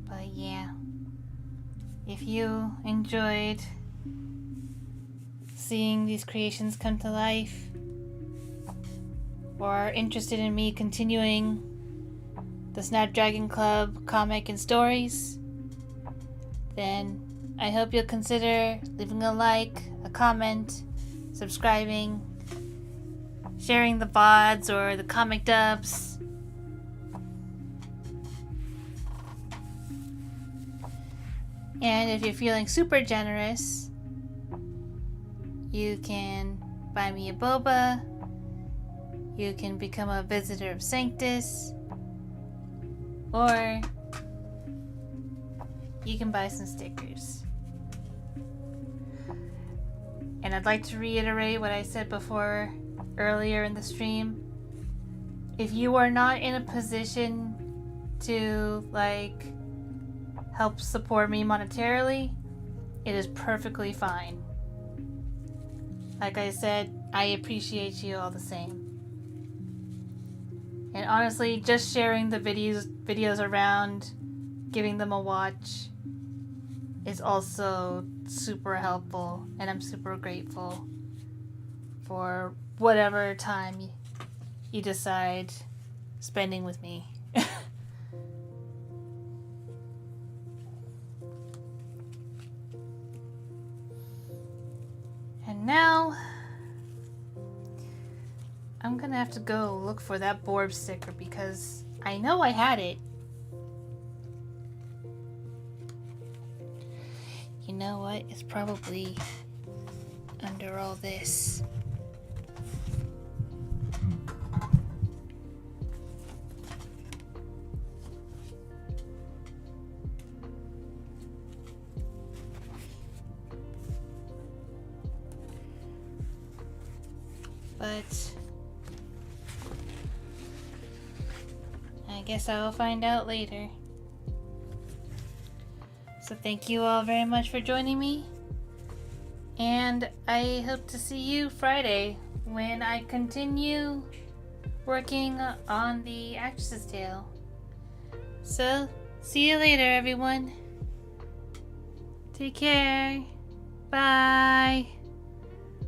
But yeah. If you enjoyed seeing these creations come to life, or are interested in me continuing the Snapdragon Club comic and stories, then I hope you'll consider leaving a like, a comment, subscribing, sharing the VODs or the comic dubs. And if you're feeling super generous, you can buy me a boba, you can become a visitor of Sanctus, or you can buy some stickers. And I'd like to reiterate what I said before earlier in the stream. If you are not in a position to, like, help support me monetarily, it is perfectly fine. Like I said, I appreciate you all the same. And honestly, just sharing the videos around, giving them a watch, is also super helpful, and I'm super grateful for whatever time you decide spending with me. And now, I'm gonna have to go look for that Borb sticker because I know I had it. You know what? It's probably under all this. but I guess I will find out later. So thank you all very much for joining me, and I hope to see you Friday when I continue working on the actress's tail. So, see you later, everyone. Take care. Bye.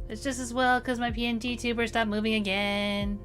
It's just as well because my PNGtuber stopped moving again.